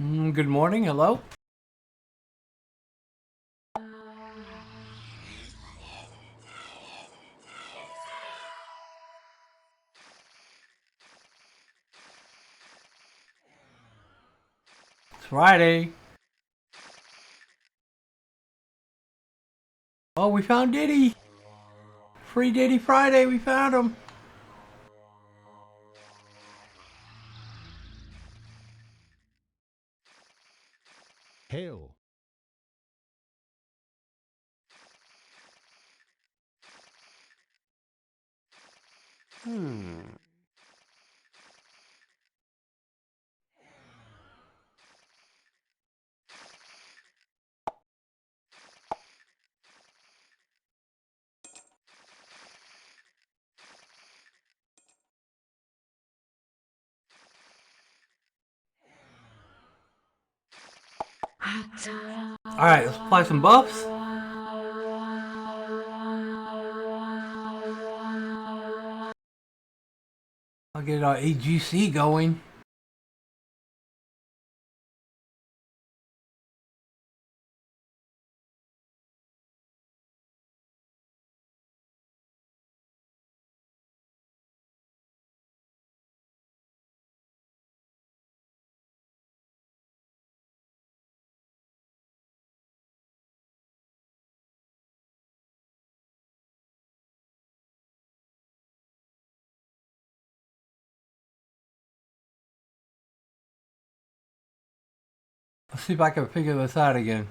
Good morning. Hello. It's Friday. Oh, we found Diddy. Free Diddy Friday. We found him. Hail. All right, let's apply some buffs. I'll get our AGC going. Let's see if I can figure this out again.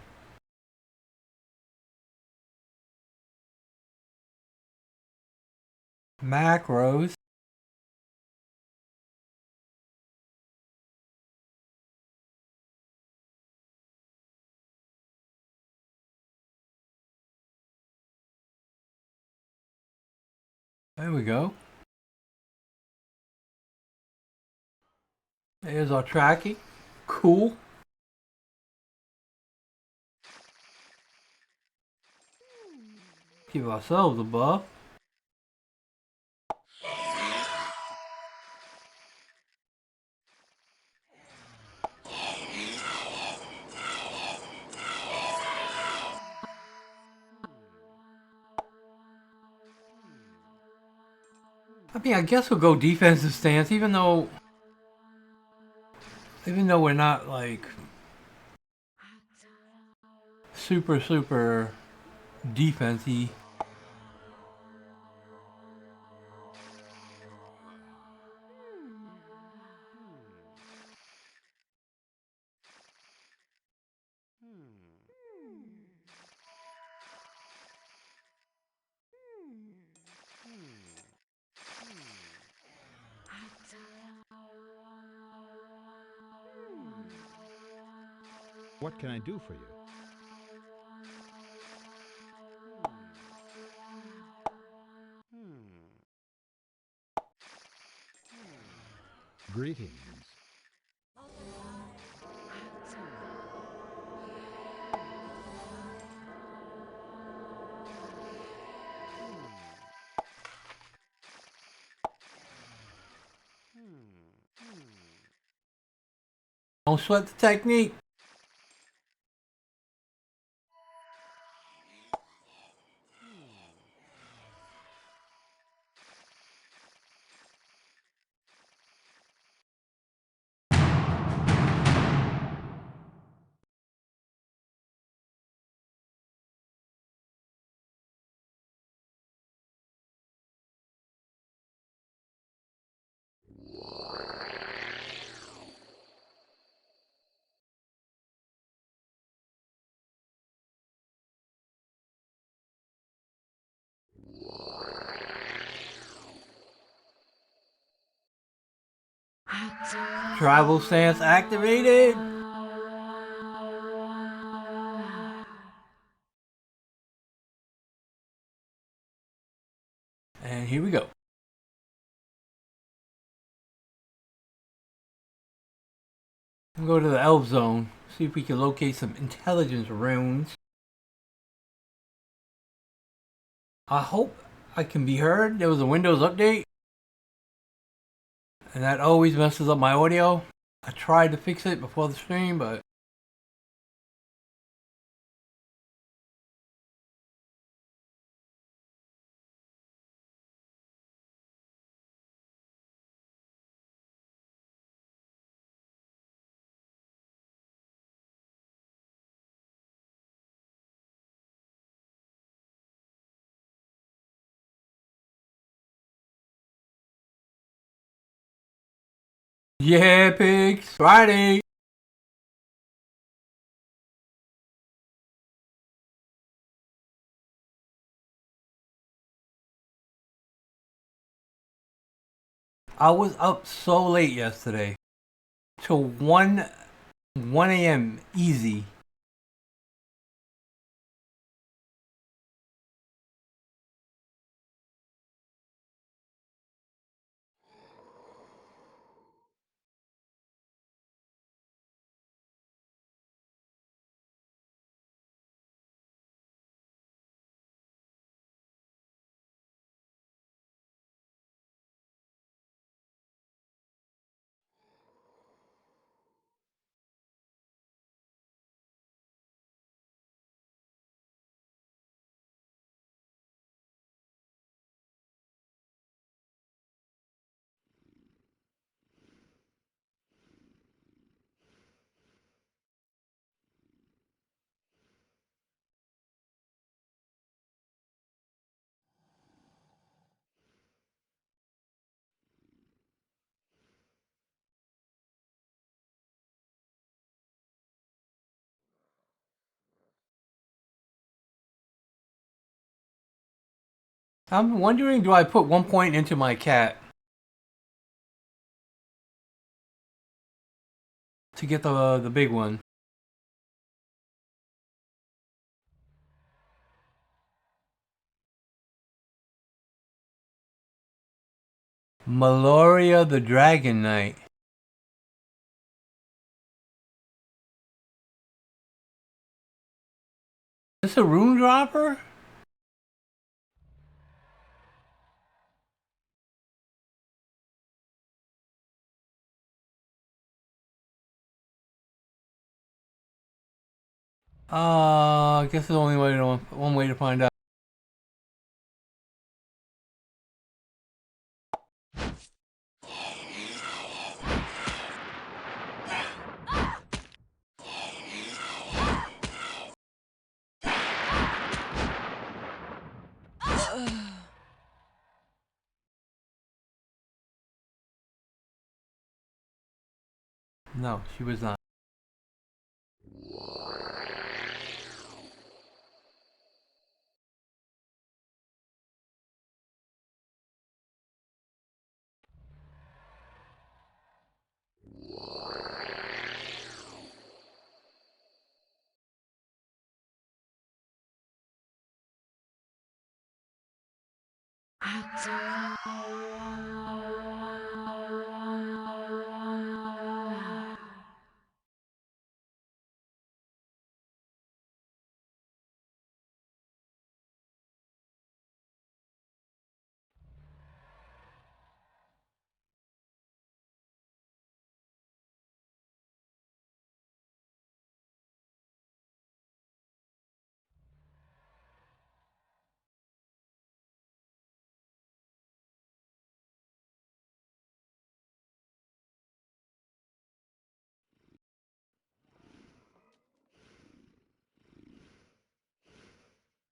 Macros. There we go. There's our tracking. Cool. Give ourselves a buff. I mean, I guess we'll go defensive stance, even though we're not like super defensy. What can I do for you? Greetings. Don't sweat the technique. Tribal stance activated. And here we go. We'll go to the elf zone. See if we can locate some intelligence runes. I hope I can be heard. There was a Windows update. And that always messes up my audio. I tried to fix it before the stream, but yeah, pigs, Friday. I was up so late yesterday till 1 a.m. easy. I'm wondering, do I put 1 point into my cat to get the big one? Meloria the Dragon Knight. Is this a rune dropper? I guess there's only one way to find out. No, she was not.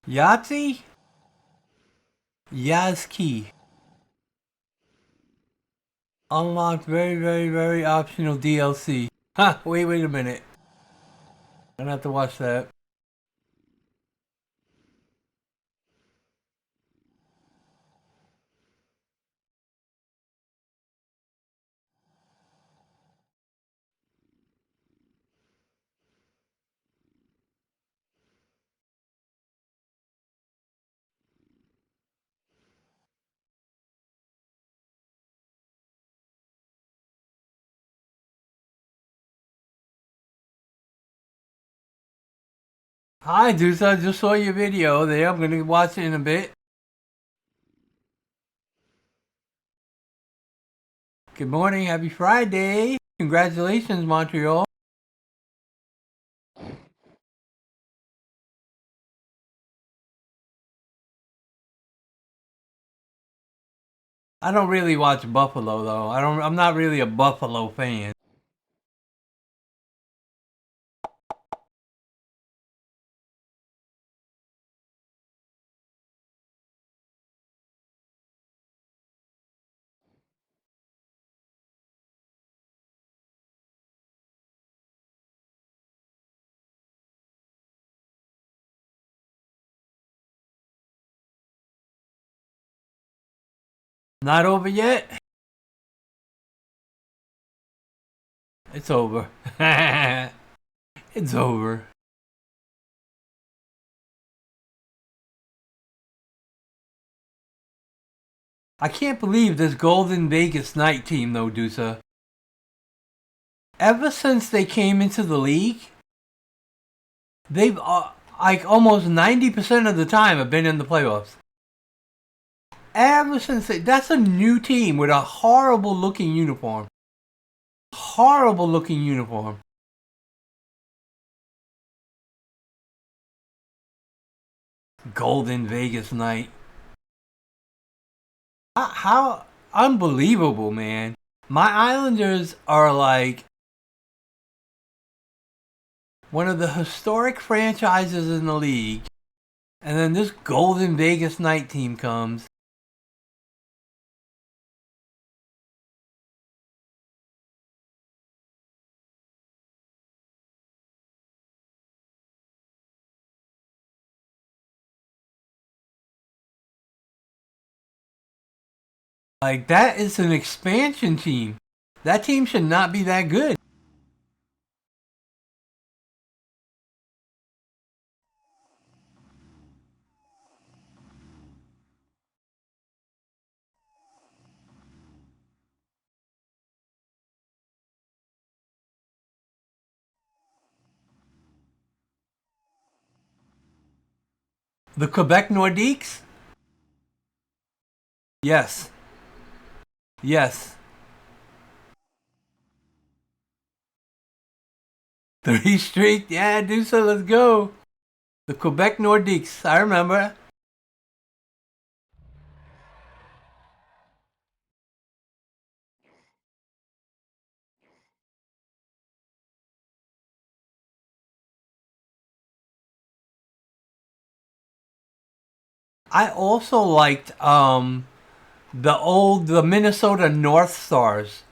Yahtzee? Yazki. Unlocked very optional DLC. Ha! Wait a minute. I'm gonna have to watch that. Hi, dudes. I just saw your video there. I'm gonna watch it in a bit. Good morning. Happy Friday. Congratulations, Montreal. I don't really watch Buffalo though. I'm not really a Buffalo fan. Not over yet? It's over. It's over. I can't believe this Golden Vegas Knight team though, Dusa. Ever since they came into the league, they've like almost 90% of the time have been in the playoffs. Ever since that's a new team with a horrible looking uniform. Horrible looking uniform. Golden Vegas Knight. How unbelievable, man. My Islanders are like one of the historic franchises in the league. And then this Golden Vegas Knight team comes. Like, that is an expansion team. That team should not be that good. The Quebec Nordiques? Yes. Yes. 3 streak? Yeah, do so. Let's go. The Quebec Nordiques. I remember. I also liked the Minnesota North Stars.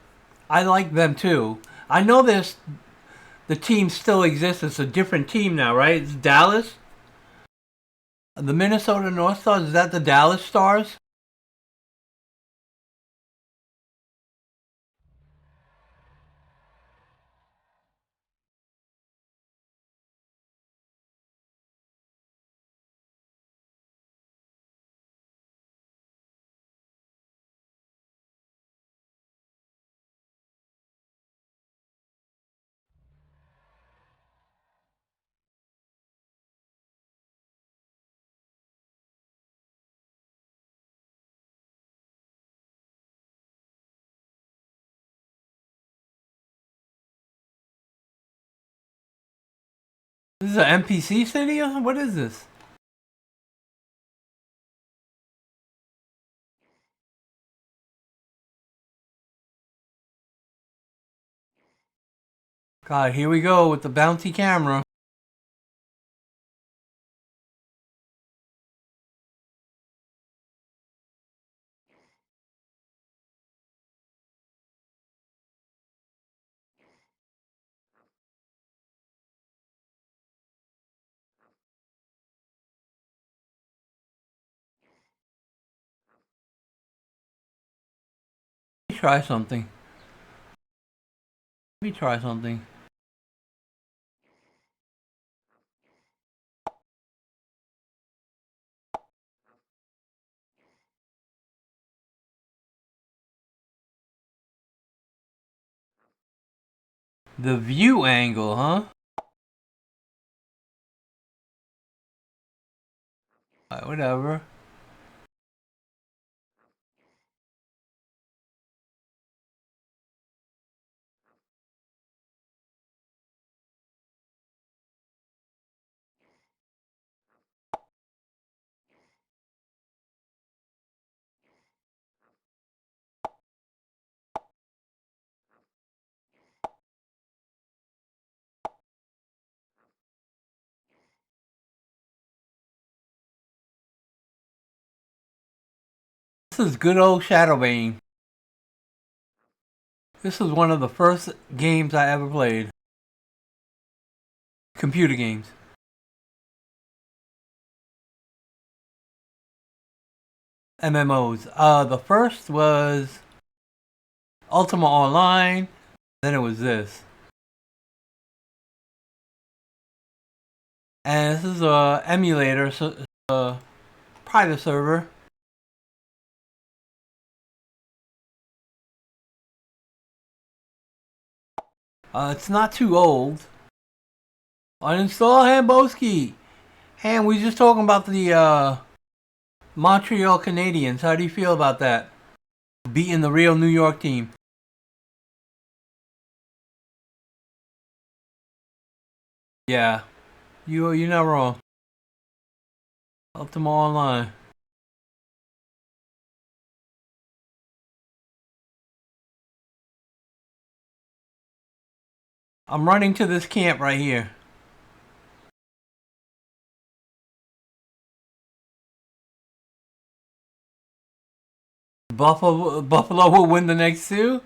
I like them too. I know the team still exists. It's a different team now, right? It's Dallas. The Minnesota North Stars, is that the Dallas Stars? This is an NPC city? What is this? God, here we go with the bouncy camera. Let me try something. Let me try something. The view angle, huh? Whatever. This is good old Shadowbane. This was one of the first games I ever played. Computer games. MMOs. The first was Ultima Online. Then it was this. And this is a emulator, so a private server. It's not too old. Uninstall Hamboski. Ham, we just talking about the Montreal Canadiens. How do you feel about that? Beating the real New York team. Yeah, you're not wrong. Ultima Online. I'm running to this camp right here. Buffalo will win the next two.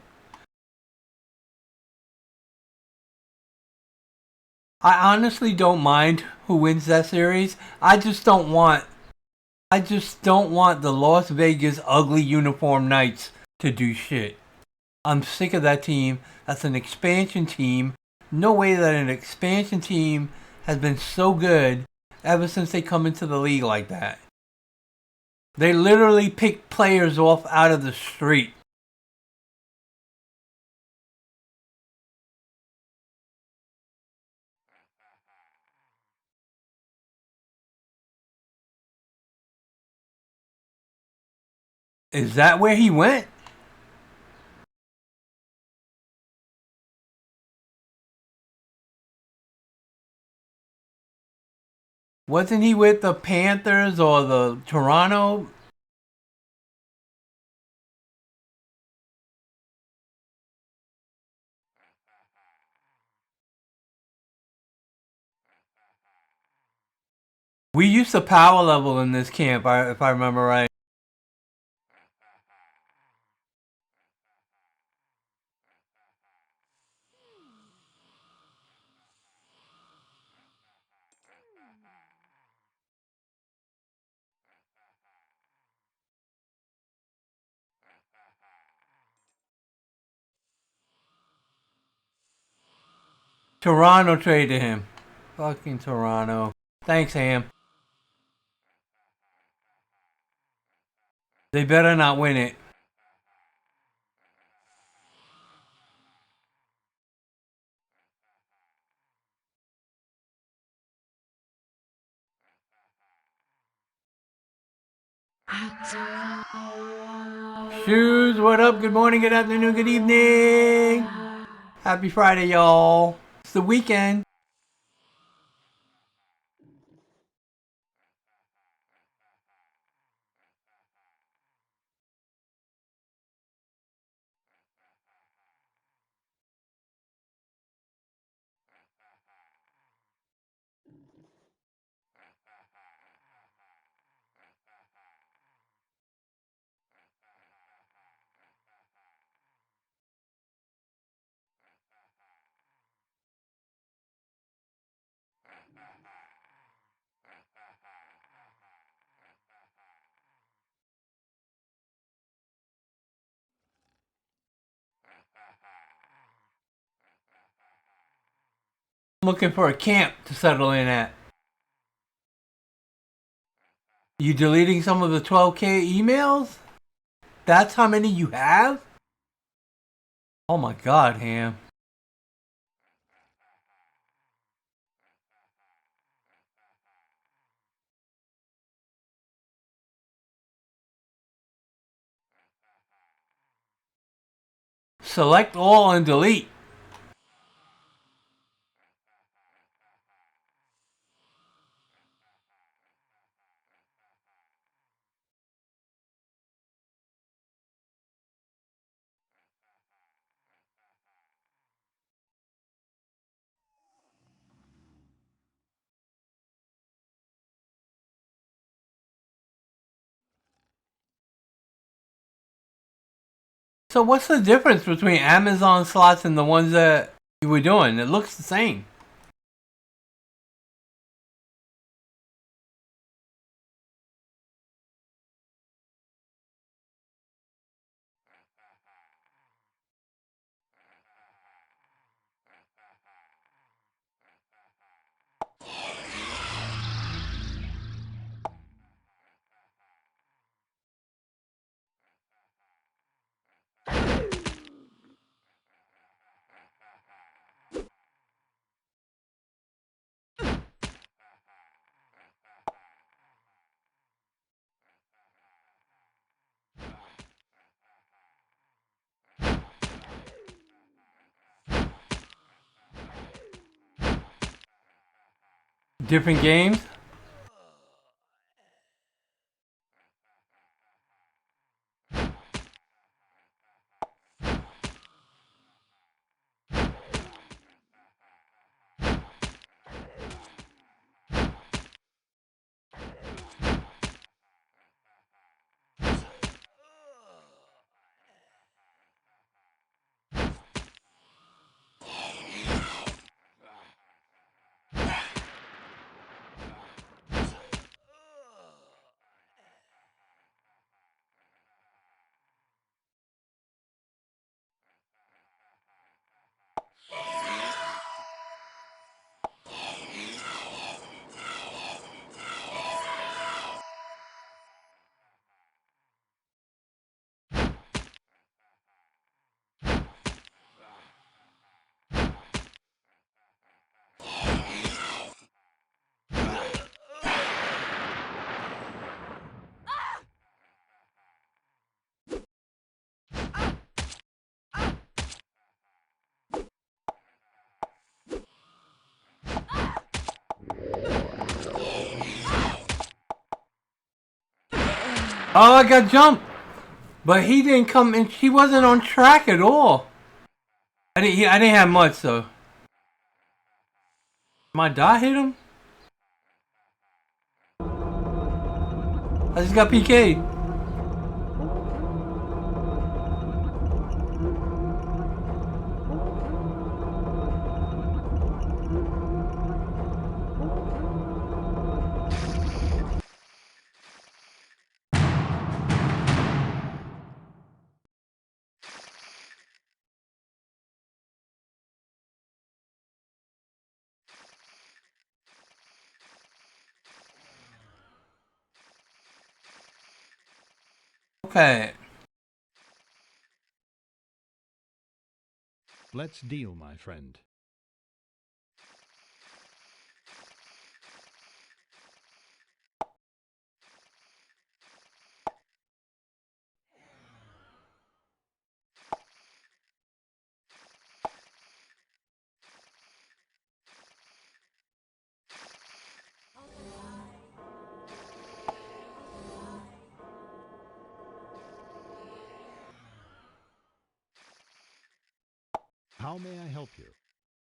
I honestly don't mind who wins that series. I just don't want the Las Vegas ugly uniform Knights to do shit. I'm sick of that team. That's an expansion team. No way that an expansion team has been so good ever since they come into the league like that. They literally pick players off out of the street. Is that where he went? Wasn't he with the Panthers or the Toronto? We used to power level in this camp, if I remember right. Toronto traded him. Fucking Toronto. Thanks, Ham. They better not win it. Shoes, what up? Good morning, good afternoon, good evening. Happy Friday, y'all. It's the weekend. I'm looking for a camp to settle in at. You deleting some of the 12K emails? That's how many you have? Oh my god, Ham. Select all and delete. So what's the difference between Amazon slots and the ones that you were doing? It looks the same. Different games? Oh, I got jumped. But he didn't come in. He wasn't on track at all. I didn't have much, so. My dot hit him? I just got PK'd. Okay. Let's deal, my friend. How may I help you?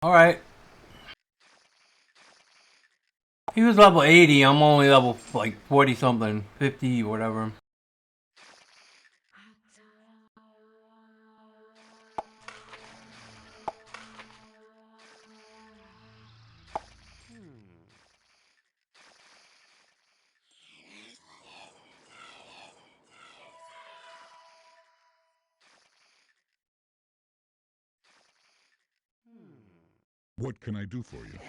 Alright. He was level 80. I'm only level like 40 something. 50 or whatever. What can I do for you?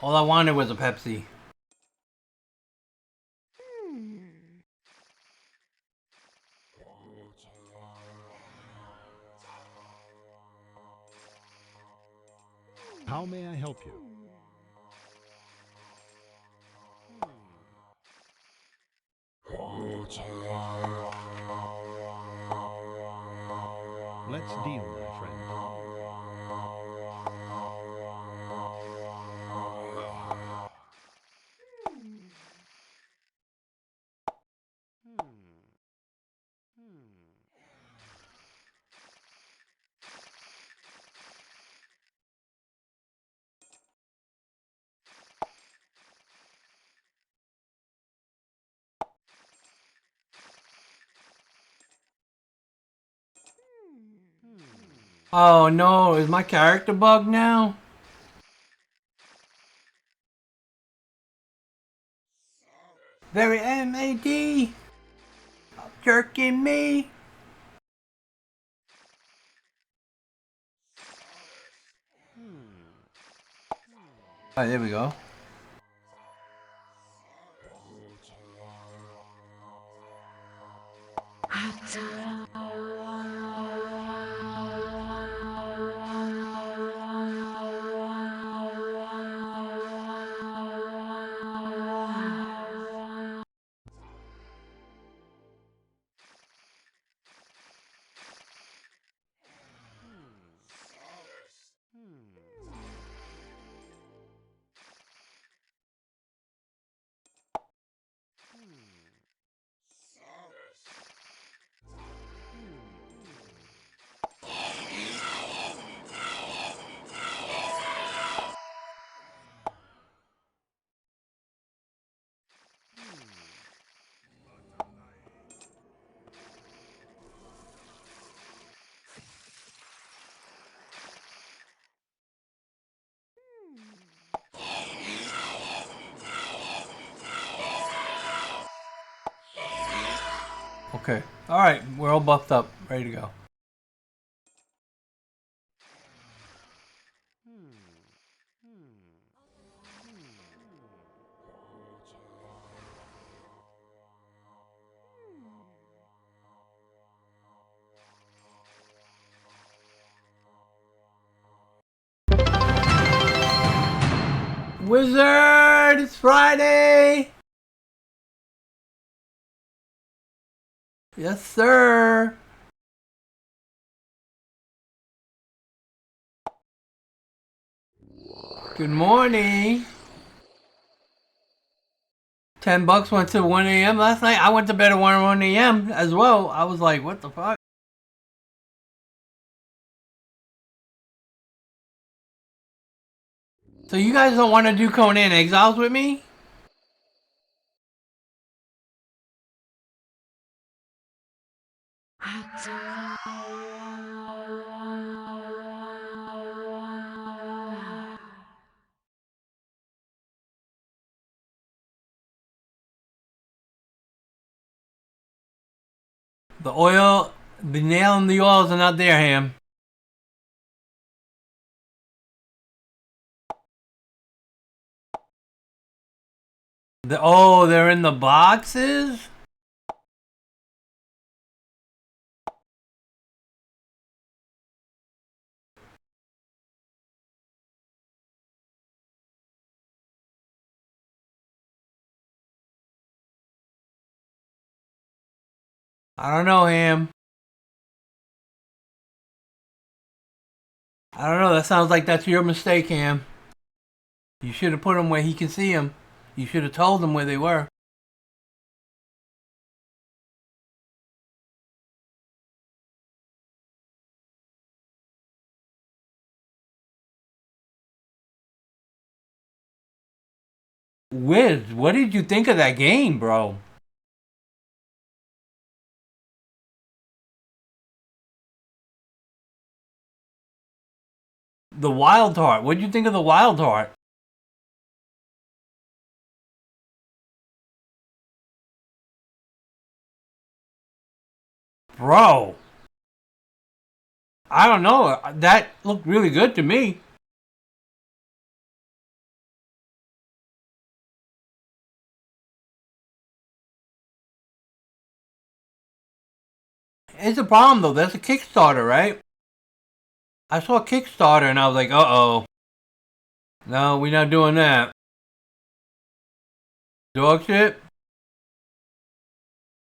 All I wanted was a Pepsi. How may I help you? Let's deal, my friend. Oh no, is my character bugged now? Very MAD. Jerking me. Alright, there we go. Okay. Alright, we're all buffed up. Ready to go. Wizard! It's Friday! Yes, sir! Good morning! $10 went to 1 a.m. last night. I went to bed at 1 a.m. as well. I was like, what the fuck? So you guys don't want to do Conan Exiles with me? The nail and the oils are not there, Ham. They're in the boxes? I don't know, Ham. I don't know. That sounds like that's your mistake, Ham. You should have put them where he can see them. You should have told him where they were. Wiz, what did you think of that game, bro? The Wild Heart. What did you think of the Wild Heart? Bro, I don't know. That looked really good to me. It's a problem though. That's a Kickstarter, right? I saw a Kickstarter and I was like, uh-oh. No, we're not doing that. Dog shit?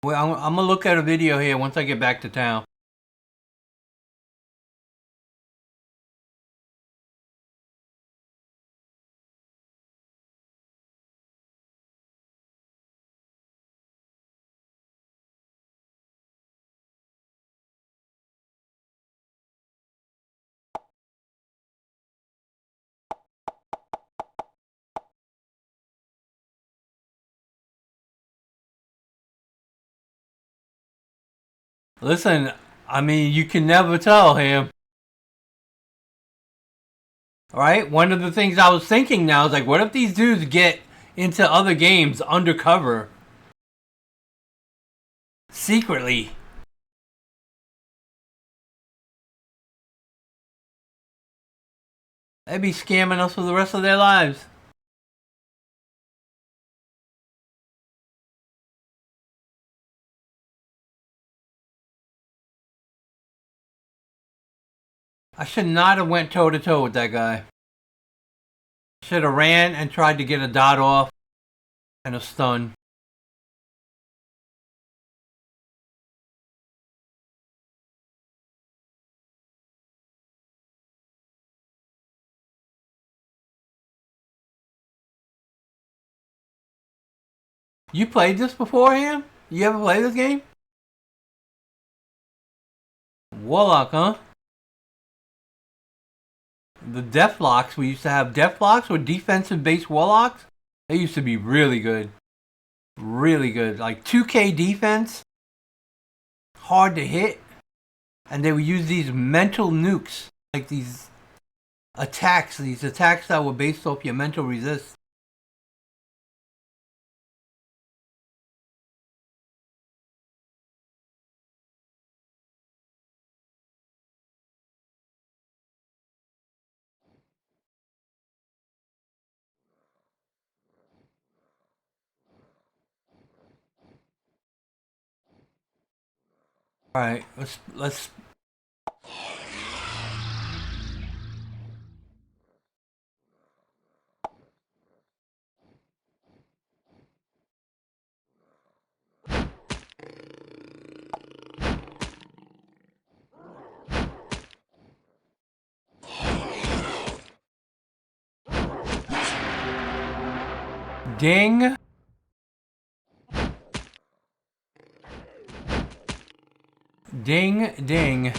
Well, I'm gonna look at a video here once I get back to town. Listen, I mean, you can never tell him. All right. One of the things I was thinking now is like, what if these dudes get into other games undercover, secretly? They'd be scamming us for the rest of their lives. I should not have went toe to toe with that guy. Should have ran and tried to get a dot off and a stun. You played this beforehand? You ever played this game? Warlock, huh? The Deathlocks, we used to have Deathlocks or defensive based Warlocks. They used to be really good. Really good. Like 2K defense, hard to hit. And they would use these mental nukes. Like these attacks that were based off your mental resist. Alright, let's ding. Ding ding.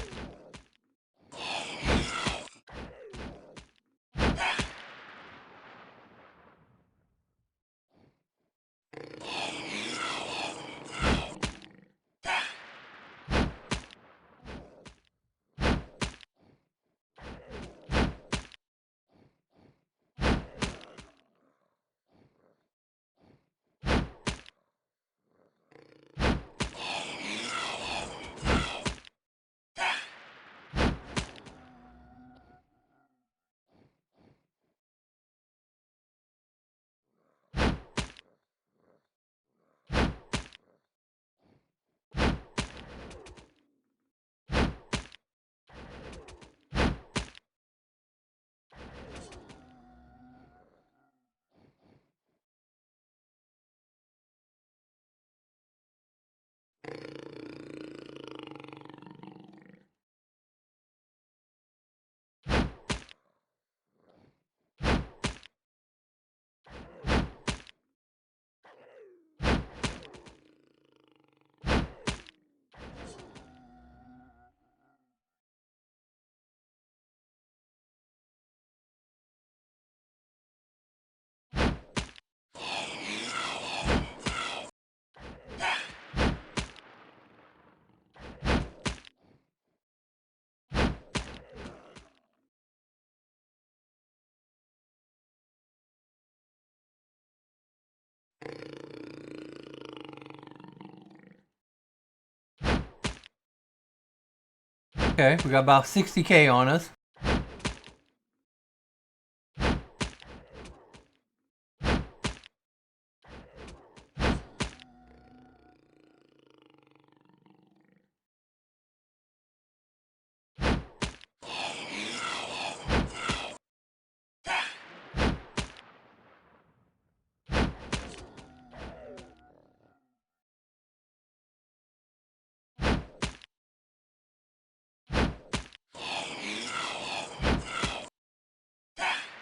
Okay, we got about 60k on us.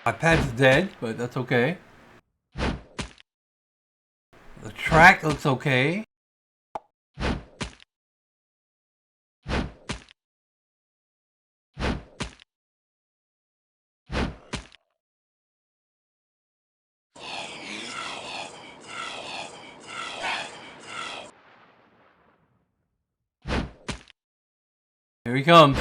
My pad's dead, but that's okay. The track looks okay. Here he comes.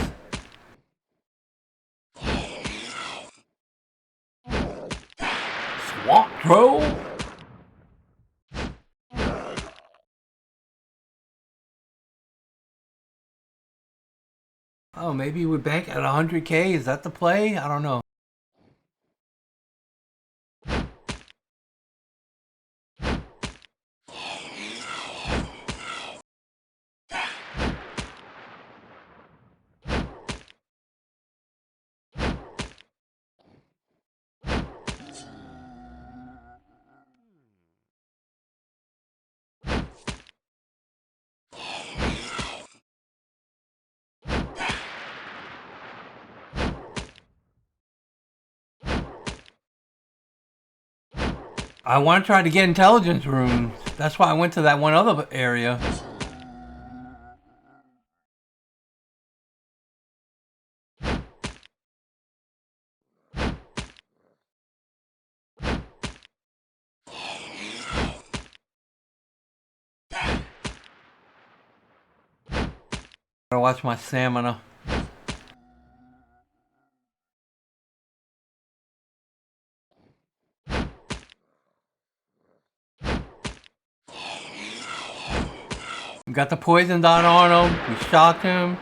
Throw. Oh, maybe we're back at 100K. Is that the play? I don't know. I want to try to get intelligence rooms. That's why I went to that one other area. Gotta watch my stamina. We got the poison dot on him. We shocked him.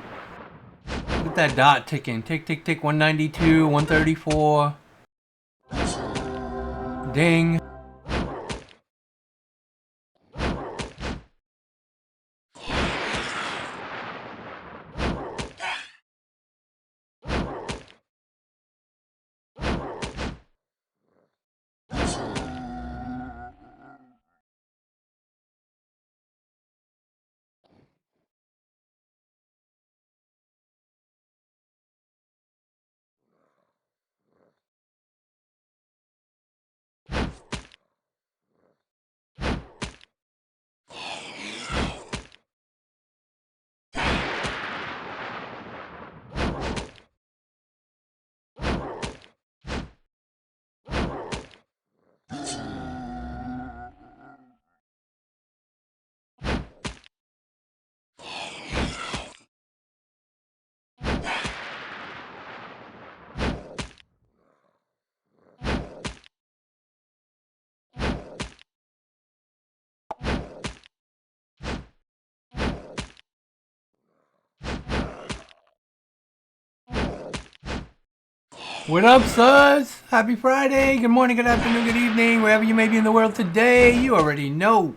Look at that dot ticking. Tick, tick, tick. 192, 134. Ding. What up, suds? Happy Friday. Good morning, good afternoon, good evening. Wherever you may be in the world today, you already know.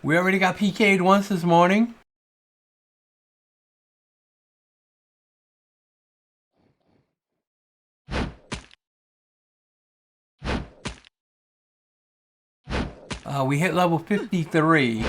We already got PK'd once this morning. We hit level 53.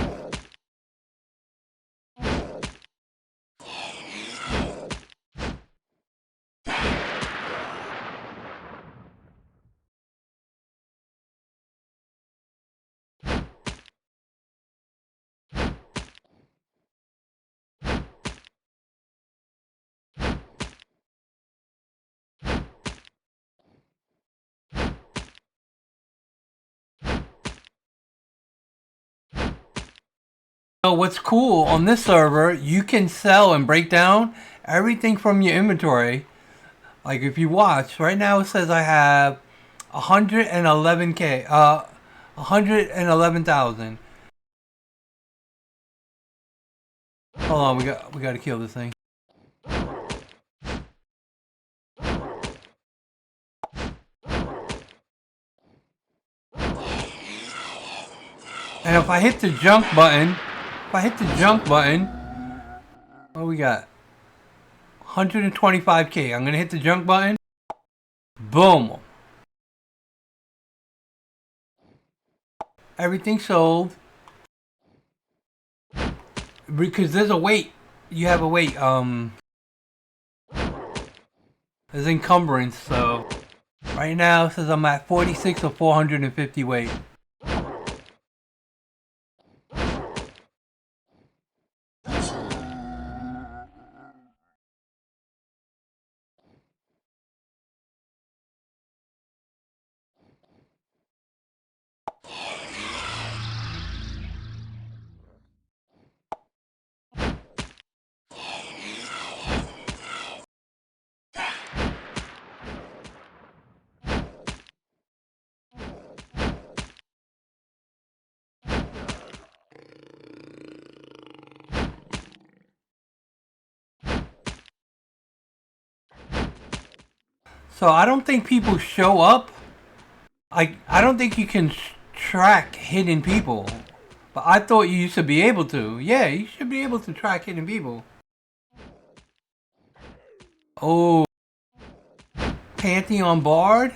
So what's cool on this server, you can sell and break down everything from your inventory. Like if you watch, right now it says I have 111K, 111,000. Hold on, we got to kill this thing. And if I hit the junk button, what we got? 125K. I'm gonna hit the junk button. Boom. Everything sold. Because there's a weight. You have a weight. There's encumbrance. So right now it says I'm at 46 or 450 weight. So I don't think people show up. I don't think you can track hidden people. But I thought you used to be able to. Yeah, you should be able to track hidden people. Oh, Pantheon Bard?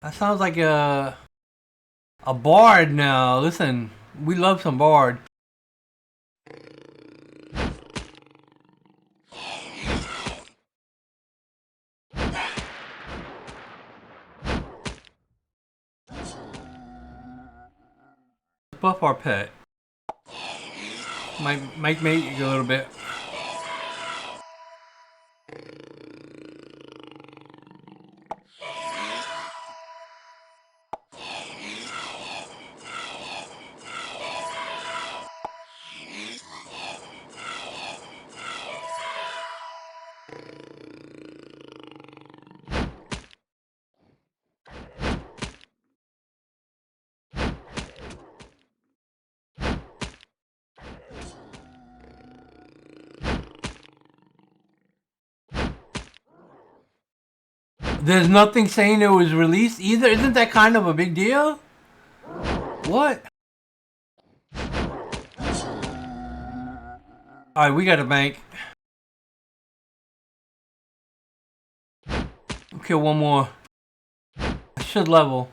That sounds like a bard now. Listen, we love some bard. Buff our pet. Might make it a little bit. There's nothing saying it was released either. Isn't that kind of a big deal? What? Alright, we got a bank. Kill one more. I should level.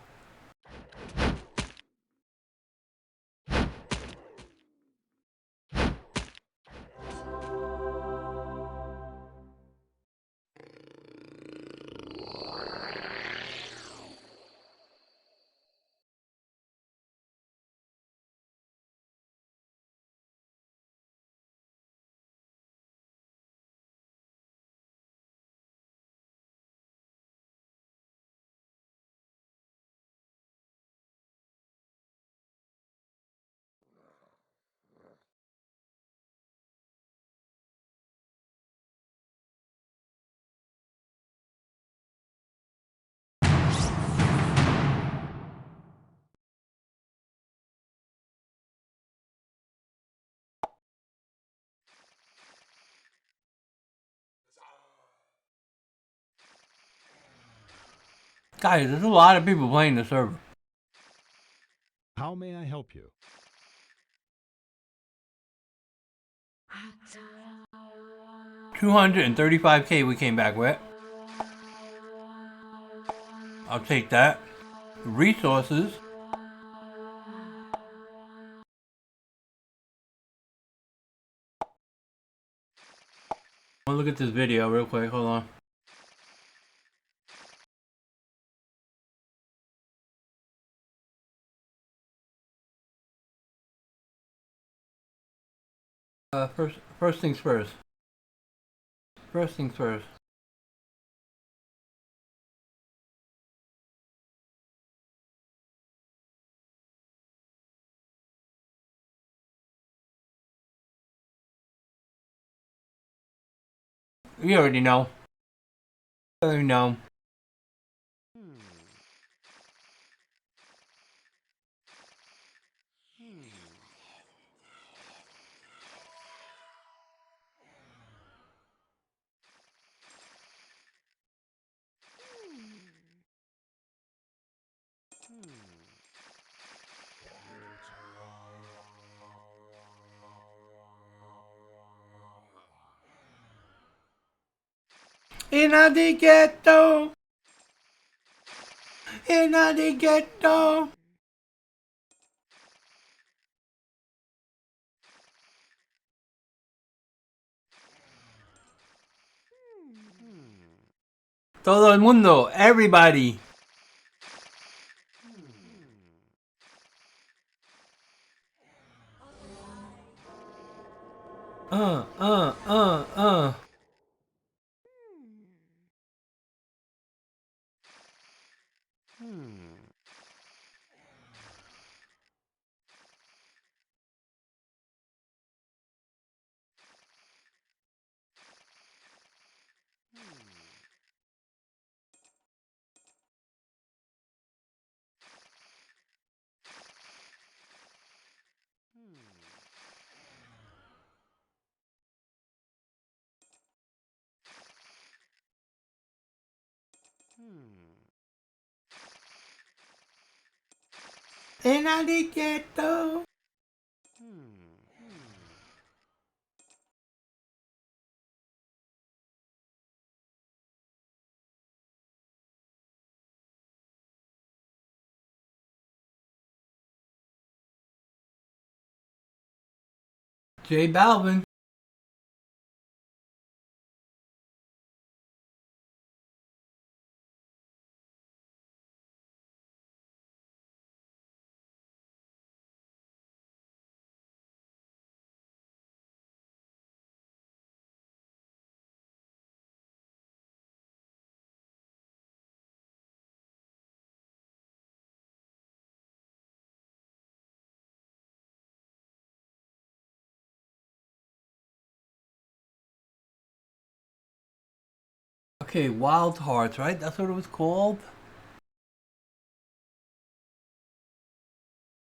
Guys, there's a lot of people playing the server. How may I help you? 235k we came back with. I'll take that. Resources. I'll look at this video real quick. Hold on. First things first. First things first. You already know. You already know. In the ghetto. In the ghetto. Todo el mundo. Everybody. Uh, uh, uh, uh. Enriqueto. J Balvin. Okay, Wild Hearts, right? That's what it was called?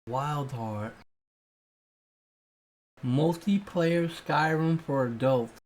Wild Heart. Multiplayer Skyrim for adults.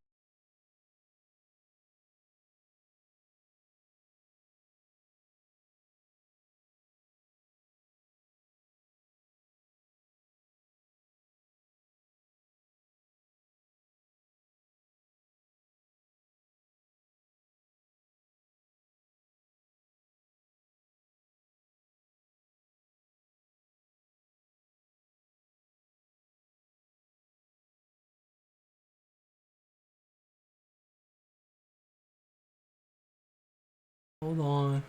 Hold on.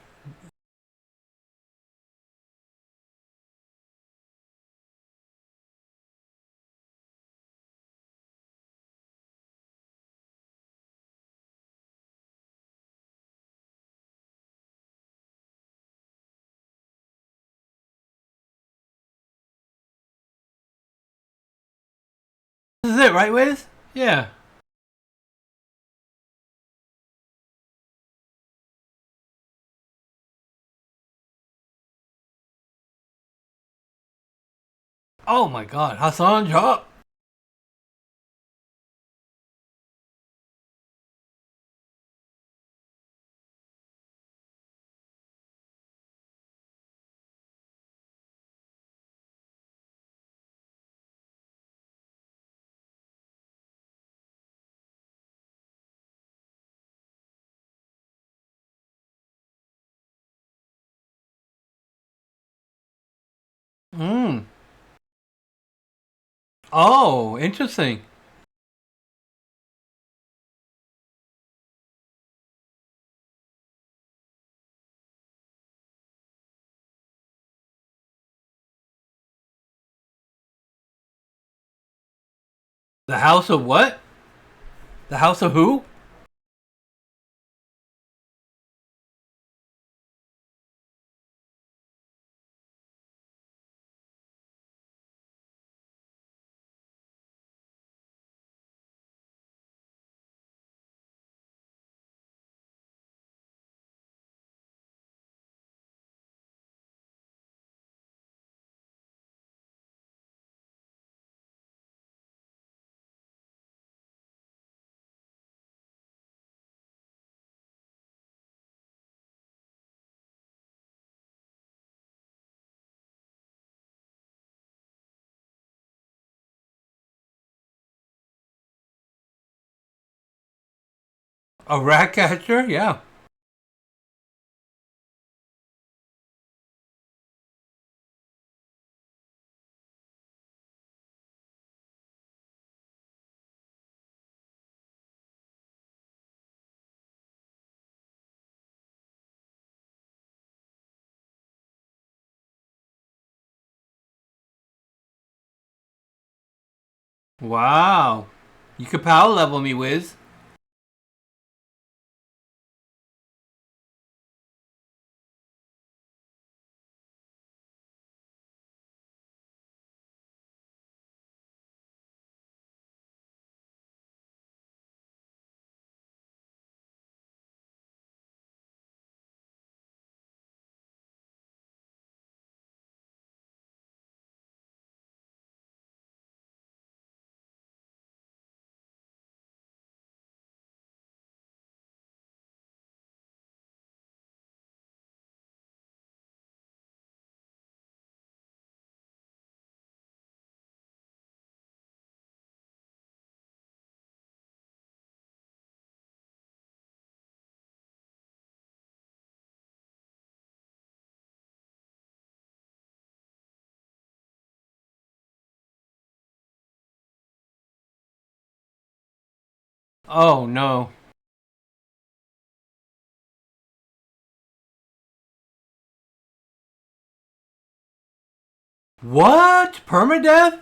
This is it, right, Wiz? Yeah. Oh my god, Hassan Chop. Mmm. Oh, interesting. The House of what? The House of who? A rat catcher? Yeah. Wow. You could power level me, Wiz. Oh no. What? Permadeath?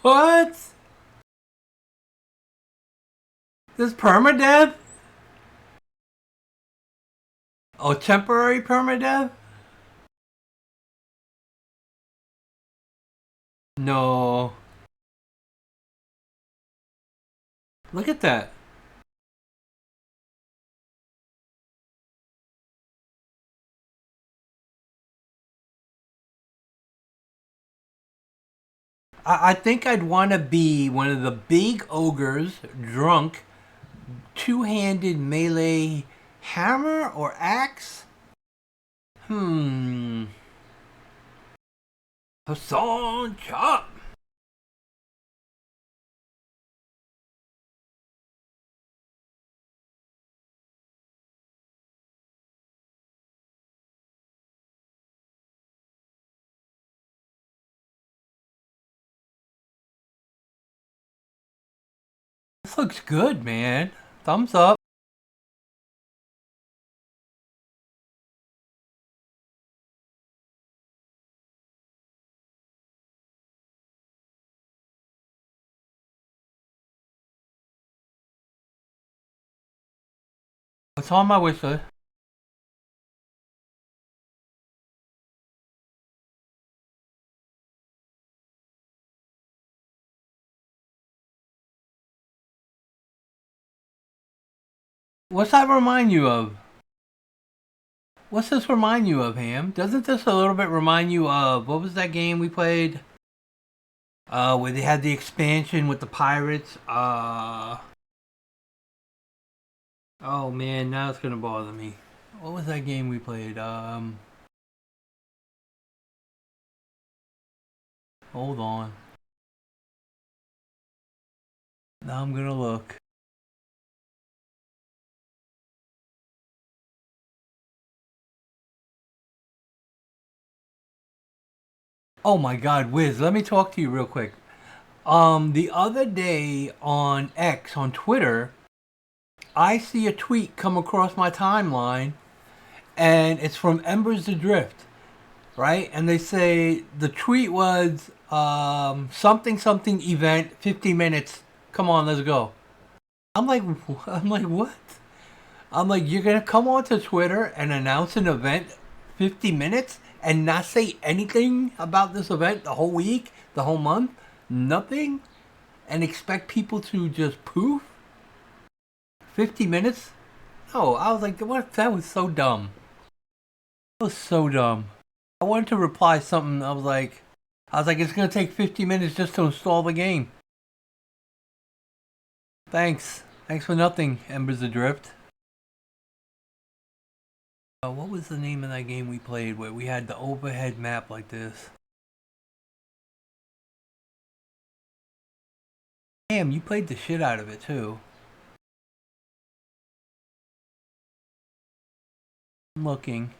What? This permadeath? Oh, temporary permadeath? No. Look at that. I think I'd want to be one of the big ogres, drunk, two-handed melee hammer or axe? Hmm. Hassan Chop. This looks good, man. Thumbs up. It's on my wish list. What's that remind you of? What's this remind you of, Ham? Doesn't this a little bit remind you of what was that game we played? Where they had the expansion with the pirates. Oh man, now it's gonna bother me. What was that game we played? Hold on. Now I'm gonna look. Oh my God, Wiz, let me talk to you real quick. The other day on X, on Twitter, I see a tweet come across my timeline, and it's from Embers Adrift, right? And they say the tweet was something something event, 50 minutes. Come on, let's go. I'm like, I'm like, what? I'm like, you're gonna come onto Twitter and announce an event 50 minutes and not say anything about this event the whole week, the whole month, nothing, and expect people to just poof? 50 minutes? No, I was like, what? That was so dumb. That was so dumb. I wanted to reply something. I was like, it's gonna take 50 minutes just to install the game. Thanks. Thanks for nothing, Embers Adrift. What was the name of that game we played where we had the overhead map like this? Damn, you played the shit out of it too. I'm looking.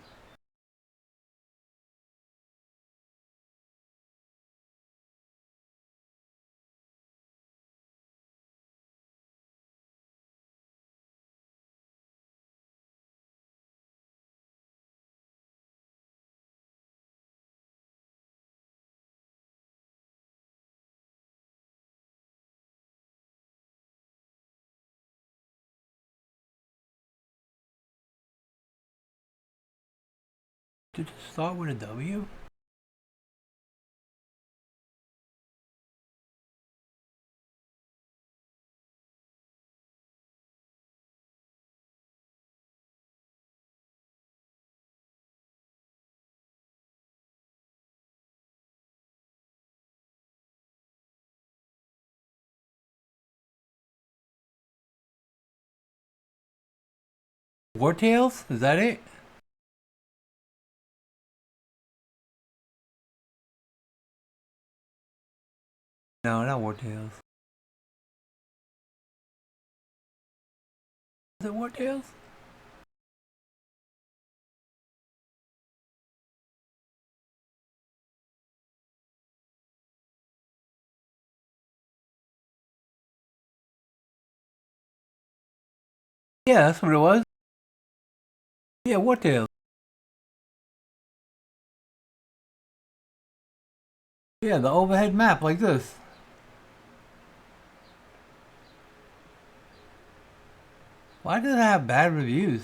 Did it start with a W? War Tales? Is that it? No, not War Tales. Is it Wartails? Yeah, that's what it was. Yeah, Wartails. Yeah, the overhead map like this. Why does it have bad reviews?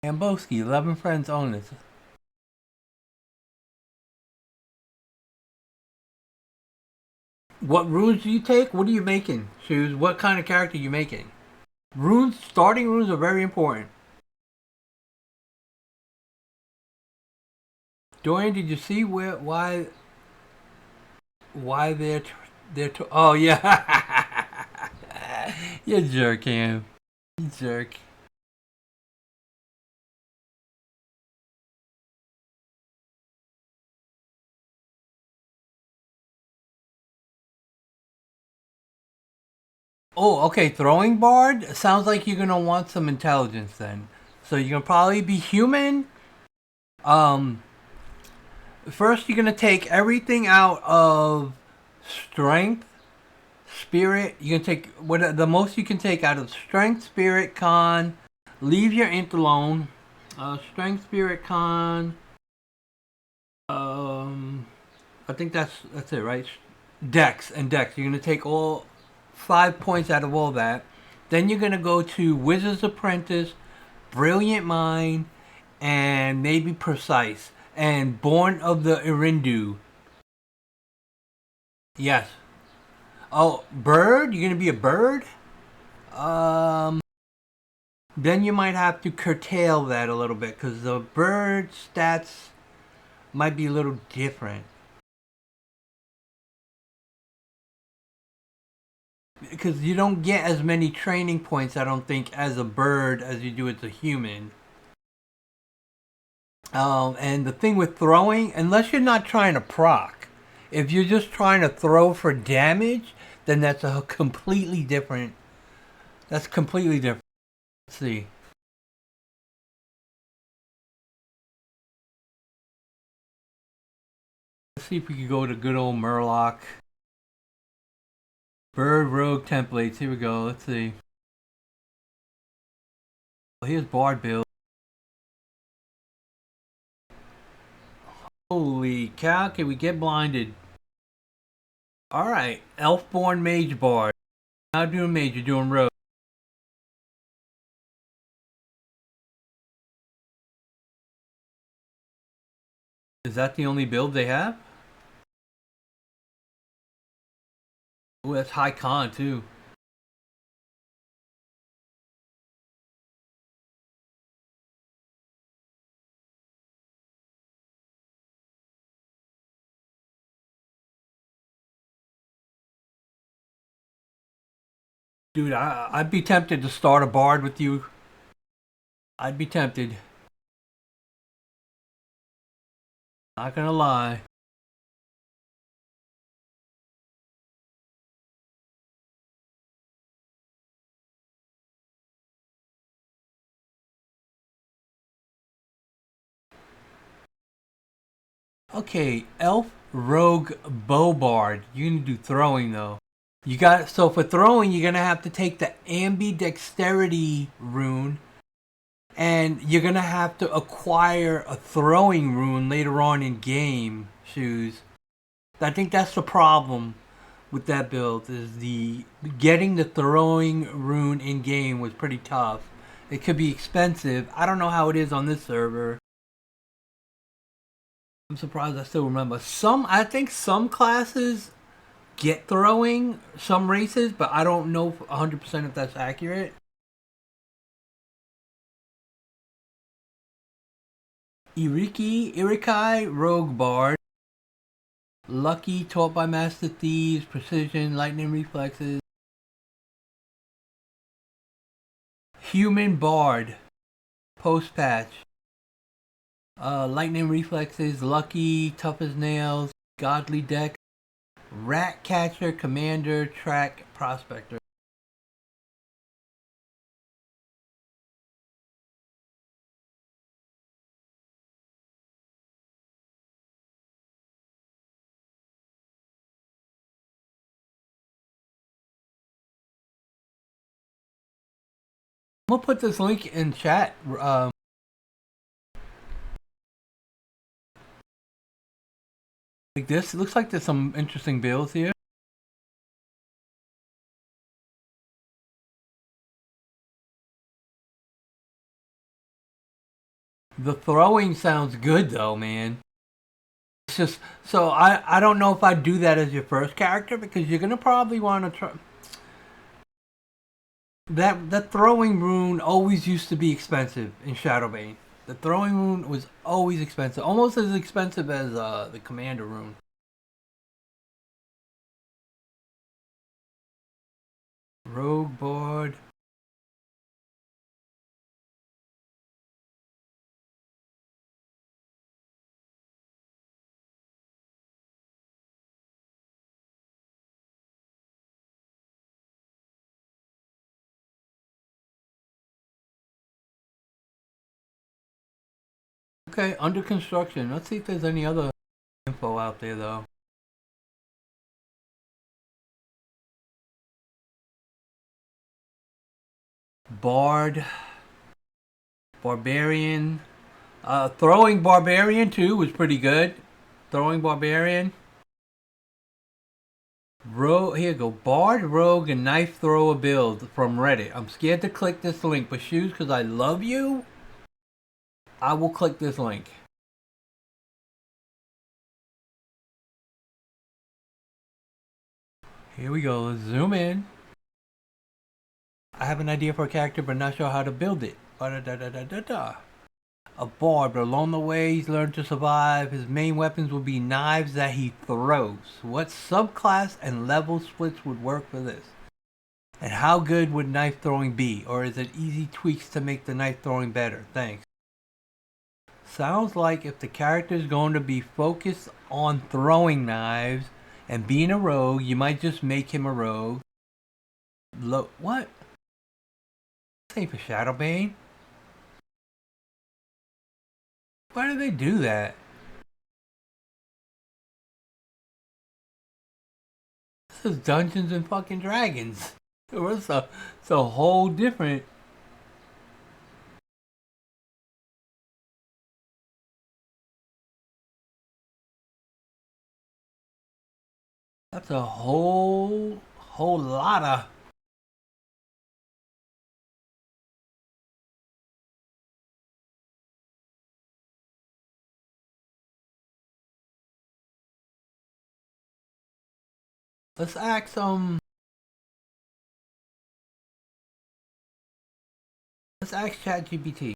Amboski, 11 friends own it. What runes do you take? What are you making? Shoes. What kind of character are you making? Runes, starting runes are very important. Dorian, did you see why oh yeah. You jerk, Cam. You jerk. Oh, okay. Throwing bard sounds like you're gonna want some intelligence then. So you're gonna probably be human. Um, First you're gonna take everything out of strength, spirit. You're gonna take what the most you can take out of strength, spirit, con. Leave your int alone. Strength, spirit, con. Um, I think that's it, right? Dex and Dex. You're gonna take all 5 points out of all that. Then you're gonna go to Wizard's Apprentice, Brilliant Mind, and maybe Precise. And Born of the Irindu. Yes. Oh, bird? You're gonna be a bird? Um. Then you might have to curtail that a little bit because the bird stats might be a little different. Because you don't get as many training points, I don't think, as a bird as you do as a human. And the thing with throwing, unless you're not trying to proc, if you're just trying to throw for damage, then that's a completely different. That's completely different. Let's see. Let's see if we can go to good old Murloc. Bird Rogue templates. Here we go. Let's see. Well, here's Bard build. Holy cow, can we get blinded? Alright, Elfborn Mage Bard. Not doing Mage, you're doing Rogue. Is that the only build they have? Oh, that's high con too. Dude, I'd be tempted to start a Bard with you. I'd be tempted. Not gonna lie. Okay, Elf Rogue Bow Bard. You can do throwing though. You got so for throwing you're gonna have to take the ambidexterity rune and you're gonna have to acquire a throwing rune later on in game, Shoes. I think that's the problem with that build is the getting the throwing rune in game was pretty tough. It could be expensive. I don't know how it is on this server. I'm surprised I still remember. I think some classes get throwing, some races, but I don't know 100% if that's accurate. Irikai, Rogue Bard. Lucky, taught by Master Thieves, Precision, Lightning Reflexes. Human Bard, post patch. Lightning Reflexes, Lucky, Tough as Nails, Godly Deck, Rat catcher, commander, track, prospector. I'm gonna put this link in chat. Like this. It looks like there's some interesting builds here. The throwing sounds good though, man. It's just so I don't know if I'd do that as your first character because you're gonna probably want to try. That throwing rune always used to be expensive in Shadowbane. The throwing rune was always expensive, almost as expensive as the commander rune. Rogue board. Okay, under construction. Let's see if there's any other info out there though. Bard, Barbarian, throwing Barbarian too was pretty good. Throwing Barbarian. Here you go. Bard, Rogue, and Knife Thrower build from Reddit. I'm scared to click this link, but shoes, because I love you, I will click this link. Here we go. Let's zoom in. I have an idea for a character, but not sure how to build it. A bard, but along the way he's learned to survive. His main weapons will be knives that he throws. What subclass and level splits would work for this? And how good would knife throwing be? Or is it easy tweaks to make the knife throwing better? Thanks. Sounds like if the character is going to be focused on throwing knives and being a rogue, you might just make him a rogue. What? This ain't for Shadowbane. Why do they do that? This is Dungeons and fucking Dragons. It's a whole different. That's a whole lot of. Let's ask Let's ask ChatGPT.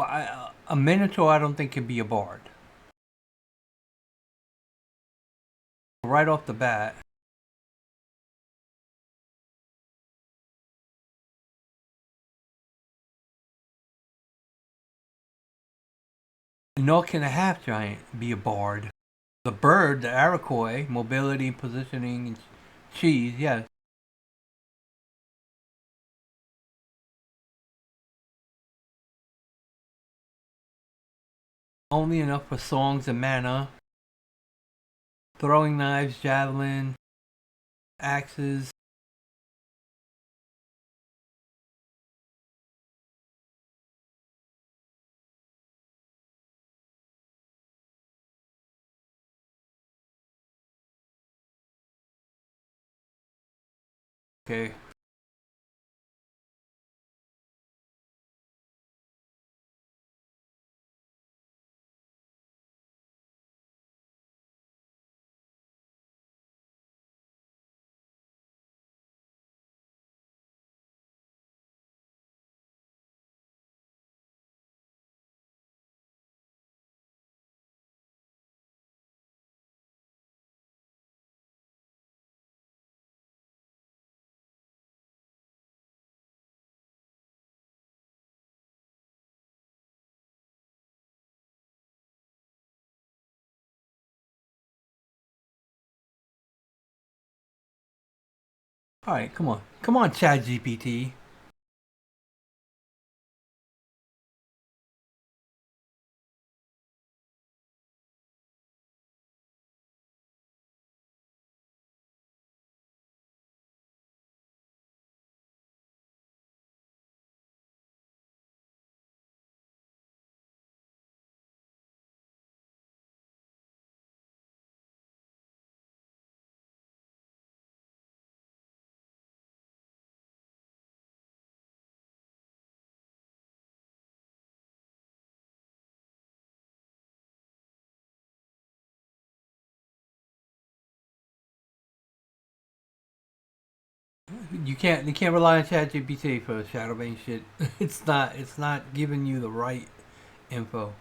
A Minotaur, I don't think can be a bard. Right off the bat. Nor can a half giant be a bard. The bird, the Iroquois, mobility, positioning, and cheese, yes. Only enough for songs and mana. Throwing knives, javelin, axes. Okay. All right, come on. Come on, ChatGPT. You can't rely on ChatGPT for shadow ban shit. It's not giving you the right info.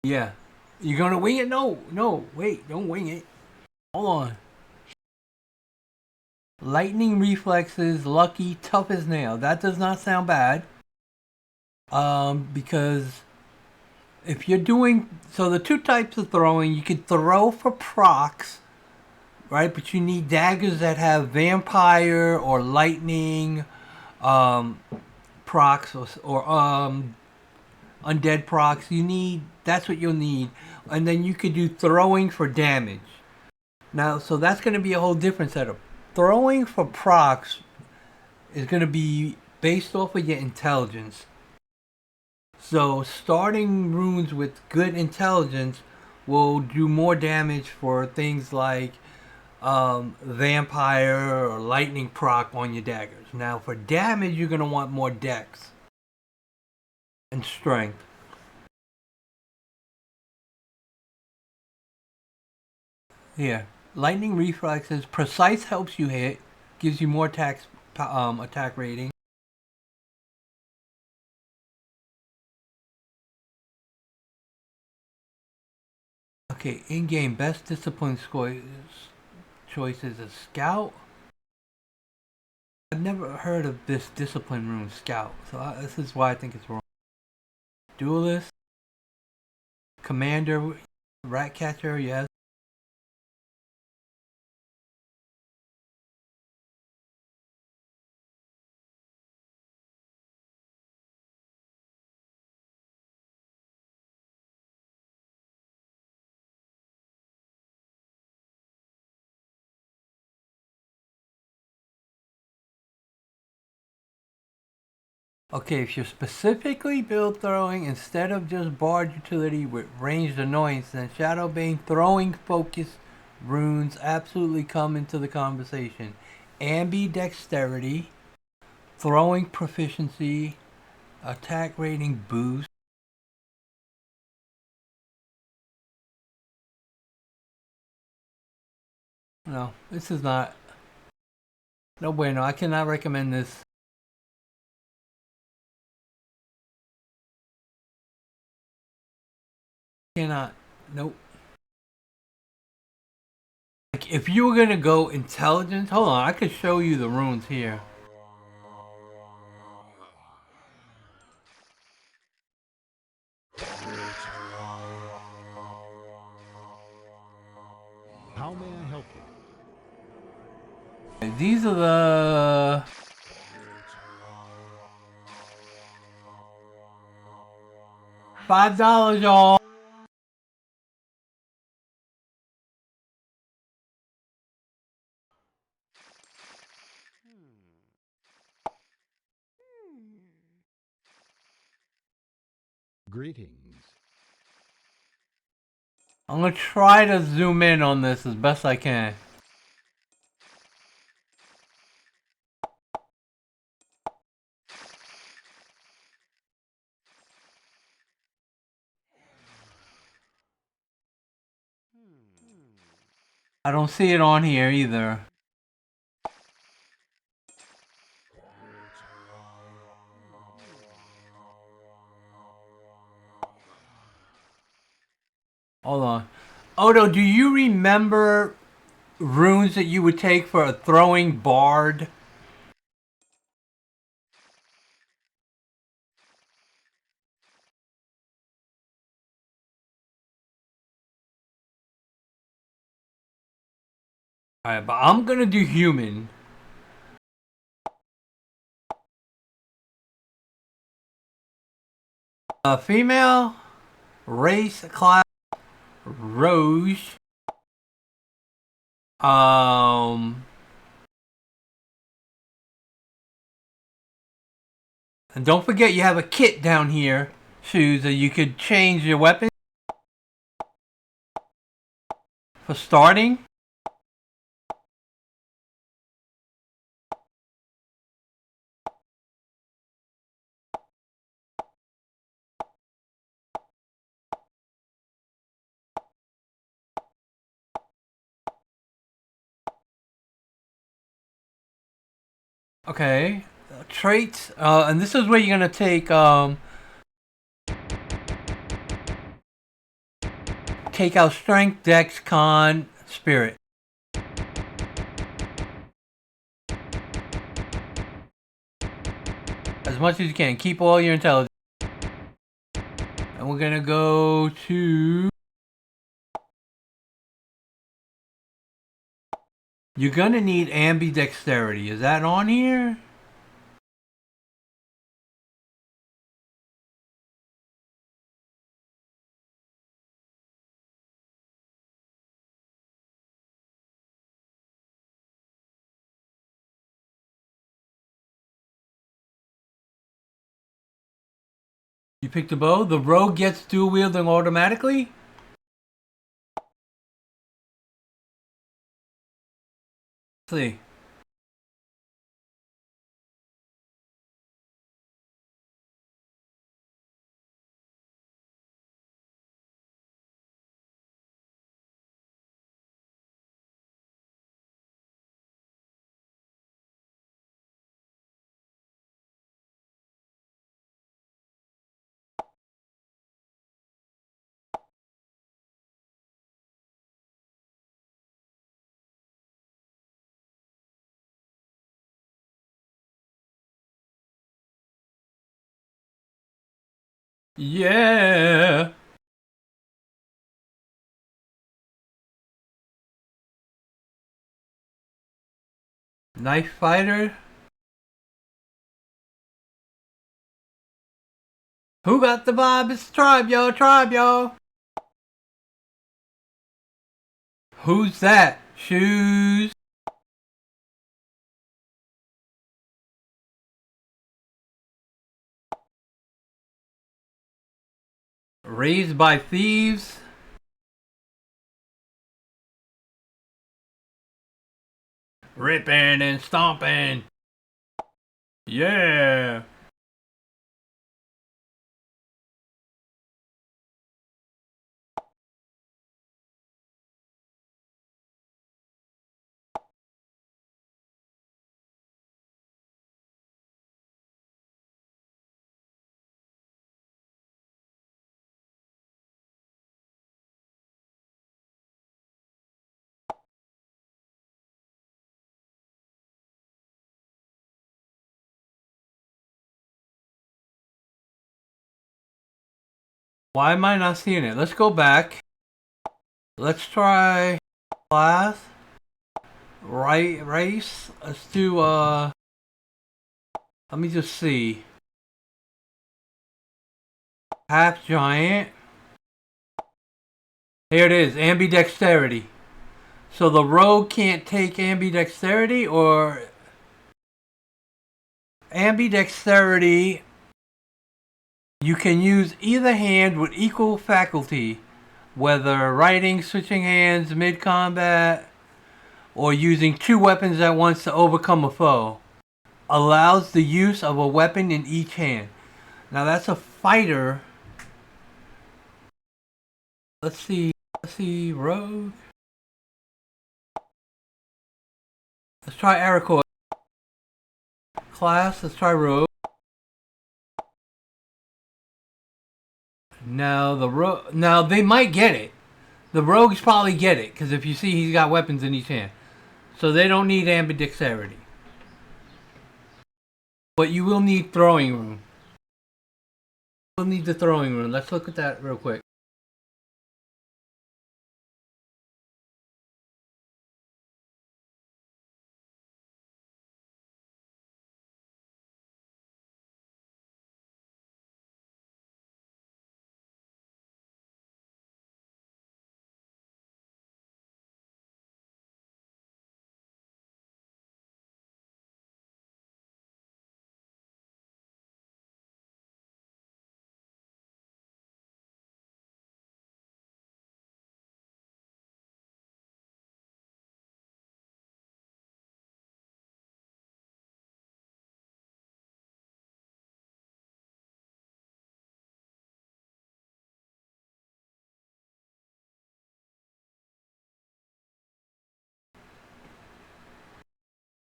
Yeah. You gonna wing it? No, no, wait, don't wing it. Hold on. Lightning reflexes, lucky, tough as nail. That does not sound bad. Because if you're doing so, the two types of throwing, you could throw for procs, right? But you need daggers that have vampire or lightning, um, procs or undead procs. That's what you'll need, and then you could do throwing for damage. Now, so that's going to be a whole different setup. Throwing for procs is going to be based off of your intelligence. So starting runes with good intelligence will do more damage for things like vampire or lightning proc on your daggers. Now for damage, you're going to want more dex and strength. Here, lightning reflexes. Precise helps you hit, gives you more attack rating. Okay, in-game best discipline choices is scout. I've never heard of this discipline rune, scout. So this is why I think it's wrong. Duelist, commander, rat catcher, yes. Okay, if you're specifically build throwing instead of just bard utility with ranged annoyance, then Shadowbane throwing focus runes absolutely come into the conversation. Ambidexterity, throwing proficiency, attack rating boost. No, this is not. No bueno. I cannot recommend this. Cannot. Nope. Like if you were gonna go intelligence, hold on. I could show you the runes here. How may I help you? These are the $5, y'all. Greetings. I'm gonna try to zoom in on this as best I can. I don't see it on here either. Hold on. Odo, do you remember runes that you would take for a throwing bard? Alright, but I'm gonna do human. Female, race, class, Rouge. Um, and don't forget you have a kit down here, shoes, that you could change your weapon for starting. Okay, traits, and this is where you're gonna take out strength, dex, con, spirit. As much as you can. Keep all your intelligence. And we're gonna go to... You're gonna need ambidexterity. Is that on here? You picked a bow. The rogue gets dual wielding automatically? Let's see. Yeah. Knife fighter. Who got the vibe? It's tribe, yo, tribe, yo. Who's that? Shoes. Raised by thieves. Ripping and stomping. Yeah. Why am I not seeing it? Let's go back. Let's try class. Right, race. Let's do, let me just see. Half giant. Here it is, ambidexterity. So the rogue can't take ambidexterity, or ambidexterity, you can use either hand with equal faculty, whether writing, switching hands mid-combat, or using two weapons at once to overcome a foe. Allows the use of a weapon in each hand. Now that's a fighter. Let's see, rogue. Let's try Aracore. Class, let's try rogue. Now now they might get it. The rogues probably get it, because if you see he's got weapons in each hand. So they don't need ambidexterity. But you will need throwing room. We'll need the throwing room. Let's look at that real quick.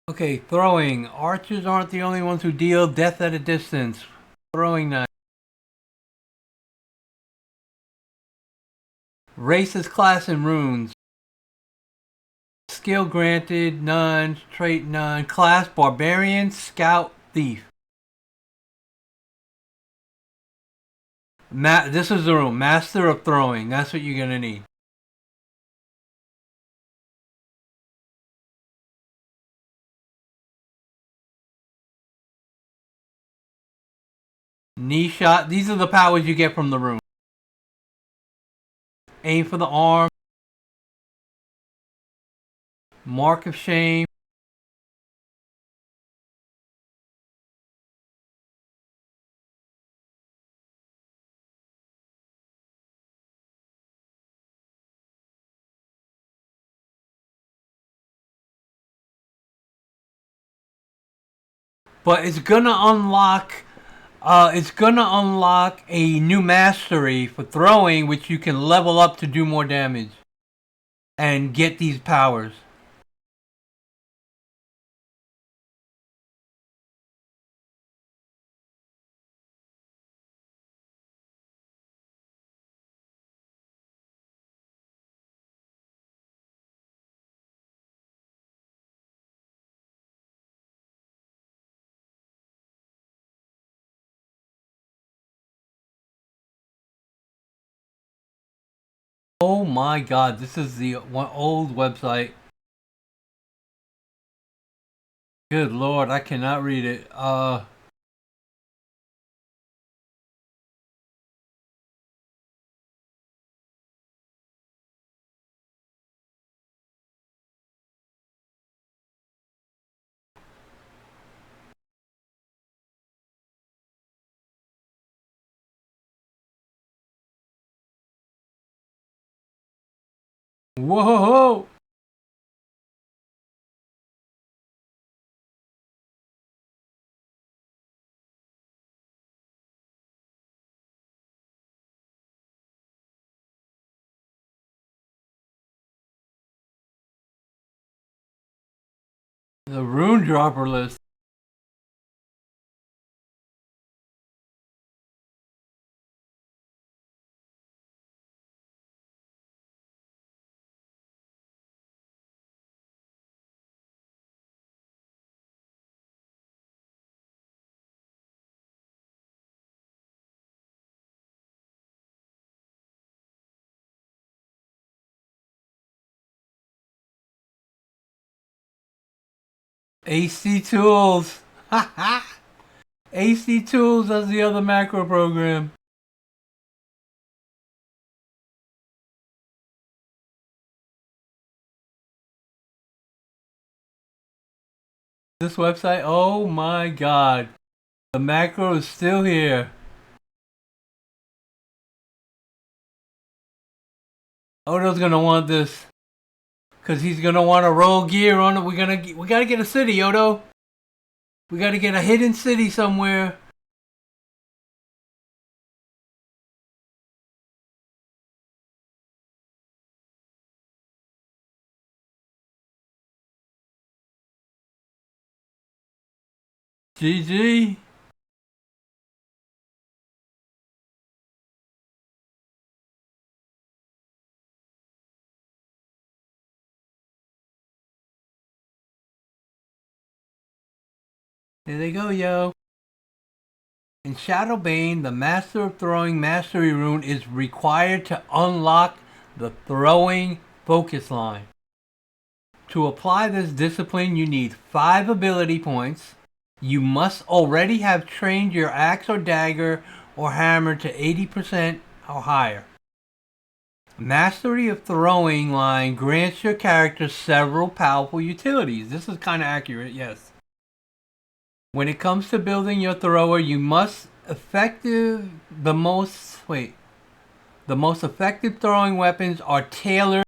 Okay, throwing. Archers aren't the only ones who deal death at a distance. Throwing knife. Races, class, and runes. Skill granted, none. Trait, none. Class, barbarian, scout, thief. This is the room. Master of throwing. That's what you're gonna need. Knee shot. These are the powers you get from the room. Aim for the arm. Mark of shame. But it's gonna unlock. It's gonna unlock a new mastery for throwing, which you can level up to do more damage and get these powers. Oh my god, this is the one old website. Good lord, I cannot read it. Whoa! The rune dropper list. AC Tools. AC Tools as the other macro program. This website, oh my god. The macro is still here. Odo's gonna want this. Cause he's gonna want to roll gear on it. We gotta get a city, Odo. We gotta get a hidden city somewhere. GG. There they go, yo. In Shadowbane, the Master of Throwing Mastery Rune is required to unlock the Throwing Focus line. To apply this discipline, you need 5 ability points. You must already have trained your axe or dagger or hammer to 80% or higher. Mastery of Throwing line grants your character several powerful utilities. This is kind of accurate, yes. When it comes to building your thrower, you must the most effective throwing weapons are tailored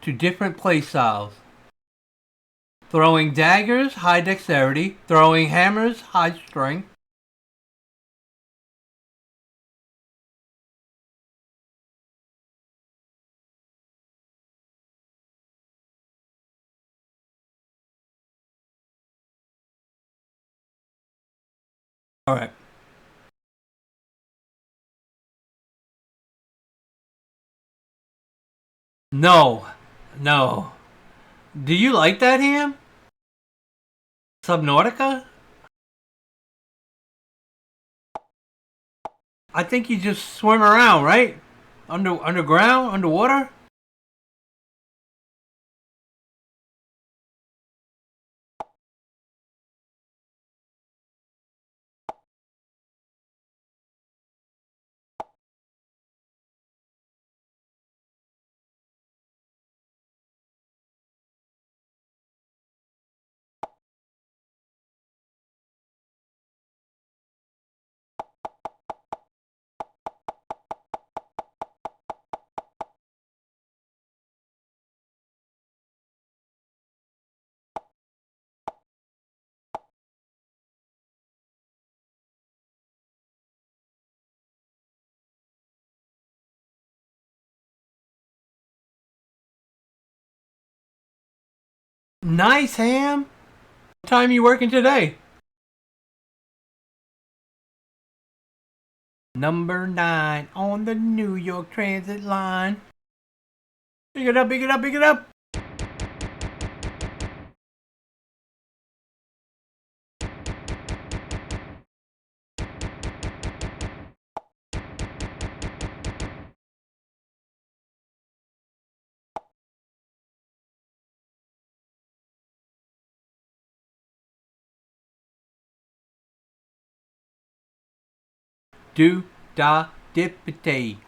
to different playstyles. Throwing daggers, high dexterity. Throwing hammers, high strength. Alright. No. No. Do you like that, Ham? Subnautica? I think you just swim around, right? Underground? Underwater? Nice, Ham. What time are you working today? Number 9 on the New York Transit line. Pick it up, pick it up, pick it up. Do da dippity.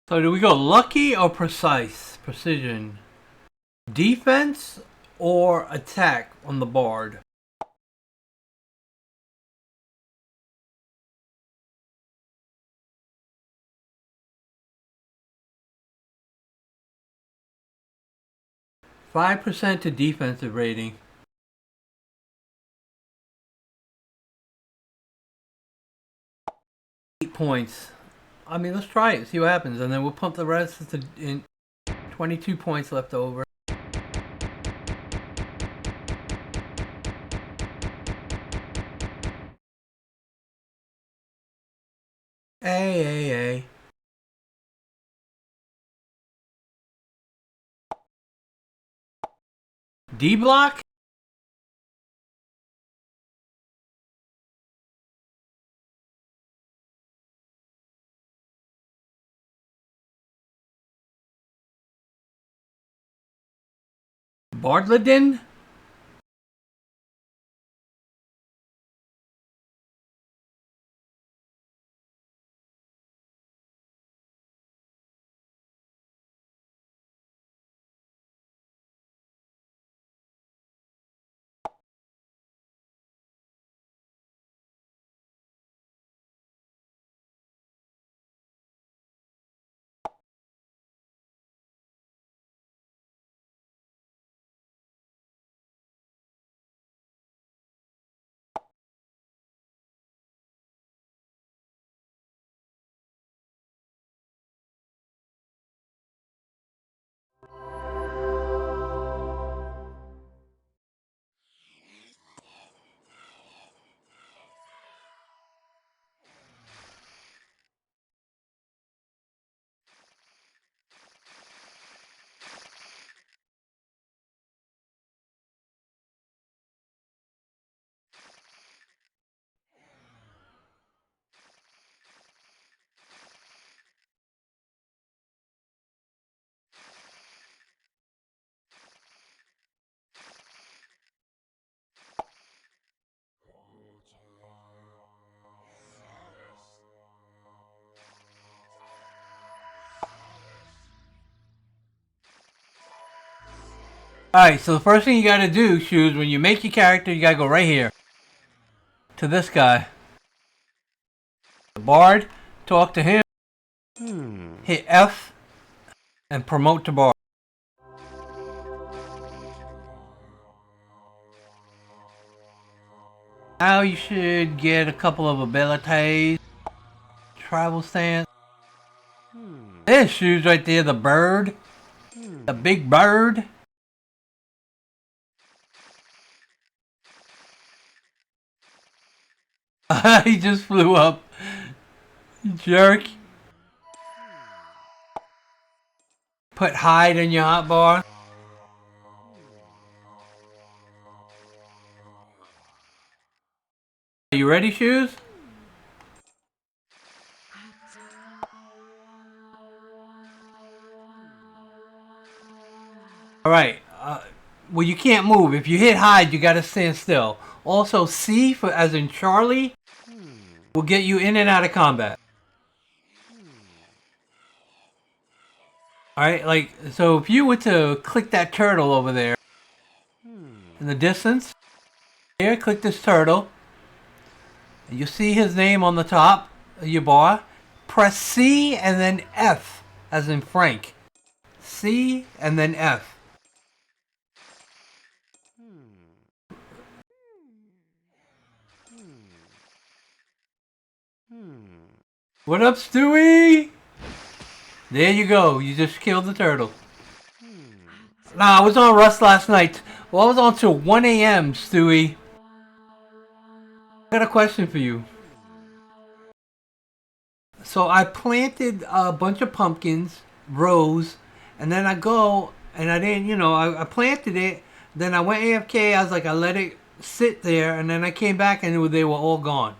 So do we go lucky or precise? Precision. Defense or attack on the board? %5 to defensive rating. 8 points. I mean, let's try it, see what happens, and then we'll pump the rest in 22 points left over. A. D block? Bardladin? Alright, so the first thing you gotta do, Shoes, when you make your character, you gotta go right here. To this guy. The Bard. Talk to him. Hit F. And promote to Bard. Now you should get a couple of abilities. Travel stance. There's Shoes right there, the bird. The big bird. He just flew up. You jerk. Put hide in your hotbar. Are you ready, Shoes? Alright. Well, you can't move. If you hit hide, you gotta stand still. Also, C, for as in Charlie, will get you in and out of combat. Alright, like, so if you were to click that turtle over there, in the distance, here, click this turtle, and you see his name on the top of your bar. Press C and then F, as in Frank. C and then F. What up, Stewie? There you go. You just killed the turtle. Nah, I was on Rust last night. Well, I was on till 1 a.m., Stewie. I got a question for you. So I planted a bunch of pumpkins, rows, and then I go, and I didn't, I planted it, then I went AFK, I was like, I let it sit there, and then I came back and they were all gone.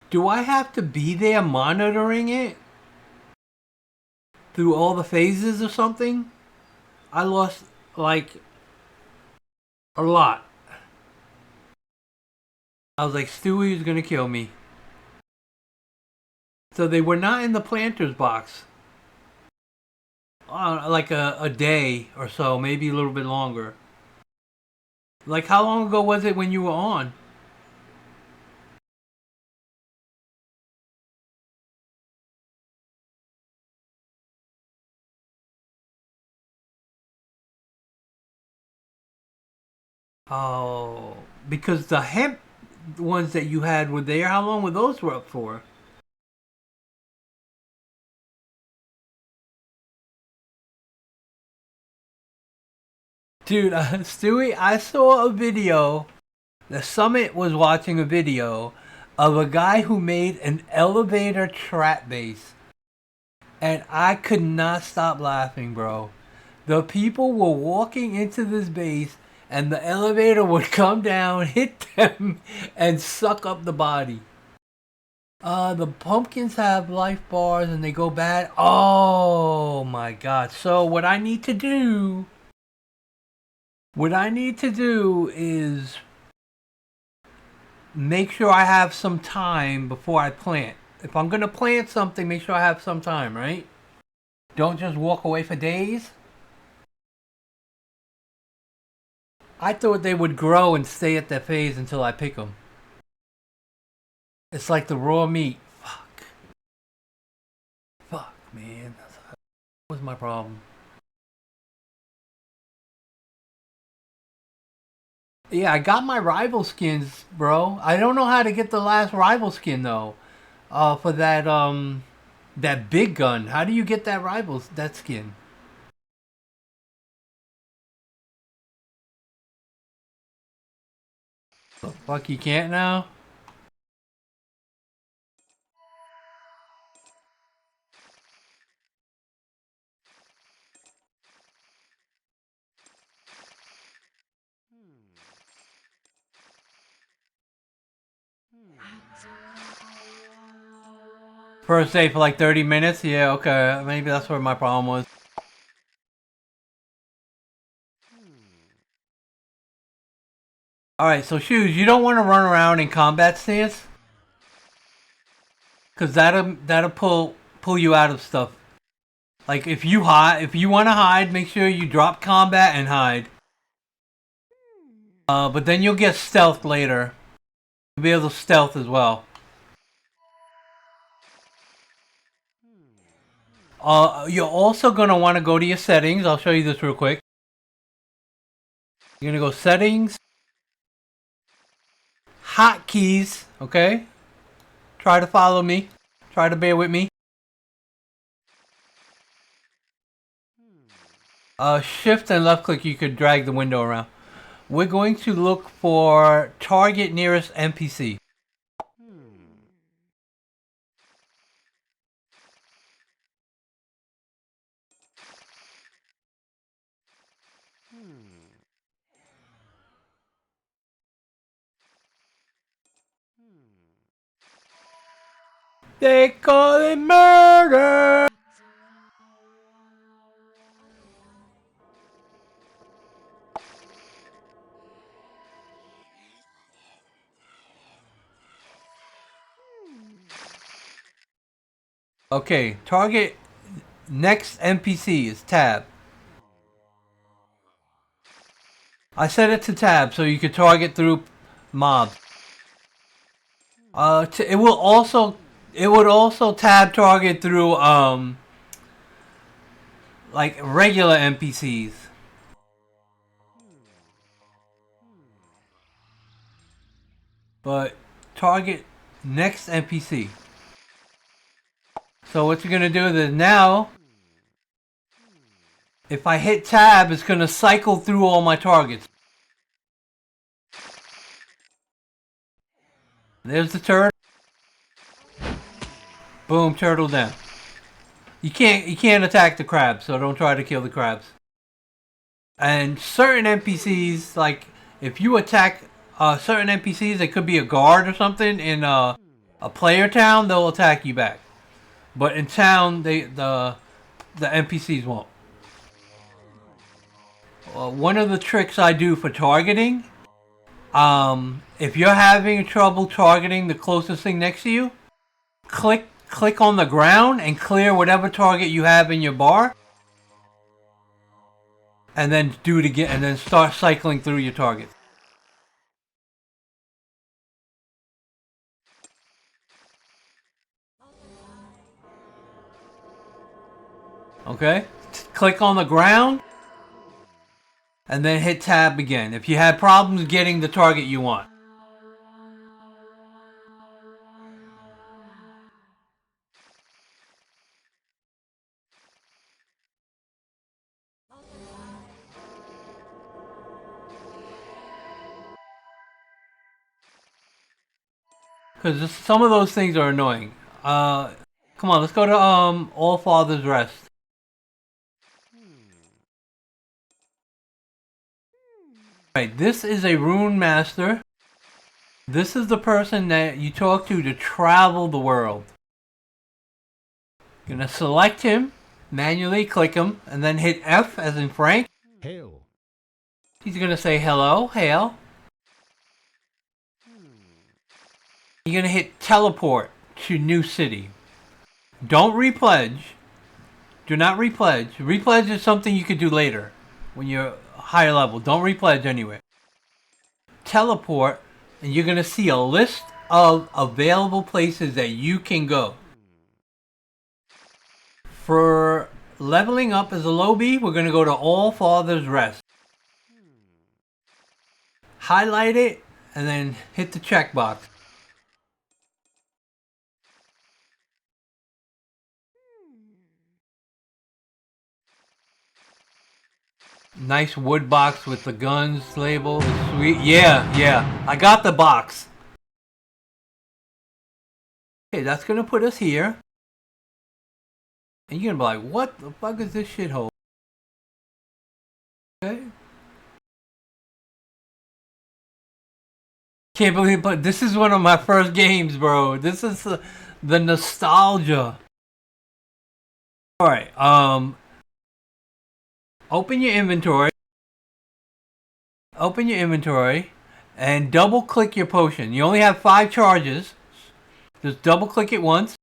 Do I have to be there monitoring it? Through all the phases or something? I lost, like, a lot. I was like, Stewie is gonna kill me. So they were not in the planter's box. Like a day or so, maybe a little bit longer. Like, how long ago was it when you were on? Oh, because the hemp ones that you had were there. How long were those up for? Dude, Stewie, I saw a video. The Summit was watching a video of a guy who made an elevator trap base. And I could not stop laughing, bro. The people were walking into this base and the elevator would come down, hit them, and suck up the body. The pumpkins have life bars and they go bad. Oh my god. So what I need to do is make sure I have some time before I plant. If I'm gonna plant something, make sure I have some time, right? Don't just walk away for days. I thought they would grow and stay at that phase until I pick them. It's like the raw meat. Fuck, man. That was my problem. Yeah, I got my rival skins, bro. I don't know how to get the last rival skin though. For that big gun. How do you get that skin? The fuck, you can't now? First day for like 30 minutes? Yeah, okay. Maybe that's where my problem was. Alright, so Shoes, you don't want to run around in combat stance. Cause that'll pull you out of stuff. Like if you want to hide, make sure you drop combat and hide. But then you'll get stealth later. You'll be able to stealth as well. You're also gonna want to go to your settings. I'll show you this real quick. You're gonna go settings, hotkeys. Okay. Try to follow me. Try to bear with me. Shift and left click. You could drag the window around. We're going to look for target nearest NPC. They call it murder. Okay, target next NPC is tab. I set it to tab so you could target through mobs. It would also tab target through like regular NPCs. But target next NPC. So what you're gonna do is now, if I hit tab, it's gonna cycle through all my targets. There's the turtle. Boom, turtle down. You can't attack the crabs, so don't try to kill the crabs. And certain NPCs, like if you attack certain NPCs, it could be a guard or something in a player town, they'll attack you back. But in town, the NPCs won't. One of the tricks I do for targeting, if you're having trouble targeting the closest thing next to you, click on the ground and clear whatever target you have in your bar. And then do it again, and then start cycling through your targets. Okay? Click on the ground, and then hit tab again if you had problems getting the target you want. Because some of those things are annoying. Come on, let's go to All Father's Rest. Right, this is a rune master. This is the person that you talk to travel the world. You're gonna select him, manually click him, and then hit F as in Frank. Hail. He's gonna say hello, hail. You're gonna hit teleport to new city. Don't repledge. Do not repledge. Repledge is something you could do later when you're higher level. Don't repledge anywhere. Teleport, and you're gonna see a list of available places that you can go. For leveling up as a lowbie, we're gonna go to All Father's Rest. Highlight it, and then hit the checkbox. Nice wood box with the guns label. It's sweet. Yeah. I got the box. Okay, that's gonna put us here. And you're gonna be like, what the fuck is this shithole? Okay. Can't believe it, but this is one of my first games, bro. This is the nostalgia. Alright, open your inventory. Open your inventory and double click your potion. You only have 5 charges. Just double click it once.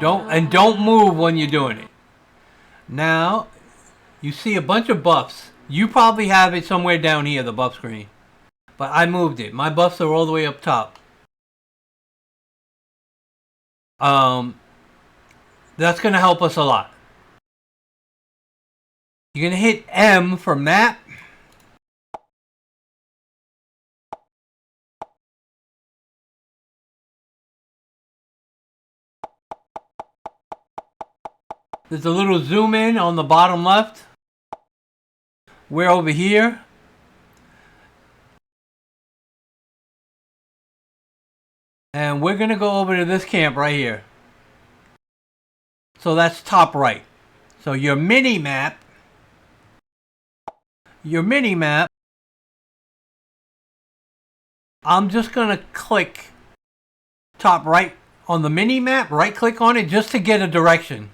Don't move when you're doing it. Now, you see a bunch of buffs. You probably have it somewhere down here, the buff screen. But I moved it. My buffs are all the way up top. That's going to help us a lot. You're going to hit M for map. There's a little zoom in on the bottom left. We're over here. And we're going to go over to this camp right here. So that's top right. So your mini map, I'm just going to click top right on the mini map, right click on it just to get a direction.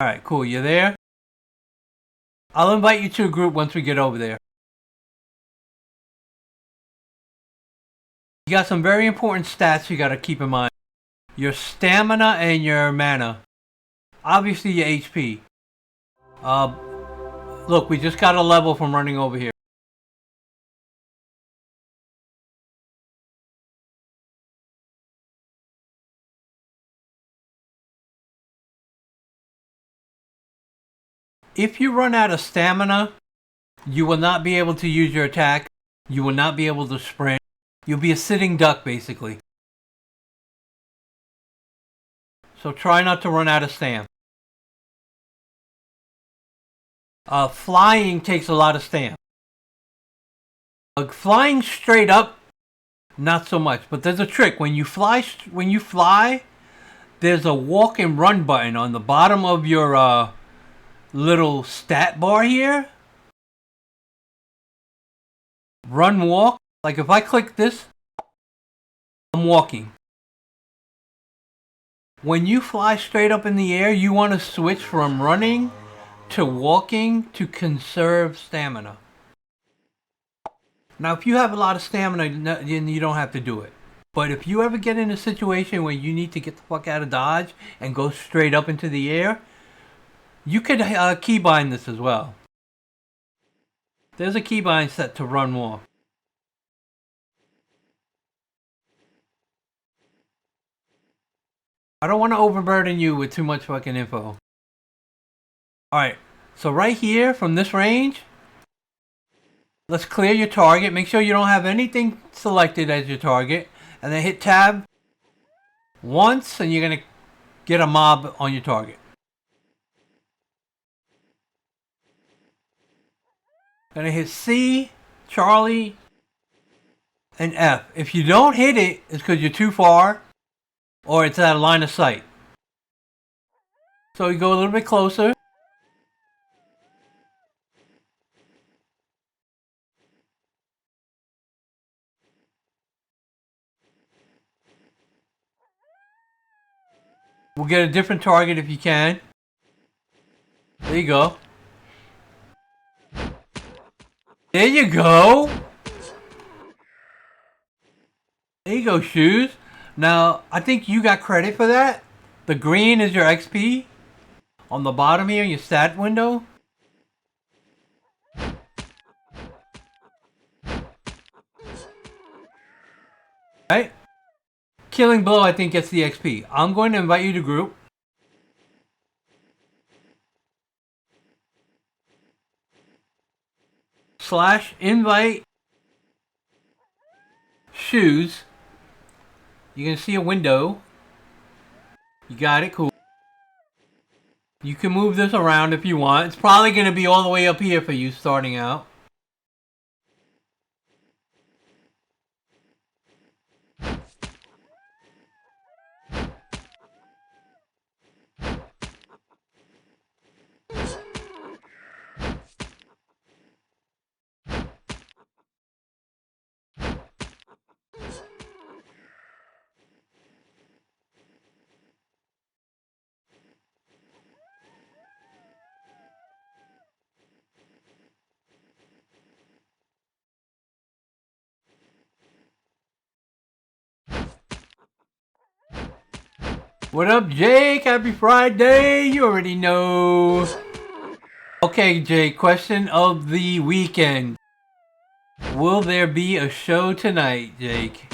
Alright, cool. You there? I'll invite you to a group once we get over there. You got some very important stats you got to keep in mind. Your stamina and your mana. Obviously your HP. Look, we just got a level from running over here. If you run out of stamina, you will not be able to use your attack. You will not be able to sprint. You'll be a sitting duck, basically. So try not to run out of stam. Flying takes a lot of stam. Flying straight up, not so much. But there's a trick. When you fly, there's a walk and run button on the bottom of your little stat bar here. Run, walk. Like if I click this, I'm walking. When you fly straight up in the air, you want to switch from running to walking to conserve stamina. Now, if you have a lot of stamina, then you don't have to do it. But if you ever get in a situation where you need to get the fuck out of Dodge and go straight up into the air, you could keybind this as well. There's a keybind set to run, walk. I don't want to overburden you with too much fucking info. Alright, so right here from this range, let's clear your target. Make sure you don't have anything selected as your target. And then hit tab once and you're going to get a mob on your target. Gonna hit C, Charlie, and F. If you don't hit it, it's because you're too far or it's out of line of sight. So you go a little bit closer. We'll get a different target if you can. There you go. There you go. There you go, Shoes. Now, I think you got credit for that. The green is your XP. On the bottom here, your stat window. Right? Killing blow, I think, gets the XP. I'm going to invite you to group. / invite Shoes. You're going to see a window. You got it, cool. You can move this around if you want. It's probably going to be all the way up here for you starting out. What up, Jake? Happy Friday. You already know. Okay, Jake, question of the weekend. Will there be a show tonight, Jake?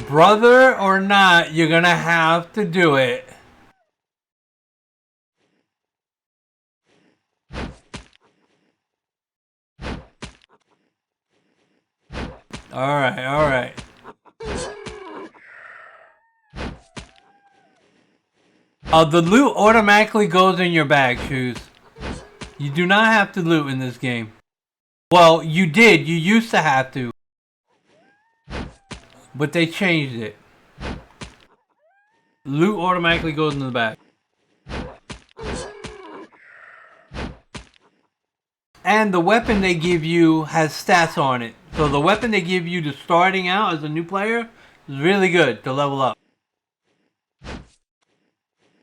Brother or not, you're gonna have to do it. Alright, alright. The loot automatically goes in your bag, Shoes. You do not have to loot in this game. Well, you did. You used to have to. But they changed it. Loot automatically goes in the bag. And the weapon they give you has stats on it. So the weapon they give you to starting out as a new player is really good to level up.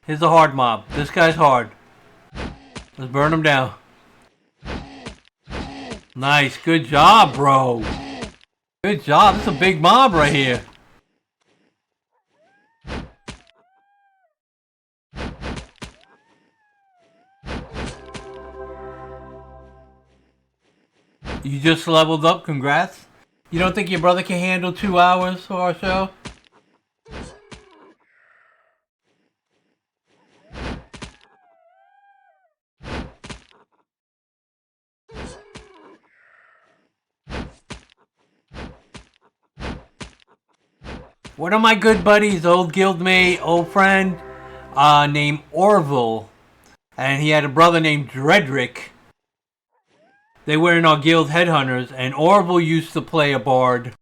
Here's a hard mob. This guy's hard. Let's burn him down. Nice. Good job, bro. Good job. This is a big mob right here. You just leveled up. Congrats. You don't think your brother can handle 2 hours for our show? One of my good buddies, old guildmate, old friend, named Orville. And he had a brother named Dredrick. They were in our guild headhunters, and Orville used to play a bard.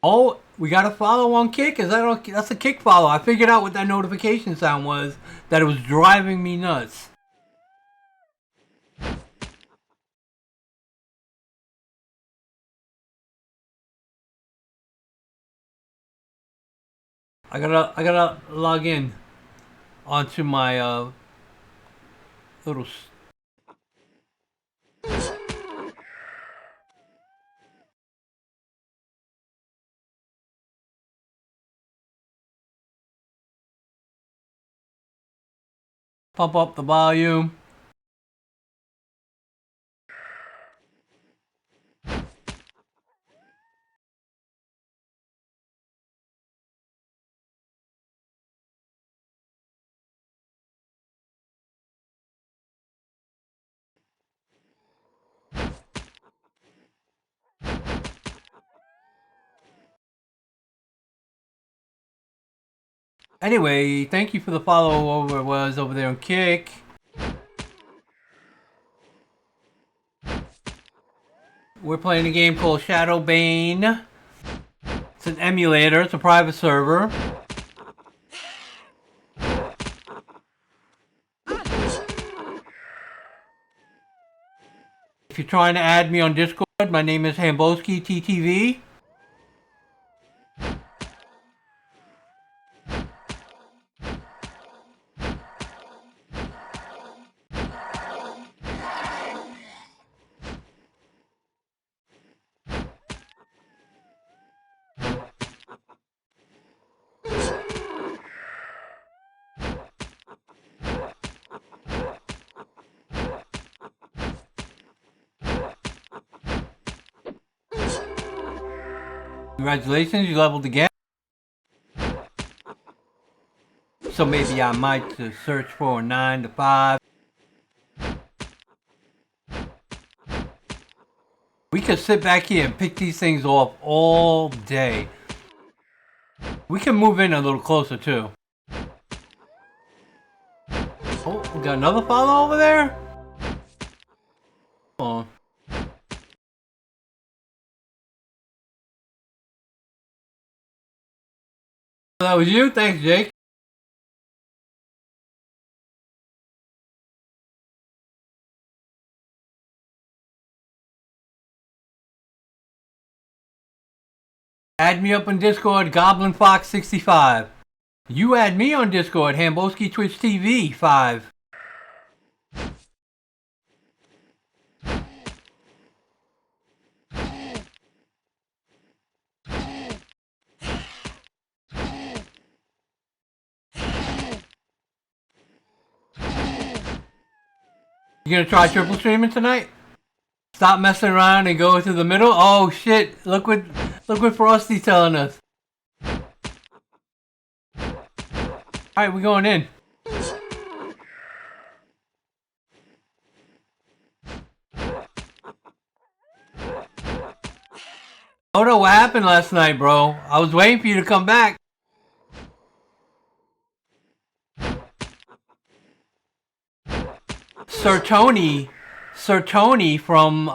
Oh, we got a follow on Kick? That's a Kick follow. I figured out what that notification sound was. That it was driving me nuts. I gotta log in onto my little. Pump up the volume. Anyway, thank you for the follow over there on Kick. We're playing a game called Lakebane. It's an emulator. It's a private server. If you're trying to add me on Discord, my name is Hamboski TTV. Congratulations, you leveled again. So maybe I might search for a 9 to 5. We could sit back here and pick these things off all day. We can move in a little closer too. Oh, we got another follow over there? Hold on. That was you? Thanks, Jake. Add me up on Discord, Goblin Fox 65. You add me on Discord, Hamboski Twitch TV 5. You gonna try triple streaming tonight? Stop messing around and go to the middle. Oh shit! Look what Frosty's telling us. All right, we're going in. Oh no, what happened last night, bro? I was waiting for you to come back. Sir Tony from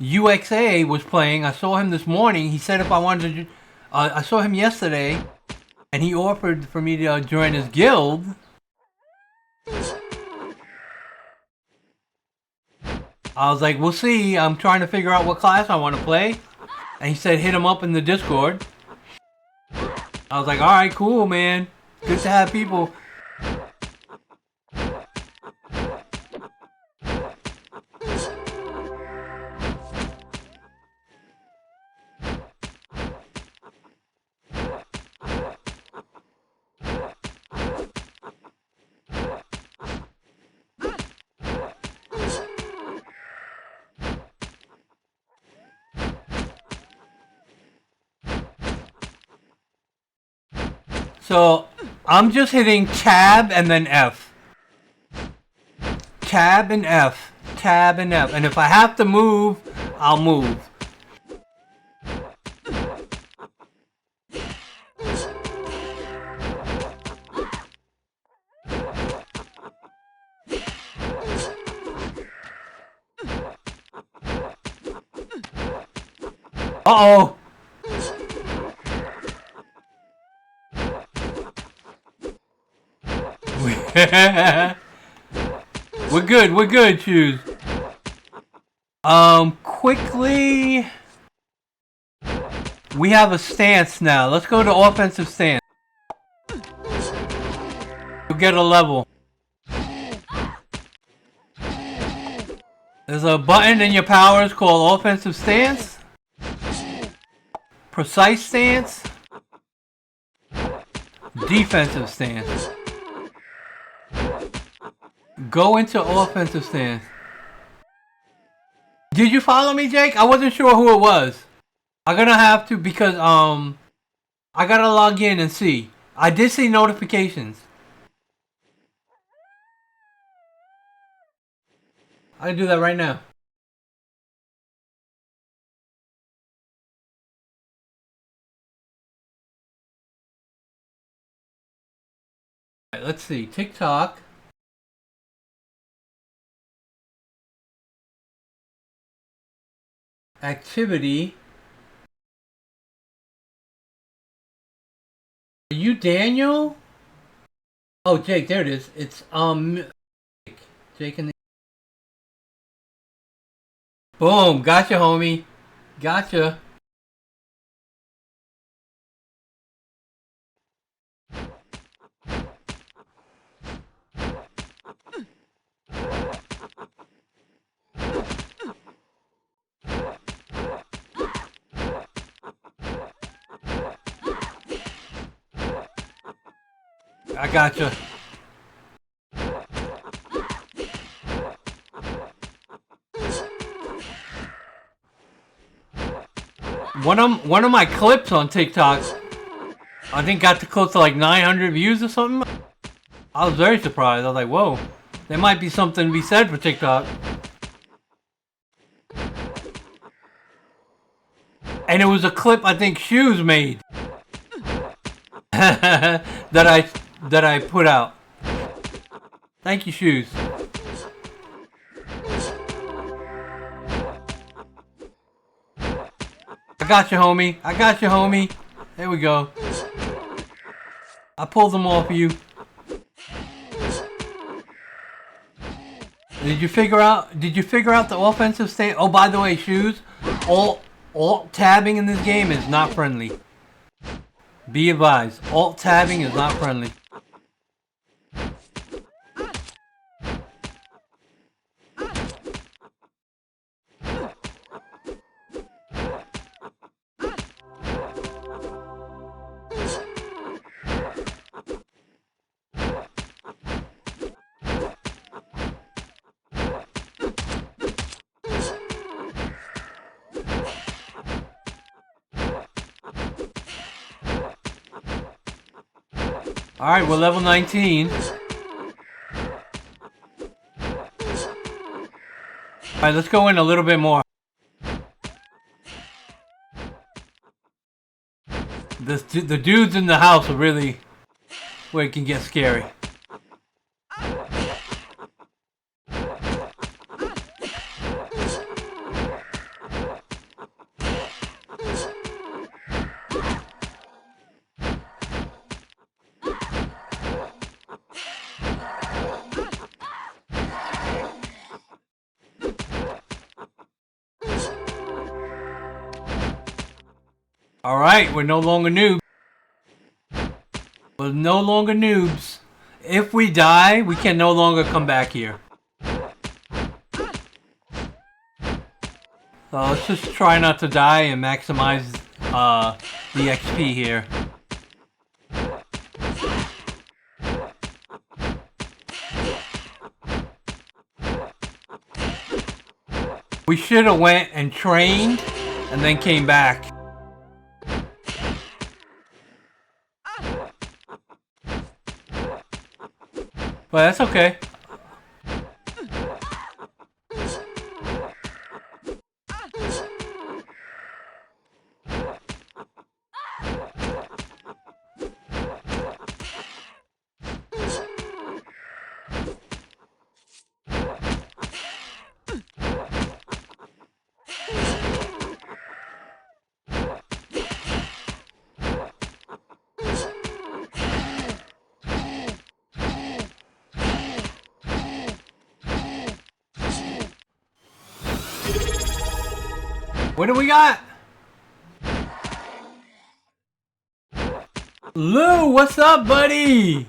UXA was playing. I saw him this morning. He said if I wanted to, I saw him yesterday, and he offered for me to join his guild. I was like, we'll see. I'm trying to figure out what class I want to play. And he said hit him up in the Discord. I was like, alright, cool, man. Good to have people. So, I'm just hitting tab and then F. Tab and F. Tab and F. And if I have to move, I'll move. Uh-oh. We're good, Shoes. Quickly. We have a stance now. Let's go to offensive stance. You'll get a level. There's a button in your powers called offensive stance. Precise stance. Defensive stance. Go into offensive stance. Did you follow me, Jake? I wasn't sure who it was. I'm gonna have to because I gotta log in and see. I did see notifications. I can do that right now. All right, let's see. TikTok. Activity. Are you Daniel? Oh, Jake, there it is. It's Jake and the... Boom, gotcha, homie. Gotcha. I gotcha. One of my clips on TikTok, I think got to close to like 900 views or something. I was very surprised. I was like, whoa, there might be something to be said for TikTok. And it was a clip I think Shoes made that I put out. Thank you, Shoes. I got you, homie. I got you, homie. There we go. I pulled them all for you. Did you figure out the offensive stance? Oh, by the way, Shoes, alt tabbing in this game is not friendly. Be advised, alt tabbing is not friendly. Alright, we're level 19. Alright, let's go in a little bit more. The dudes in the house are really where it can get scary. Alright, we're no longer noobs. We're no longer noobs. If we die, we can no longer come back here. So let's just try not to die and maximize the XP here. We should have went and trained and then came back. But that's okay. What do we got? Lou, what's up, buddy?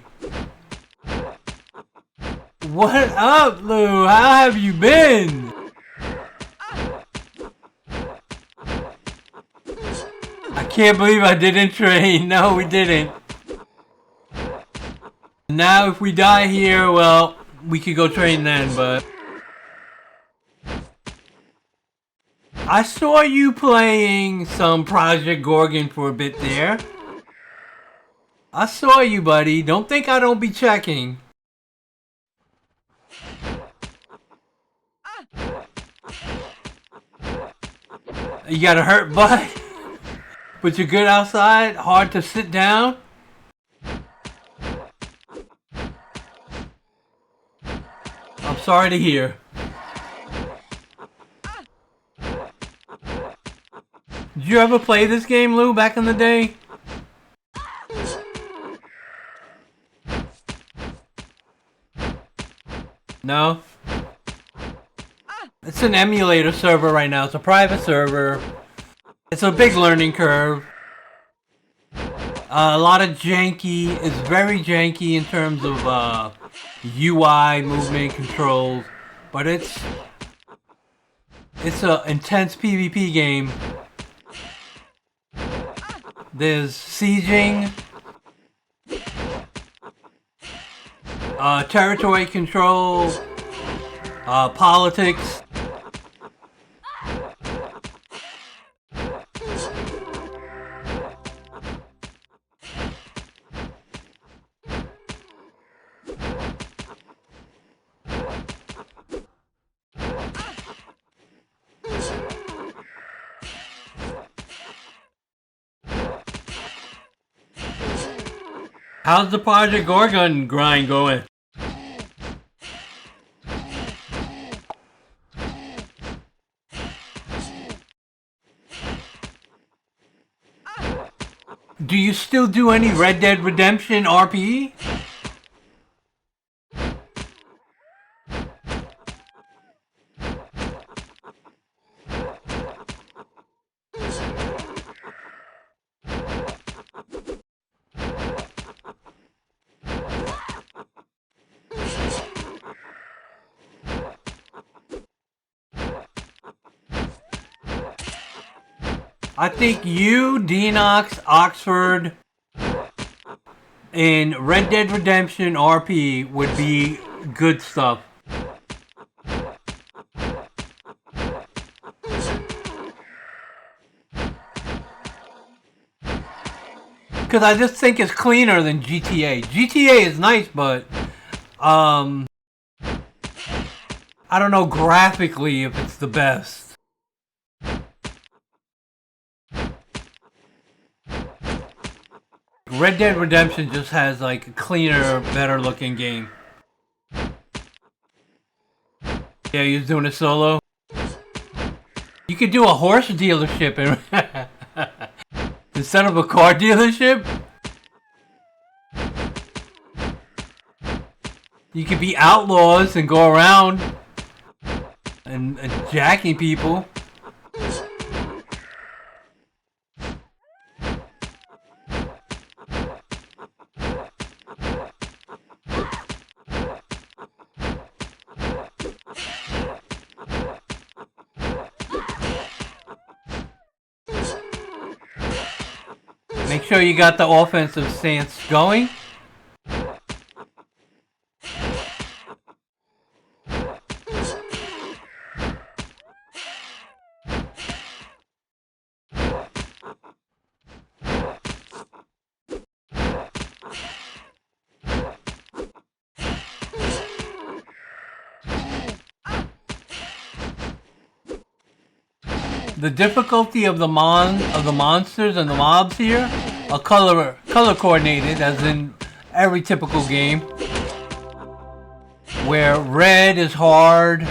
What up, Lou? How have you been? I can't believe I didn't train. No, we didn't. Now, if we die here, well, we could go train then, but... I saw you playing some Project Gorgon for a bit there. I saw you, buddy. Don't think I don't be checking. You got a hurt butt? But you're good outside? Hard to sit down? I'm sorry to hear. Did you ever play this game, Lou, back in the day? No? It's an emulator server right now. It's a private server. It's a big learning curve. A lot of janky. It's very janky in terms of UI, movement, controls. But it's an intense PvP game. There's sieging, territory control, politics. How's the Project Gorgon grind going? Do you still do any Red Dead Redemption RP? I think you, Denox, Oxford, and Red Dead Redemption RP would be good stuff. Because I just think it's cleaner than GTA. GTA is nice, but I don't know graphically if it's the best. Red Dead Redemption just has like a cleaner, better looking game. Yeah, he's doing it solo. You could do a horse dealership instead of a car dealership. You could be outlaws and go around and jacking people. Make sure you got the offensive stance going. The difficulty of the monsters and the mobs here are color coordinated, as in every typical game. Where red is hard,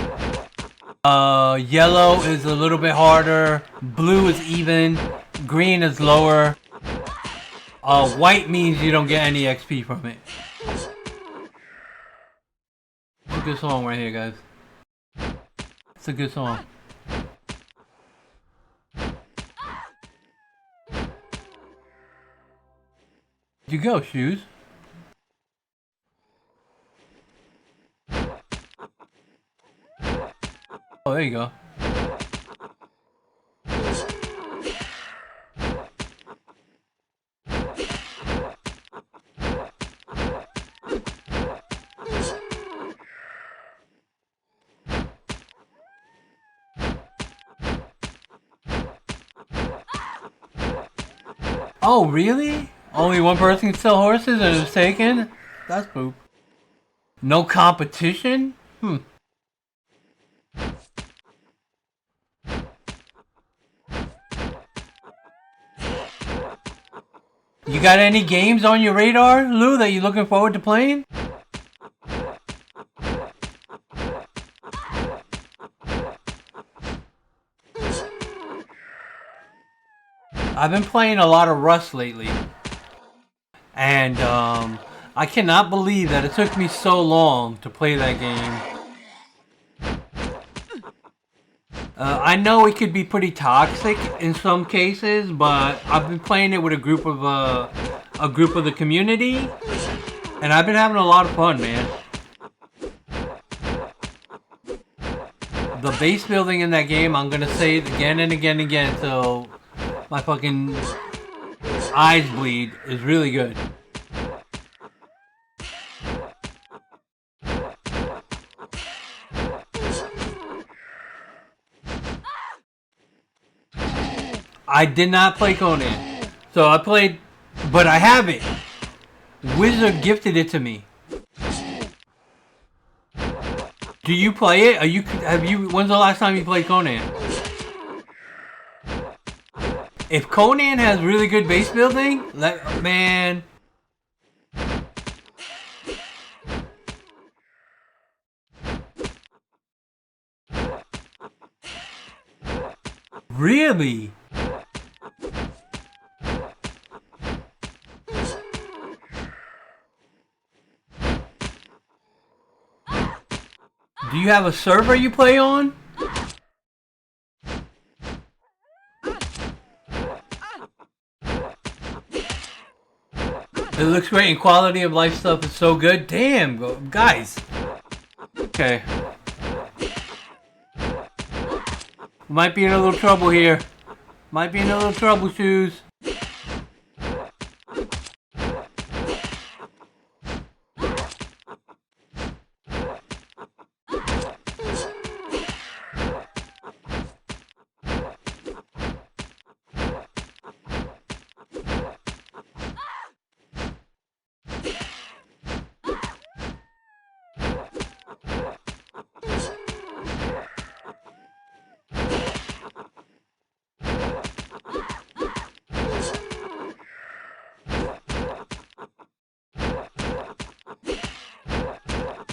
yellow is a little bit harder, blue is even, green is lower. White means you don't get any XP from it. It's a good song right here, guys. It's a good song. You go, Shoes. Oh, there you go. Oh, really? Only one person can sell horses and it was taken? That's poop. No competition? You got any games on your radar, Lou, that you're looking forward to playing? I've been playing a lot of Rust lately. And I cannot believe that it took me so long to play that game. I know it could be pretty toxic in some cases, but I've been playing it with a group of the community, and I've been having a lot of fun, man. The base building in that game, I'm gonna say it again and again and again till my fucking eyes bleed, is really good. I did not play Conan. So I played, but I have it. Wizard gifted it to me. Do you play it? When's the last time you played Conan? If Conan has really good base building, man. Really? Do you have a server you play on? It looks great and quality of life stuff is so good. Damn, guys. Okay. Might be in a little trouble here. Might be in a little trouble, Shoes.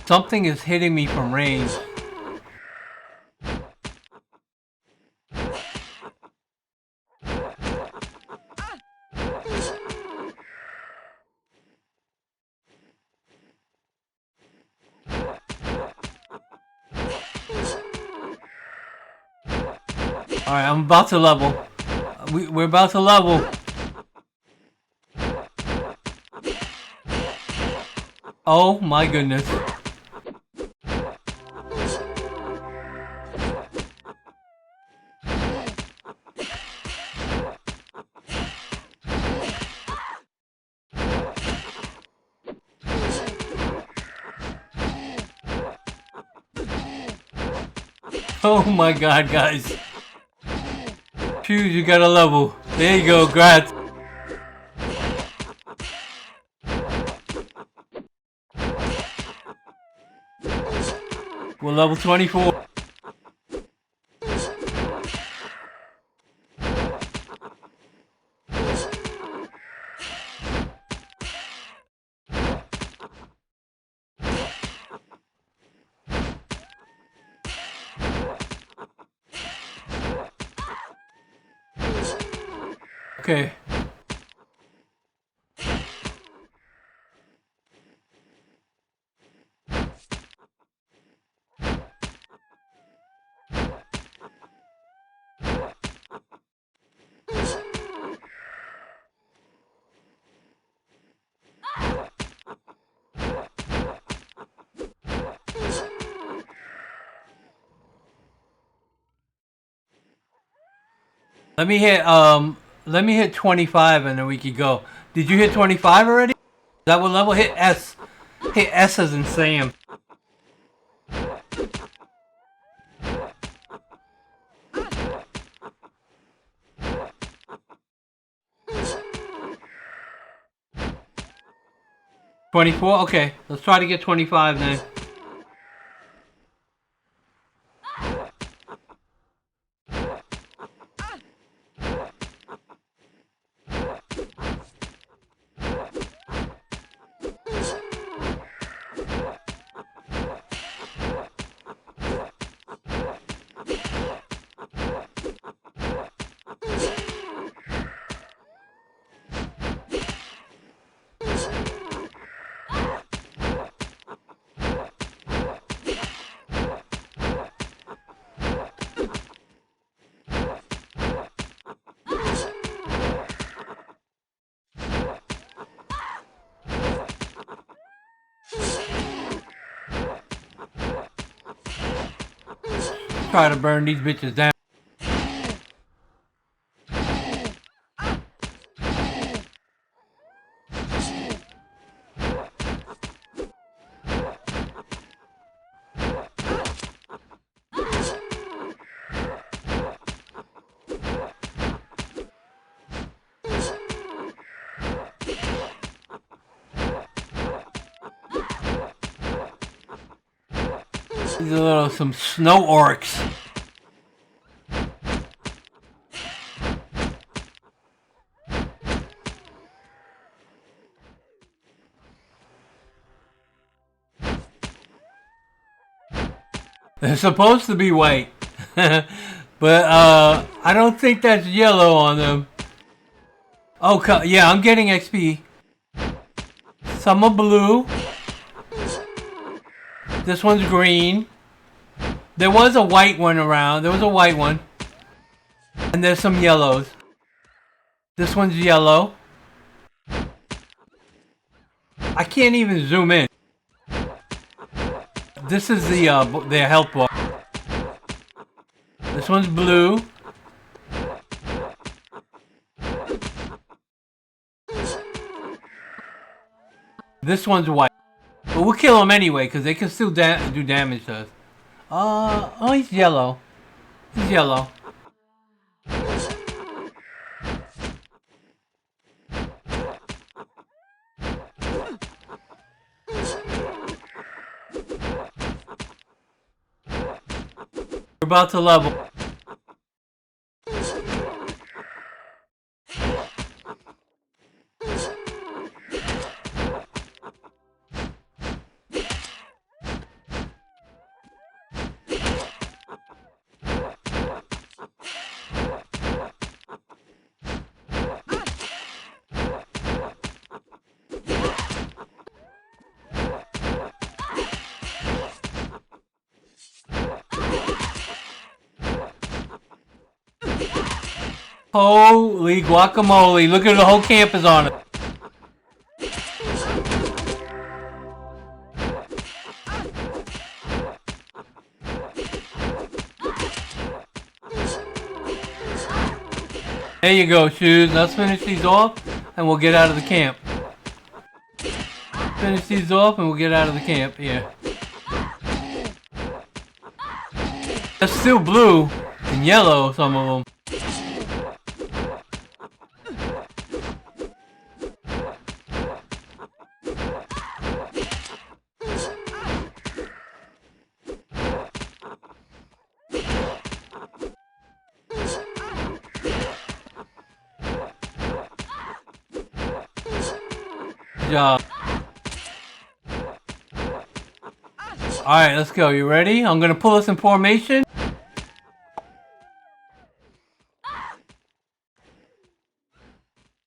Something is hitting me from range. Alright, I'm about to level. We're about to level. Oh my goodness. Oh my god, guys. Phew, you got a level. There you go, grats. We're level 24. Okay. Let me hit 25 and then we could go. Did you hit 25 already? Is that what level? Hit S. Hit S as in Sam. $24? Okay, let's try to get 25 then. Try to burn these bitches down. These are some snow orcs. They're supposed to be white. But I don't think that's yellow on them. Oh, yeah, I'm getting XP. Some are blue. This one's green. There was a white one around. There was a white one. And there's some yellows. This one's yellow. I can't even zoom in. This is their health bar. This one's blue. This one's white. But we'll kill them anyway, because they can still do damage to us. Oh, he's yellow. He's yellow. We're about to level. Holy guacamole. Look at the whole camp is on it. There you go, Shoes. Let's finish these off and we'll get out of the camp. Finish these off and we'll get out of the camp. Yeah. That's still blue and yellow, some of them. Good job. Alright, let's go. You ready? I'm gonna pull us in formation.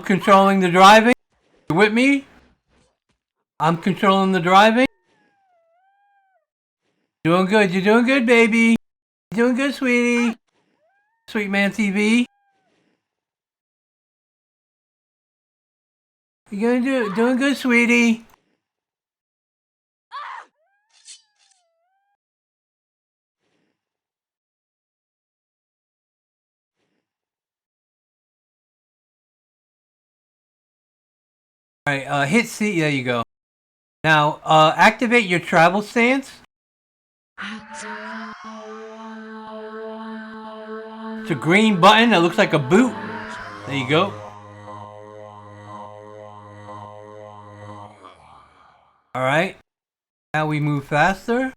Controlling the driving. You with me? I'm controlling the driving. Doing good. You're doing good, baby. You're doing good, sweetie. Sweet Man TV. You're gonna doing good, sweetie. Alright, hit C. There you go. Now, activate your travel stance. It's a green button that looks like a boot. There you go. Alright. Now we move faster.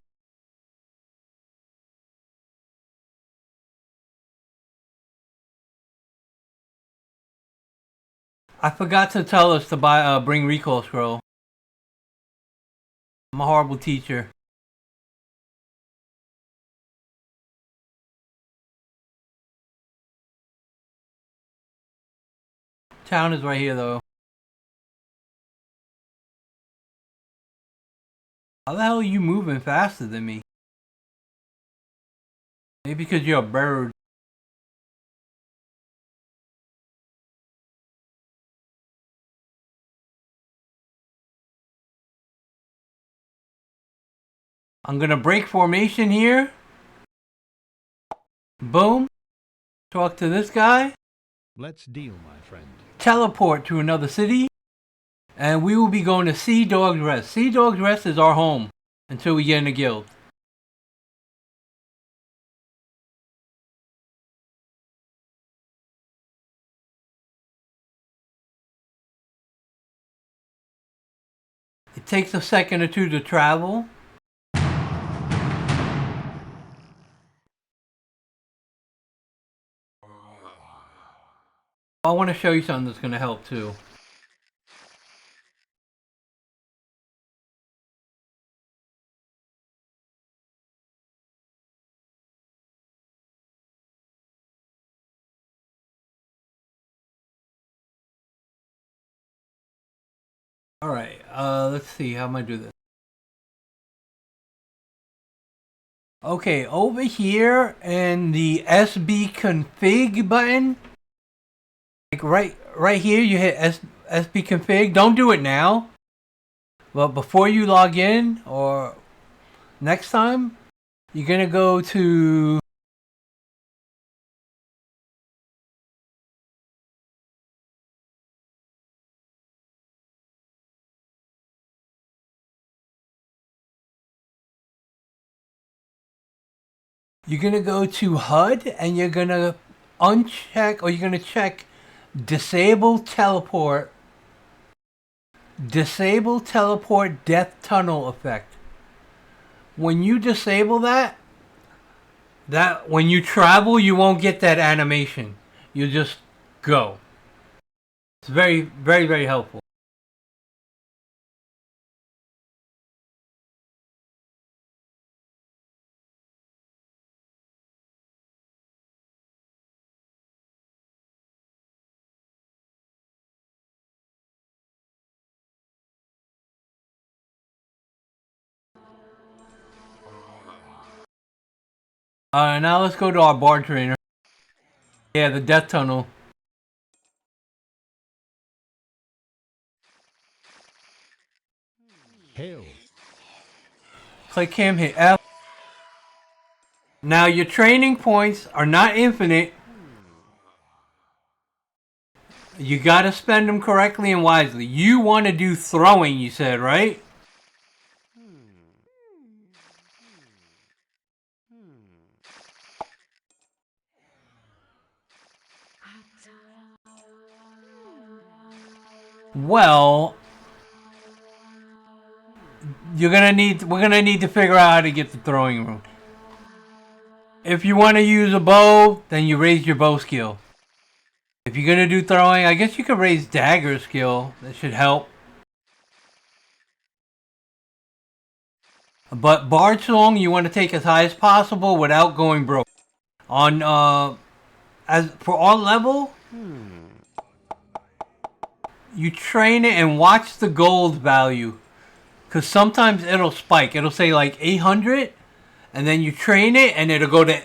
I forgot to tell us to bring recall scroll. I'm a horrible teacher. Town is right here though. How the hell are you moving faster than me? Maybe because you're a bird. I'm gonna break formation here. Boom. Talk to this guy. Let's deal, my friend. Teleport to another city. And we will be going to Sea Dog's Rest. Sea Dog's Rest is our home until we get in the guild. It takes a second or two to travel. I want to show you something that's going to help too. Alright, let's see, how am I do this? Okay, over here in the SB config button, like right here, you hit SB config. Don't do it now, but before you log in or next time, you're gonna go to HUD and you're gonna uncheck or you're gonna check disable teleport death tunnel effect. When you disable that when you travel you won't get that animation. You just go. It's very, very, very helpful. Now let's go to our bar trainer. Yeah, the death tunnel. Hail. Click him, hit F. Now your training points are not infinite. You gotta spend them correctly and wisely. You want to do throwing, you said, right? Well, we're gonna need to figure out how to get the throwing room. If you want to use a bow, then you raise your bow skill. If you're gonna do throwing, I guess you could raise dagger skill. That should help. But bard song, you want to take as high as possible without going broke. On as for our level, you train it and watch the gold value, cause sometimes it'll spike. It'll say like 800, and then you train it and it'll go to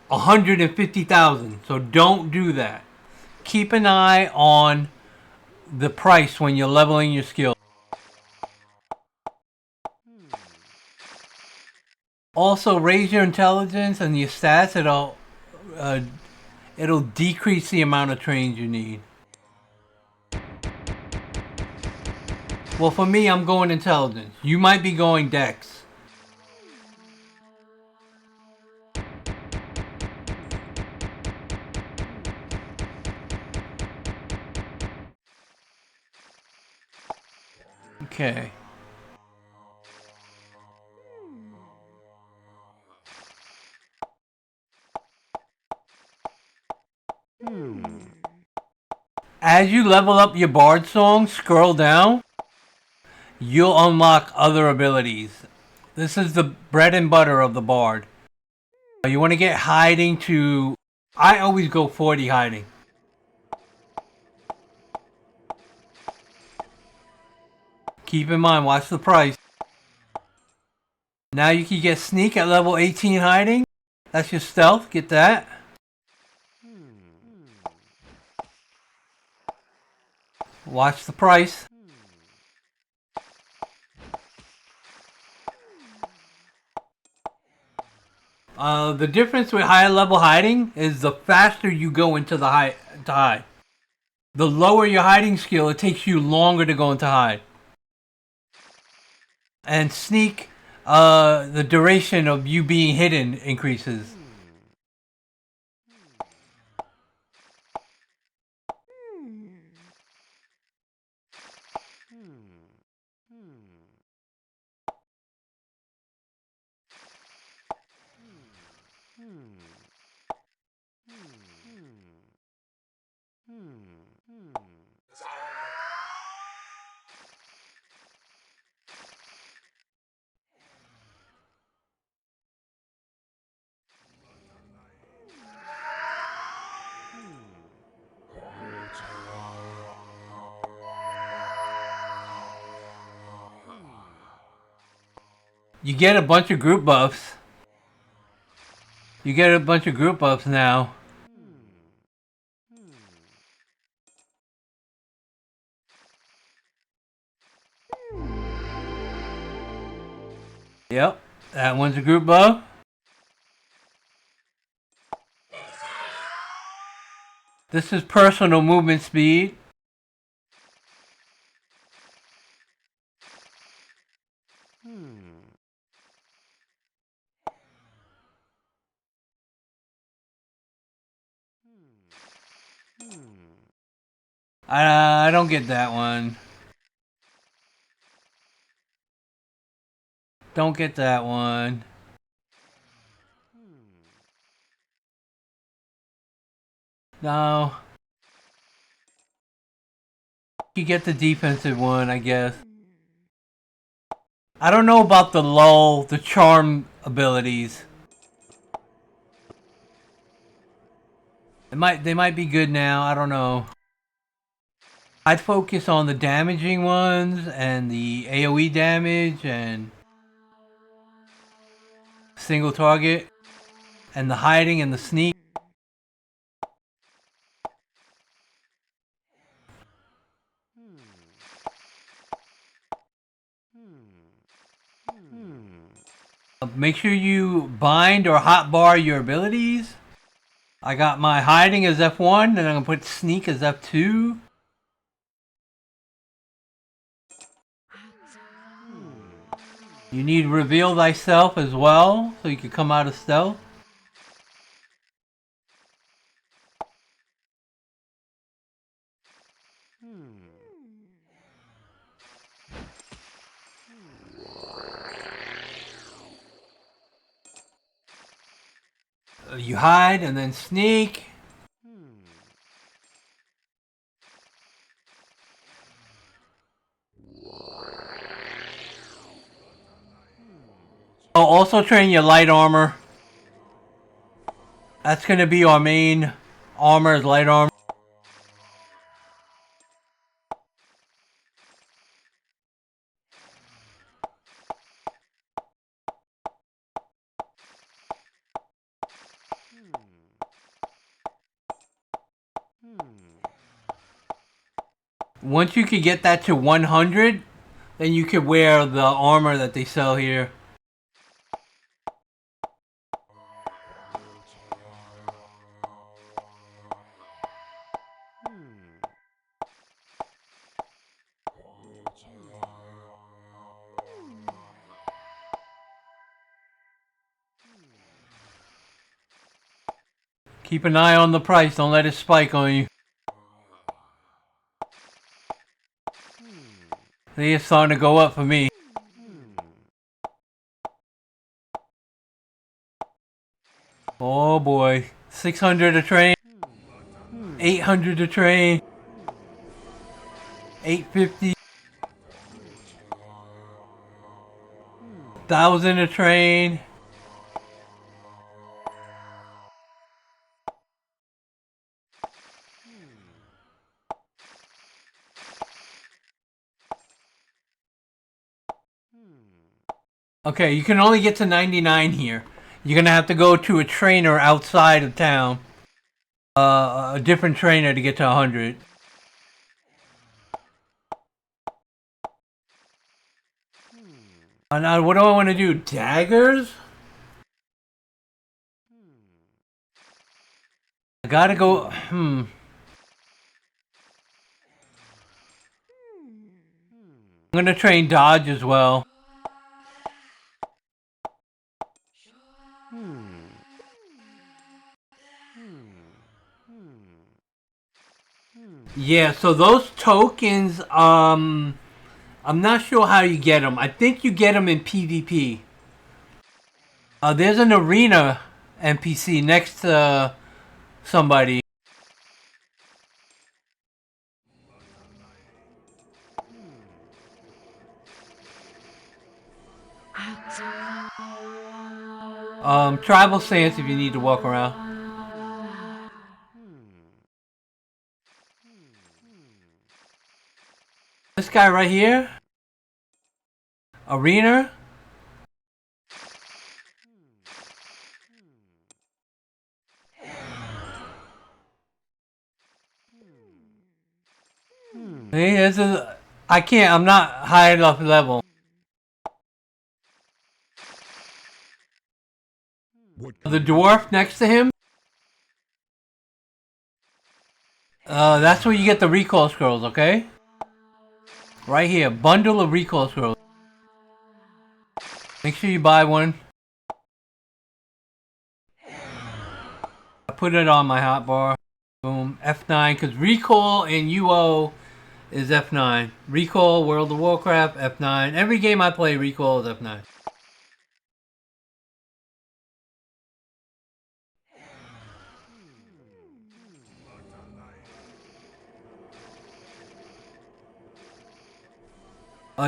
150,000. So don't do that. Keep an eye on the price when you're leveling your skill. Also, raise your intelligence and your stats. It'll decrease the amount of trains you need. Well, for me, I'm going intelligence. You might be going dex. Okay. As you level up your bard song, scroll down. You'll unlock other abilities. This is the bread and butter of the bard. You want to get hiding to... I always go 40 hiding. Keep in mind, watch the price. Now you can get sneak at level 18 hiding. That's your stealth, get that. Watch the price. The difference with higher level hiding is the faster you go into the hide. The lower your hiding skill, it takes you longer to go into hide. And sneak, the duration of you being hidden increases. You get a bunch of group buffs. You get a bunch of group buffs now. Yep, that one's a group buff. This is personal movement speed. I don't get that one. Don't get that one. No. You get the defensive one, I guess. I don't know about the lull, the charm abilities. They might be good now, I don't know. I'd focus on the damaging ones and the AoE damage and single target and the hiding and the sneak. Make sure you bind or hotbar your abilities. I got my hiding as F1, and I'm going to put sneak as F2. You need reveal thyself as well, so you can come out of stealth. You hide and then sneak. Oh, also train your light armor. That's going to be our main armor, is light armor. Once you could get that to 100, then you could wear the armor that they sell here. Keep an eye on the price, don't let it spike on you. See, it's starting to go up for me. Oh boy, 600 a train, 800 a train, 850, 1,000 a train. Okay, you can only get to 99 here. You're gonna have to go to a trainer outside of town. A different trainer to get to 100. Now, what do I want to do? Daggers? I gotta go. I'm gonna train dodge as well. Yeah, so those tokens, I'm not sure how you get them. I think you get them in PvP. There's an arena NPC next to somebody. Tribal stance if you need to walk around. This guy right here, arena. Hey, this is. I can't. I'm not high enough level. The dwarf next to him. That's where you get the recall scrolls. Okay. Right here, bundle of recall scrolls. Make sure you buy one. I put it on my hotbar. Boom. F9, because recall and UO is F9. Recall, World of Warcraft, F9. Every game I play, recall is F9.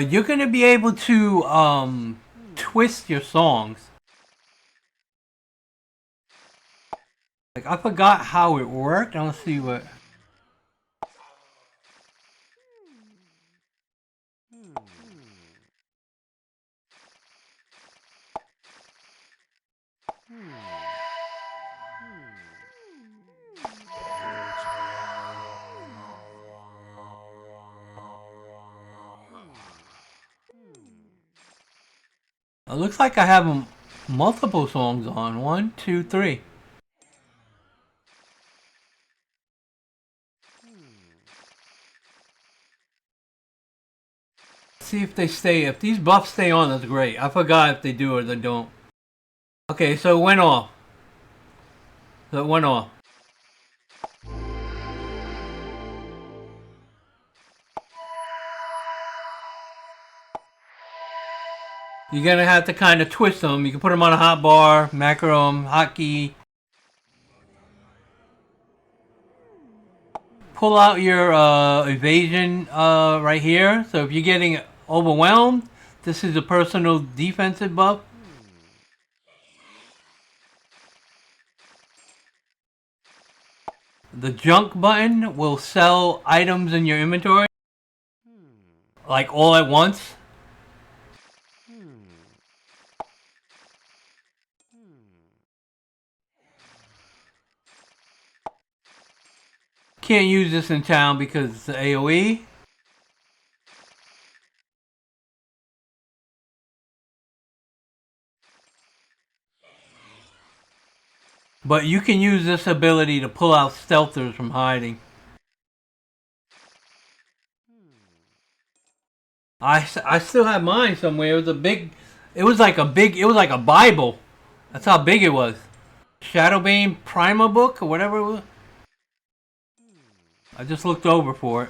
You're gonna be able to twist your songs. Like, I forgot how it worked. I want to see what. It looks like I have them multiple songs on. 1, 2, 3. See if they stay. If these buffs stay on, that's great. I forgot if they do or they don't. Okay, so it went off. So it went off. You're gonna have to kind of twist them. You can put them on a hot bar, macro them, hotkey. Pull out your evasion right here. So if you're getting overwhelmed, this is a personal defensive buff. The junk button will sell items in your inventory, like all at once. Can't use this in town because it's the AoE. But you can use this ability to pull out stealthers from hiding. I still have mine somewhere. It was a big, it was like a Bible. That's how big it was. Shadowbane Primer book or whatever it was. I just looked over for it.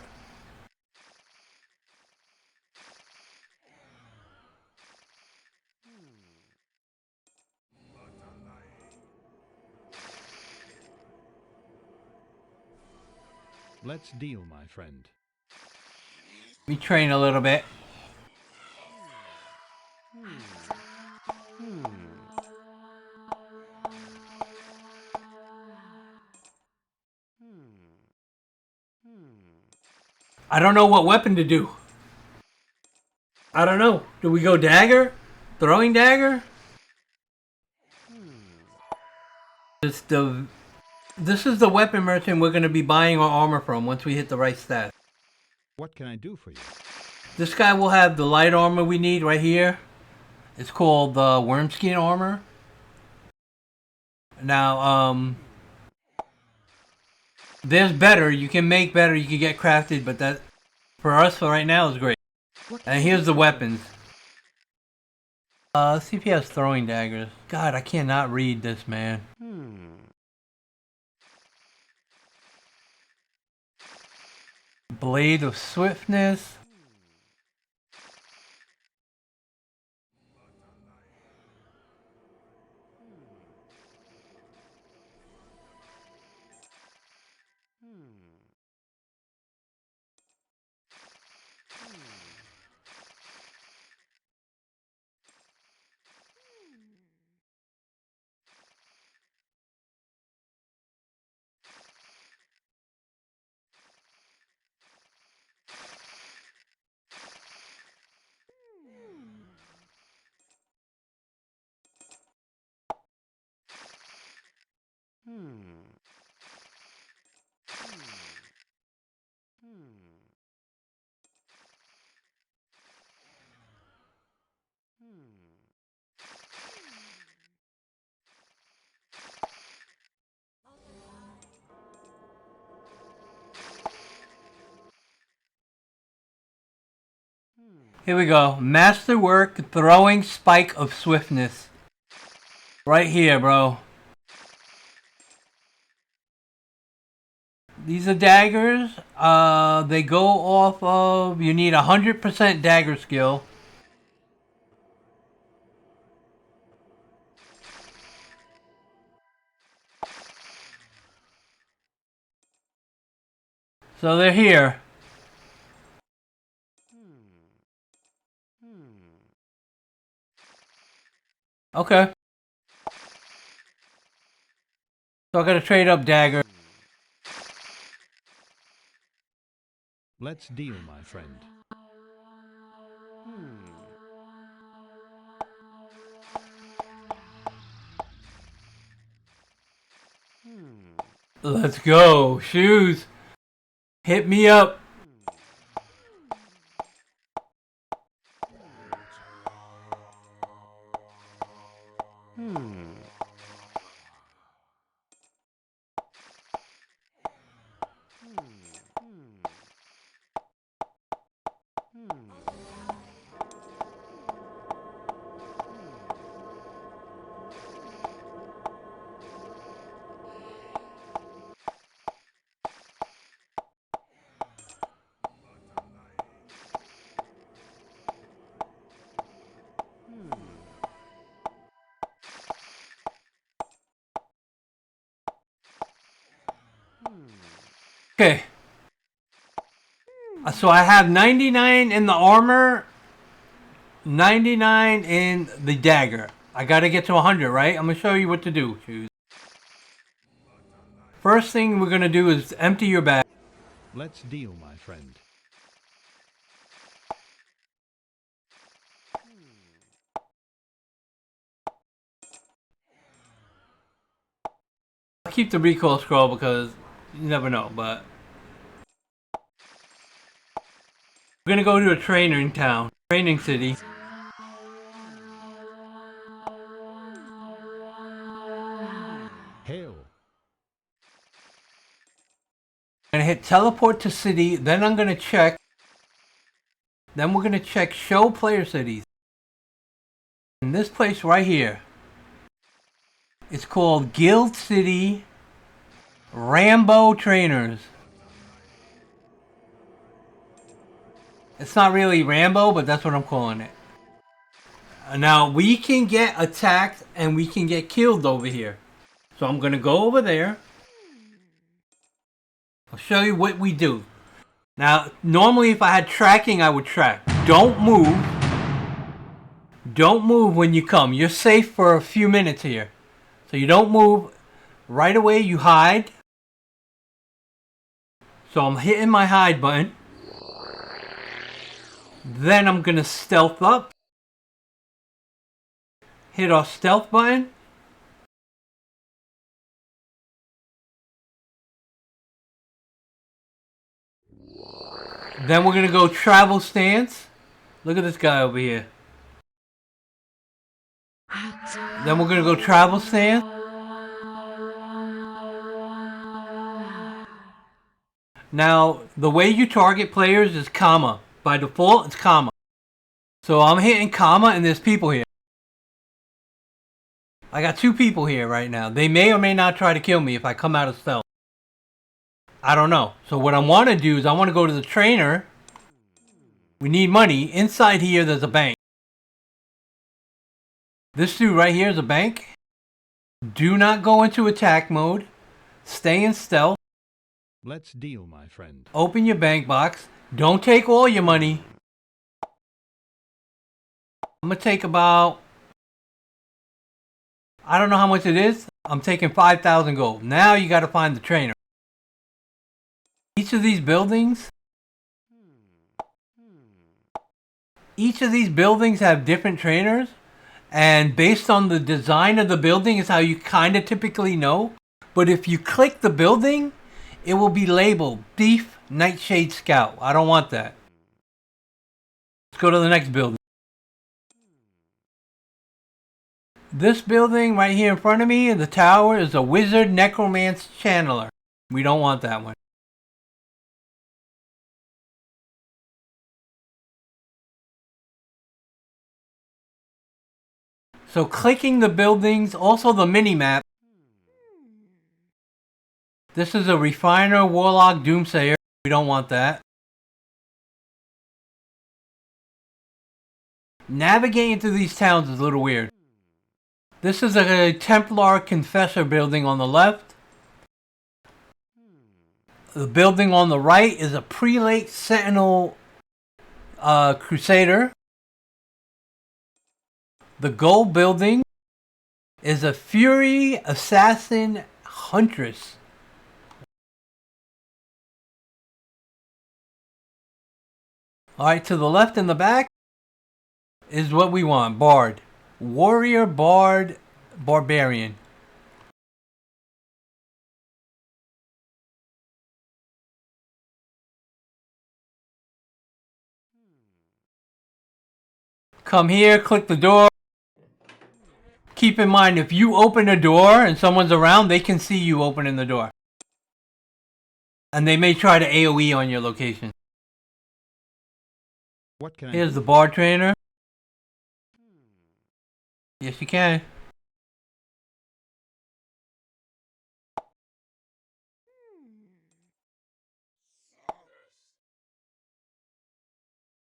Let's deal, my friend. We train a little bit. I don't know what weapon to do. I don't know. Do we go dagger? Throwing dagger? This is the weapon merchant we're going to be buying our armor from once we hit the right stat. What can I do for you? This guy will have the light armor we need right here. It's called the Wormskin armor. Now, there's better. You can make better. You can get crafted, but that for us for right now is great. And here's the weapons. CPS throwing daggers. God, I cannot read this, man. Blade of Swiftness. Here we go. Masterwork Throwing Spike of Swiftness. Right here, bro. These are daggers. They go off of... You need 100% dagger skill. So they're here. Okay. So I gotta trade up dagger. Let's deal, my friend. Let's go. Shoes. Hit me up. Okay. So I have 99 in the armor, 99 in the dagger. I gotta get to 100, right? I'm gonna show you what to do. First thing we're gonna do is empty your bag. Let's deal, my friend. I'll keep the recoil scroll because you never know, but we're gonna go to a training town, training city. Hail. I'm gonna hit teleport to city, then I'm gonna check. Then we're gonna check show player cities. In this place right here, it's called Guild City Rambo Trainers. It's not really Rambo, but that's what I'm calling it. Now we can get attacked and we can get killed over here. So I'm gonna go over there. I'll show you what we do. Now, normally if I had tracking, I would track. Don't move. Don't move when you come. You're safe for a few minutes here. So you don't move. Right away you hide. So I'm hitting my hide button. Then I'm gonna stealth up. Hit our stealth button. Then we're gonna go travel stance. Look at this guy over here. Then we're gonna go travel stance. Now, the way you target players is comma. By default, it's comma. So I'm hitting comma and there's people here. I got 2 people here right now. They may or may not try to kill me if I come out of stealth. I don't know. So what I want to do is I want to go to the trainer. We need money. Inside here, there's a bank. This dude right here is a bank. Do not go into attack mode. Stay in stealth. Let's deal, my friend. Open your bank box. Don't take all your money. I'm going to take about... I don't know how much it is. I'm taking 5,000 gold. Now you got to find the trainer. Each of these buildings have different trainers, and based on the design of the building is how you kind of typically know. But if you click the building, it will be labeled Thief Nightshade Scout. I don't want that. Let's go to the next building. This building right here in front of me, the tower, is a Wizard Necromance Channeler. We don't want that one. So clicking the buildings, also the mini-map. This is a Refiner, Warlock, Doomsayer. We don't want that. Navigating through these towns is a little weird. This is a Templar Confessor building on the left. The building on the right is a Prelate Sentinel Crusader. The gold building is a Fury Assassin Huntress. Alright, to the left in the back is what we want. Bard. Warrior, Bard, Barbarian. Come here, click the door. Keep in mind, if you open a door and someone's around, they can see you opening the door. And they may try to AoE on your location. What can I Here's do? the bar trainer. Yes, you can.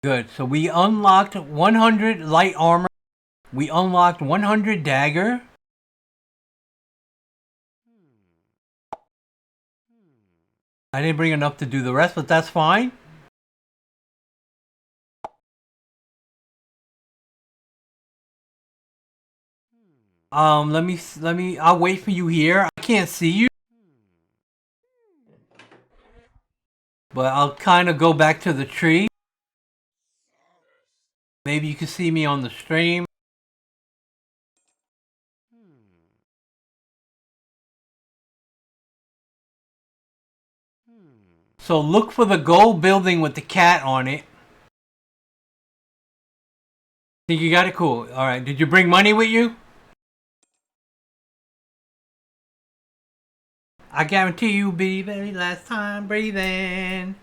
Good. So we unlocked 100 light armor. We unlocked 100 dagger. I didn't bring enough to do the rest, but that's fine. I'll wait for you here. I can't see you, but I'll kind of go back to the tree. Maybe you can see me on the stream. So look for the gold building with the cat on it. Think you got it? Cool. All right. Did you bring money with you? I guarantee you'll be very last time breathing.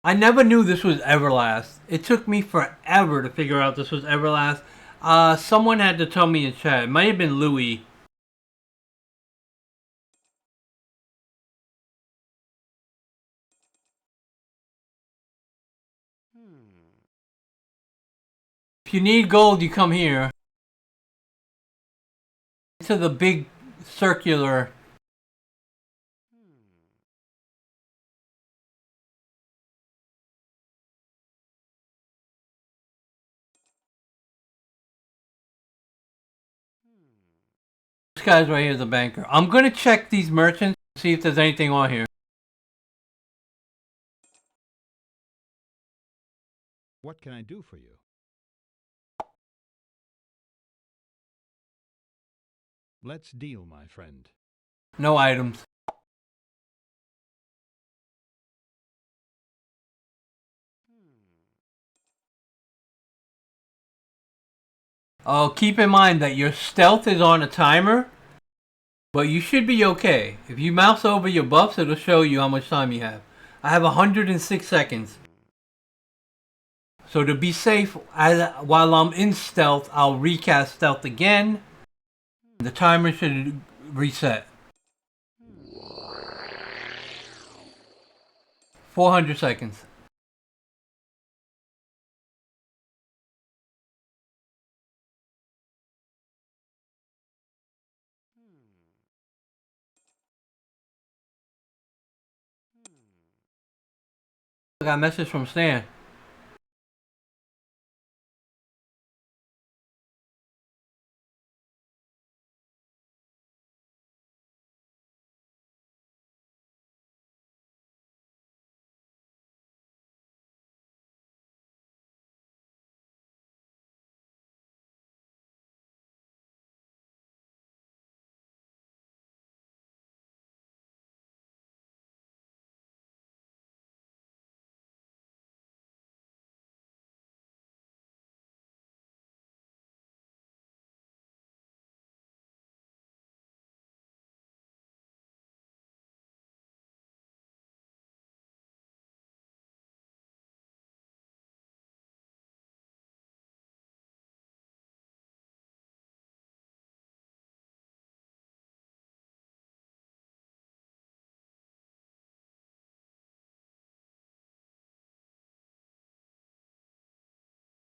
I never knew this was Everlast. It took me forever to figure out this was Everlast. Someone had to tell me in chat. It might have been Louis. If you need gold, you come here. To the big circular. This guy's right here, the banker. I'm gonna check these merchants, see if there's anything on here. What can I do for you? Let's deal, my friend. No items. Oh, keep in mind that your stealth is on a timer, but you should be okay. If you mouse over your buffs, it'll show you how much time you have. I have 106 seconds. So to be safe, while I'm in stealth, I'll recast stealth again. The timer should reset. 400 seconds. I got a message from Stan.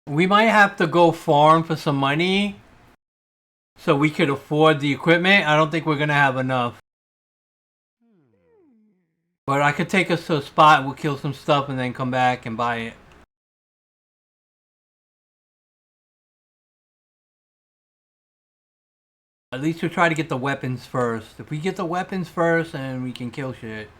We might have to go farm for some money so we could afford the equipment. I don't think we're gonna have enough. But I could take us to a spot, we'll kill some stuff and then come back and buy it. At least we'll try to get the weapons first. If we get the weapons first, then we can kill shit.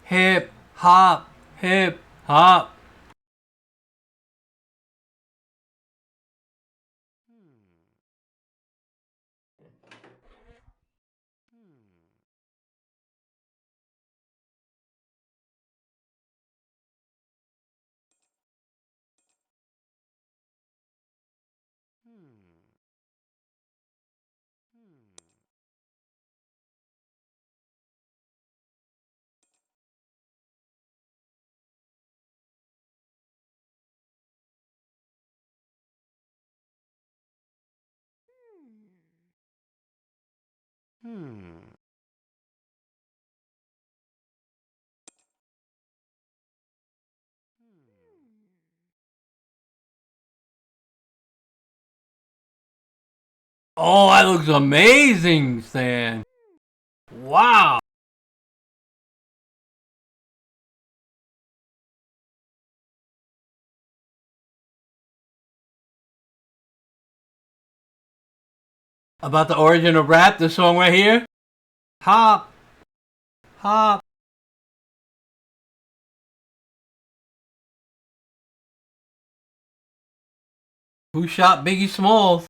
Hip, hop, hip, hop. Oh, that looks amazing, Stan. Wow. About the origin of rap, this song right here. Hop, hop. Who shot Biggie Smalls?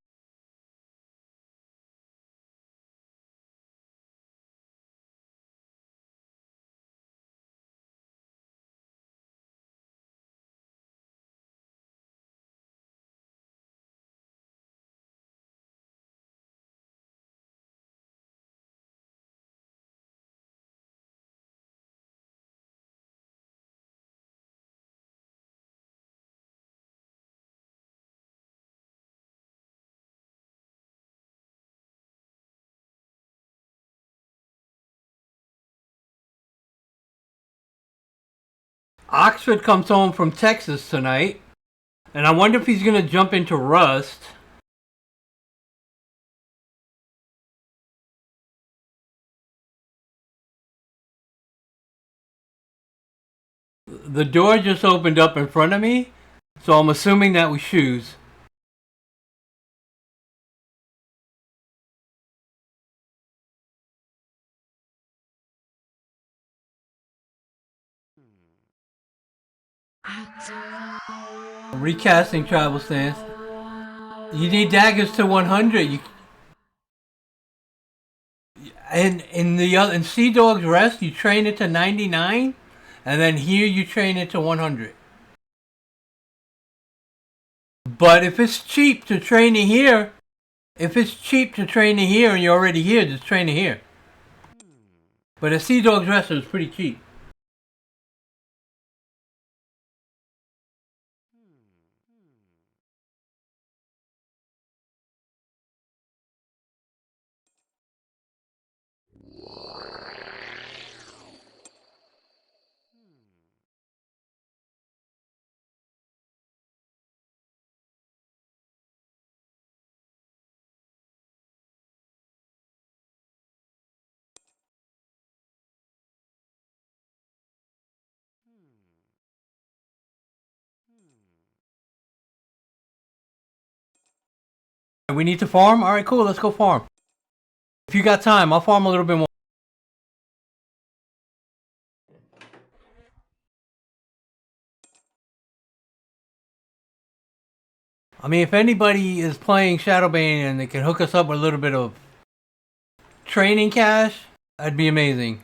Oxford comes home from Texas tonight, and I wonder if he's going to jump into Rust. The door just opened up in front of me, so I'm assuming that was shoes. Recasting travel stance. You need daggers to 100. And in Sea Dog's Rest, you train it to 99, and then here you train it to 100. But if it's cheap to train it here, and you're already here, just train it here. But at Sea Dog's Rest, it was pretty cheap. We need to farm? Alright, cool, let's go farm. If you got time, I'll farm a little bit more. I mean, if anybody is playing Shadowbane and they can hook us up with a little bit of training cash, that'd be amazing.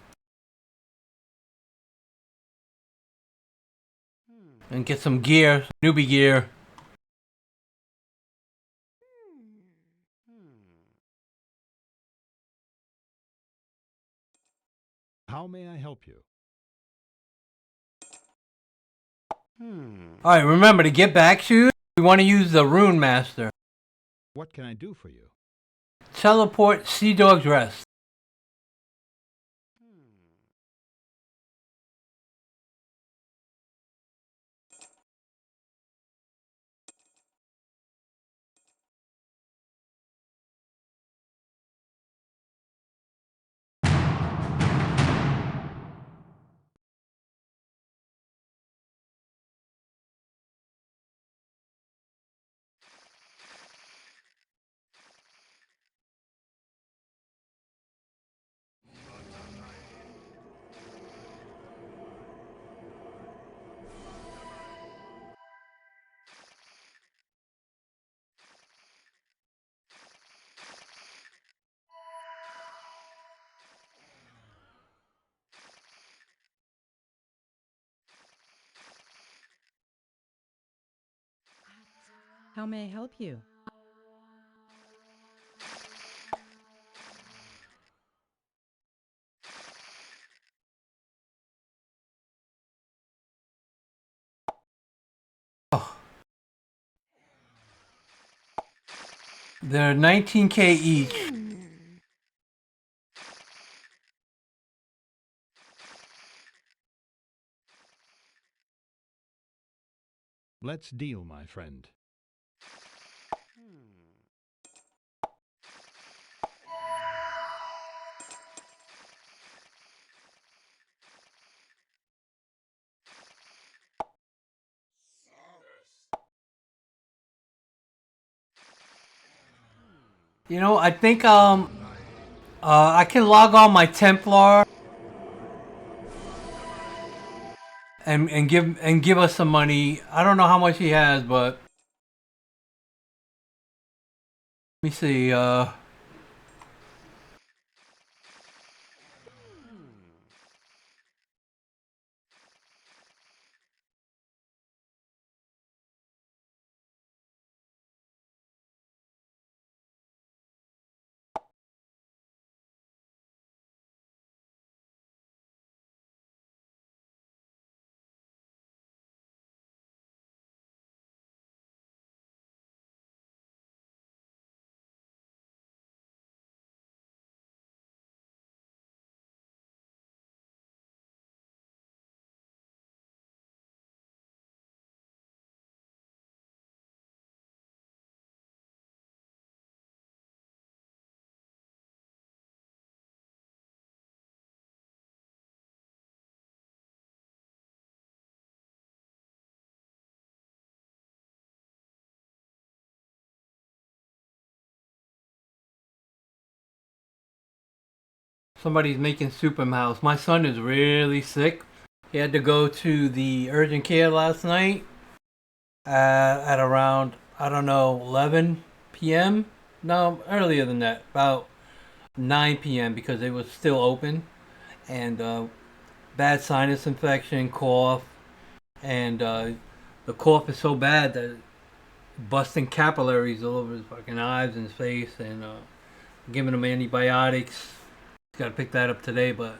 And get some gear, newbie gear. How may I help you? Alright, remember to get back shoes, we want to use the Rune Master. What can I do for you? Teleport Sea Dog's Rest. How may I help you? Oh. They're 19k each. Let's deal, my friend. You know, I think I can log on my Templar and give us some money. I don't know how much he has, but let me see. Somebody's making soup in my house. My son is really sick. He had to go to the urgent care last night at around, I don't know, 11 p.m. No, earlier than that, about 9 p.m. because it was still open. And bad sinus infection, cough, and the cough is so bad that it's busting capillaries all over his fucking eyes and his face, and giving him antibiotics. Got to pick that up today, but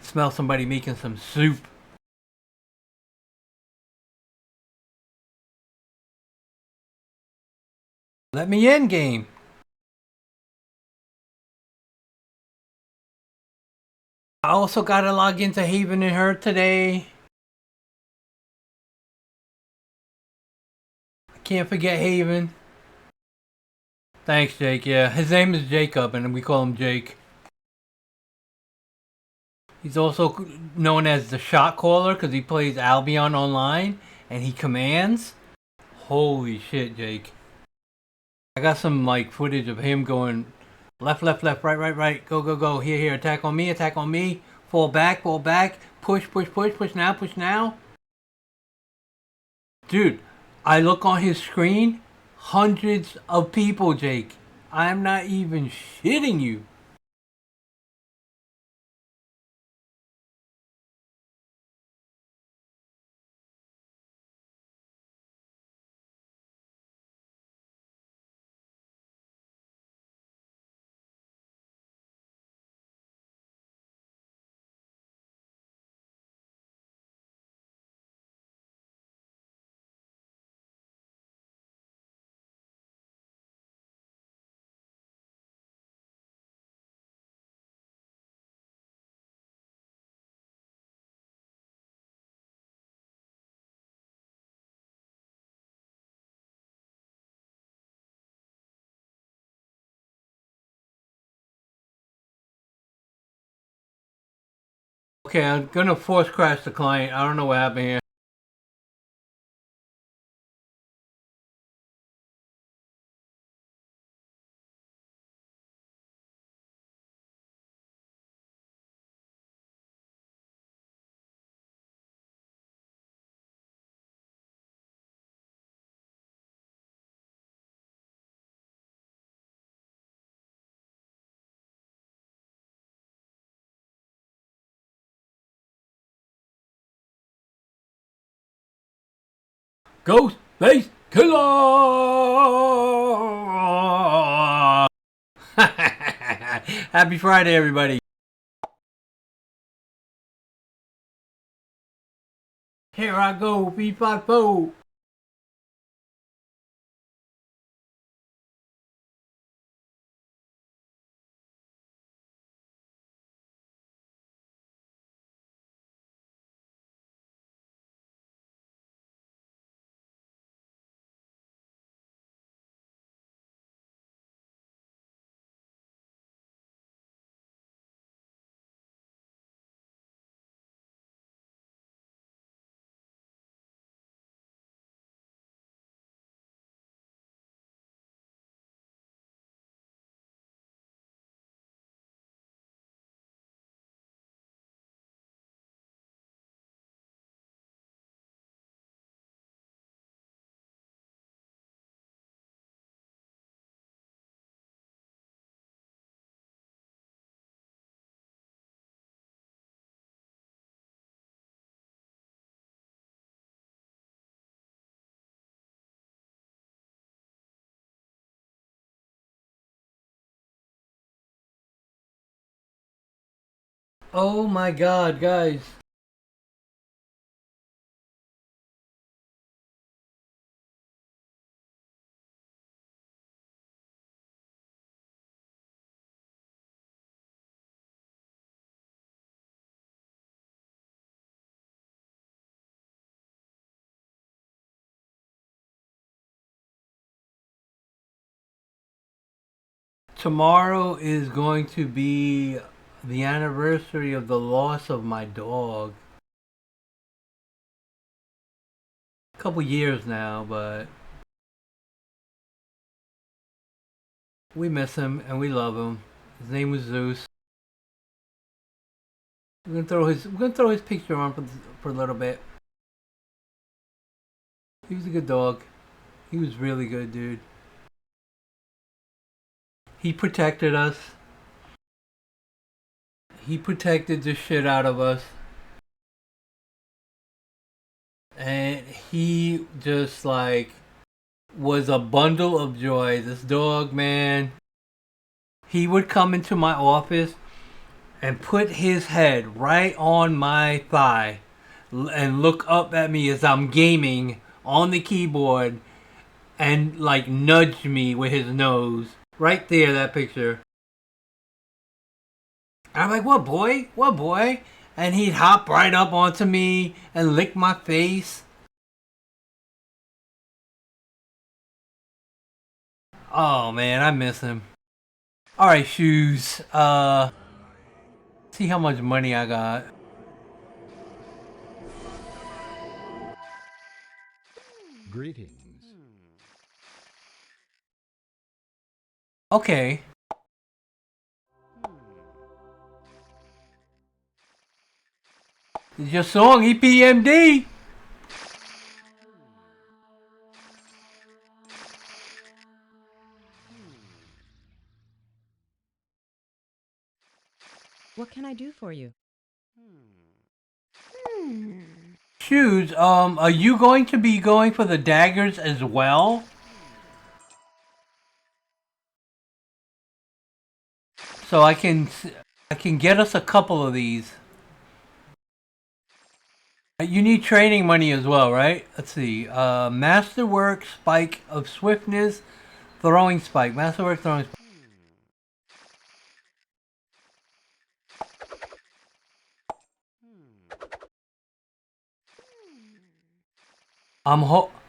smell somebody making some soup. Let me in, game. I also got to log into Haven and Her today. I can't forget Haven. Thanks, Jake. Yeah, his name is Jacob, and we call him Jake. He's also known as the shot caller because he plays Albion online and he commands. Holy shit, Jake. I got some like footage of him going left, left, left, right, right, right, go, go, go, here, here, attack on me, fall back, push, push, push, push now. Dude, I look on his screen, hundreds of people, Jake. I'm not even shitting you. Okay, I'm gonna force crash the client. I don't know what happened here. Ghost Face Killer! Happy Friday, everybody. Here I go, B54. Oh my god, guys. Tomorrow is going to be the anniversary of the loss of my dog. A couple years now, but we miss him and we love him. His name was Zeus. We're gonna throw his picture on for a little bit. He was a good dog. He was really good, dude. He protected us. He protected the shit out of us. And he just like was a bundle of joy. This dog, man. He would come into my office and put his head right on my thigh and look up at me as I'm gaming on the keyboard and like nudge me with his nose. Right there, that picture. I'm like, what boy? What boy? And he'd hop right up onto me and lick my face. Oh man, I miss him. Alright, shoes. See how much money I got. Greetings. Okay. It's your song, EPMD. What can I do for you? Shoes, are you going to be going for the daggers as well? So I can get us a couple of these. You need training money as well, right? Let's see. Masterwork spike of swiftness, throwing spike. Masterwork throwing spike.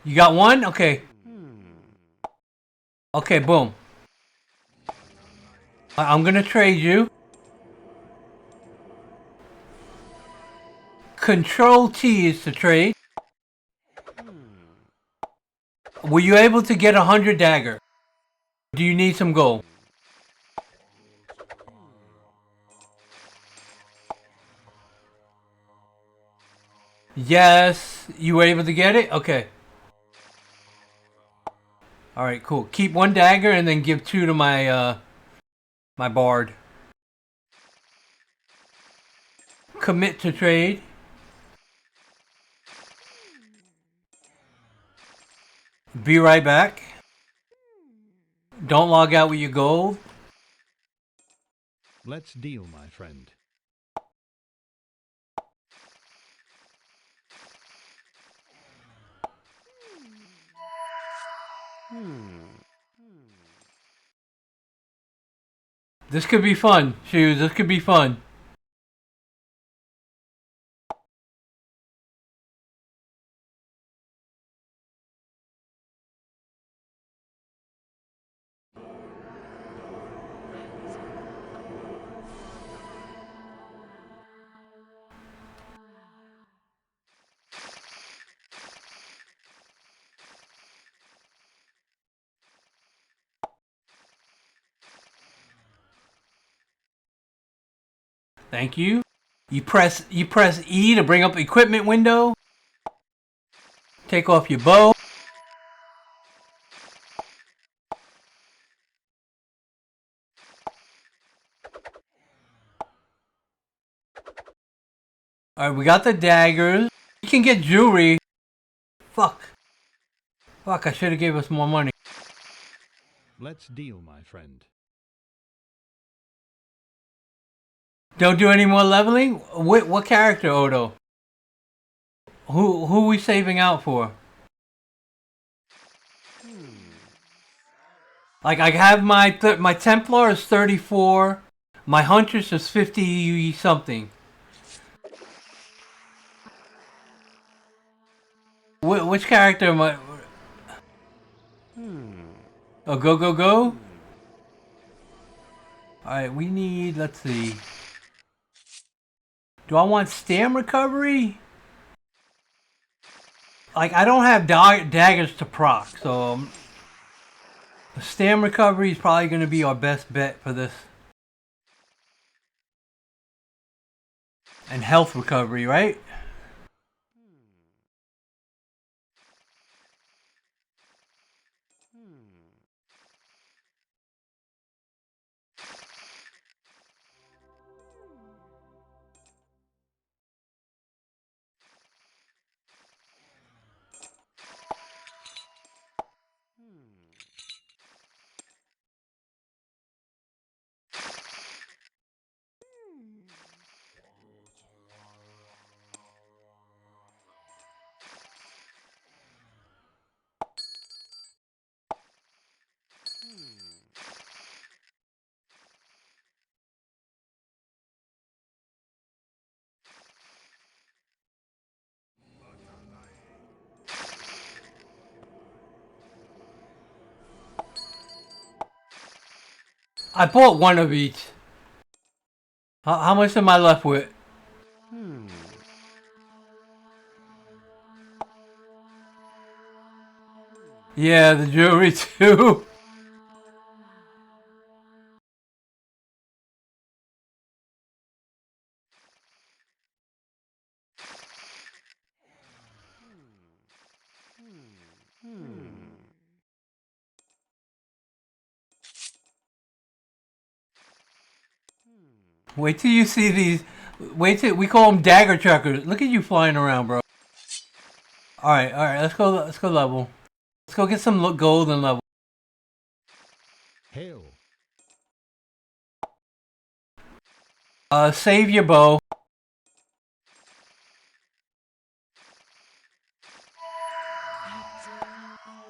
You got one? Okay. Okay, boom. I'm gonna trade you. Control T is to trade. Were you able to get 100 dagger? Do you need some gold? Yes. You were able to get it? Okay. Alright, cool. Keep one dagger and then give two to my bard. Commit to trade. Be right back. Don't log out with your gold. Let's deal, my friend. This could be fun, Shoes. This could be fun. Thank you. You press E to bring up equipment window. Take off your bow. Alright, we got the daggers. You can get jewelry. Fuck. Fuck, I should have gave us more money. Let's deal, my friend. Don't do any more leveling? What character, Odo? Who we saving out for? Like I have my Templar is 34, my Huntress is 50 something. Which character am I? Oh, go go go! All right, we need. Let's see. Do I want stam recovery? Like I don't have daggers to proc, so stam recovery is probably going to be our best bet for this. And health recovery, right? I bought one of each. How much am I left with? Yeah, the jewelry too. Wait till you see these. Wait till we call them dagger truckers. Look at you flying around, bro. All right, all right. Let's go. Let's go level. Let's go get some gold and level. Hail. Save your bow.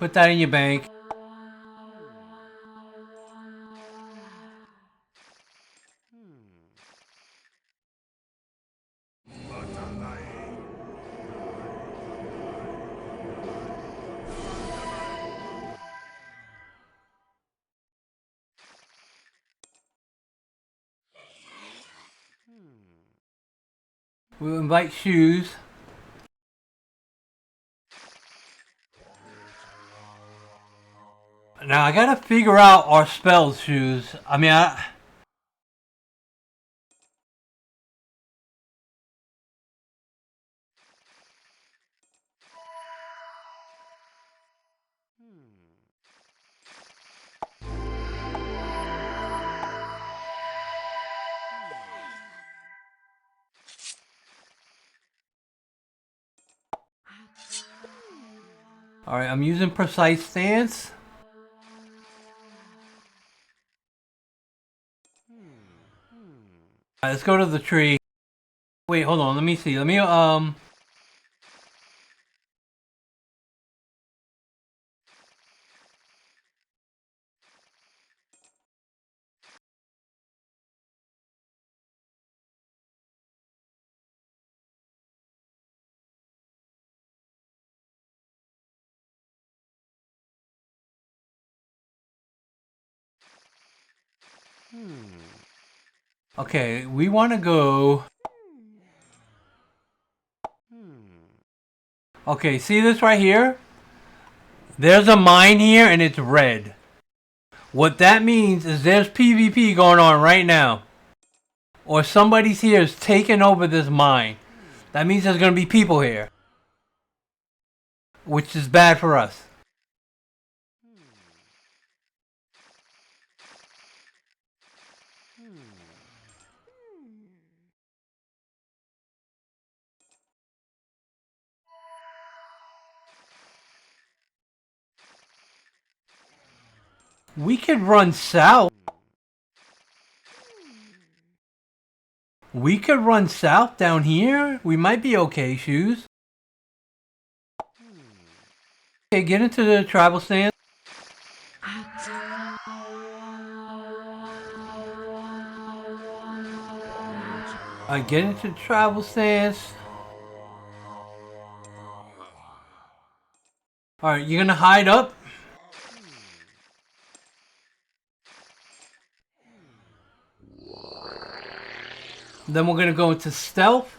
Put that in your bank. We'll invite shoes. Now I gotta figure out our spells, shoes. I mean, all right. I'm using precise stance. All right, let's go to the tree. Wait, hold on. Let me see. Let me Okay, we want to go. Okay, see this right here? There's a mine here and it's red. What that means is there's PvP going on right now. Or somebody's here is taking over this mine. That means there's going to be people here. Which is bad for us. We could run south. We could run south down here. We might be okay, Shoes. Okay, get into the travel stand. Alright, get into the travel stance. Alright, you're gonna hide up. Then we're gonna go into stealth.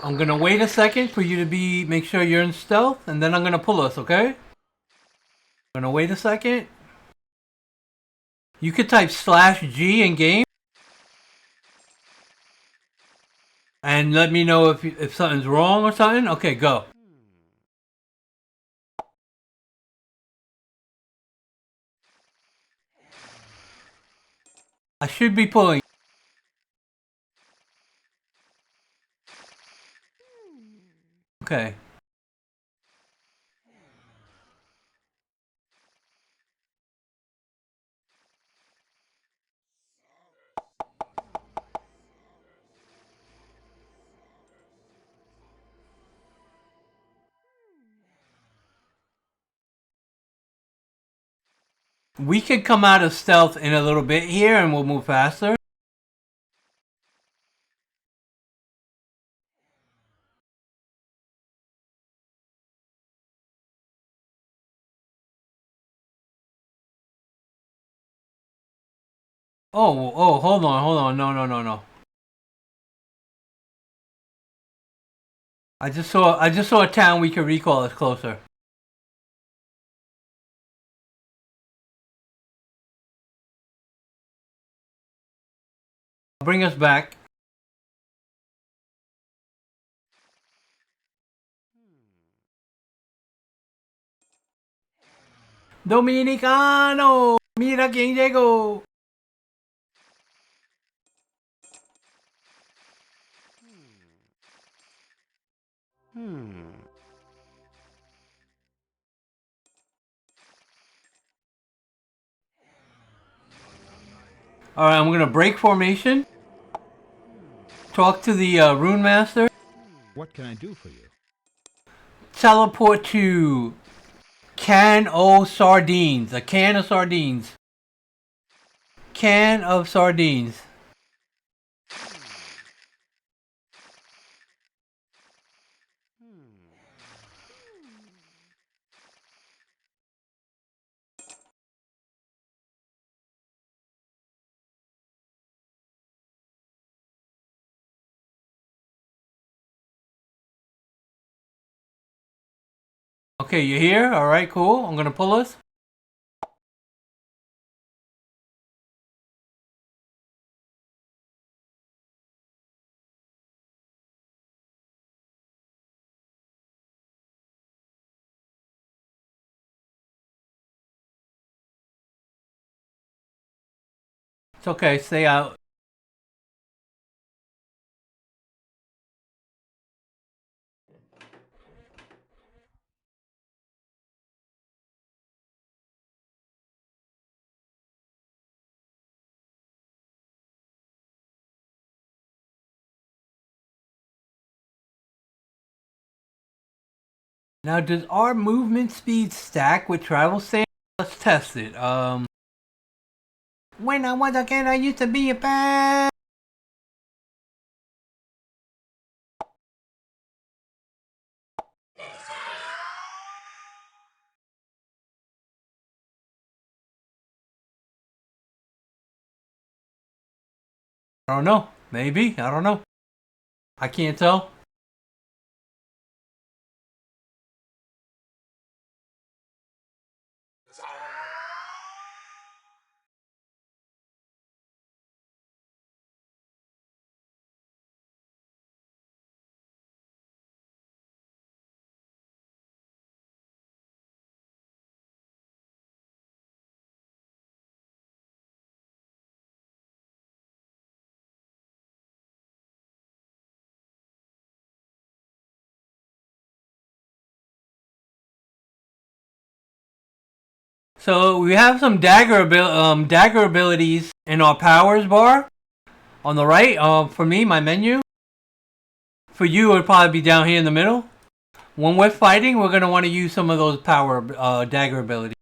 I'm gonna wait a second for you to make sure you're in stealth, and then I'm gonna pull us, okay? I'm gonna wait a second. You could type /G in game. And let me know if something's wrong or something. Okay, go. I should be pulling. Okay. We could come out of stealth in a little bit here and we'll move faster. Oh, hold on. No. I just saw a town we could recall that's closer. Bring us back. Dominicano, mira quién llegó. All right, I'm gonna break formation. Talk to the rune master. What can I do for you? Teleport to can o sardines. A can of sardines. Can of sardines. Okay, you're here? Alright, cool. I'm gonna pull us. It's okay, stay out. Now, does our movement speed stack with travel sand? Let's test it. When I was a kid, I used to be a fan. I don't know. Maybe. I don't know. I can't tell. So we have some dagger abilities in our powers bar on the right. For me, my menu. For you, it would probably be down here in the middle. When we're fighting, we're gonna want to use some of those power dagger abilities.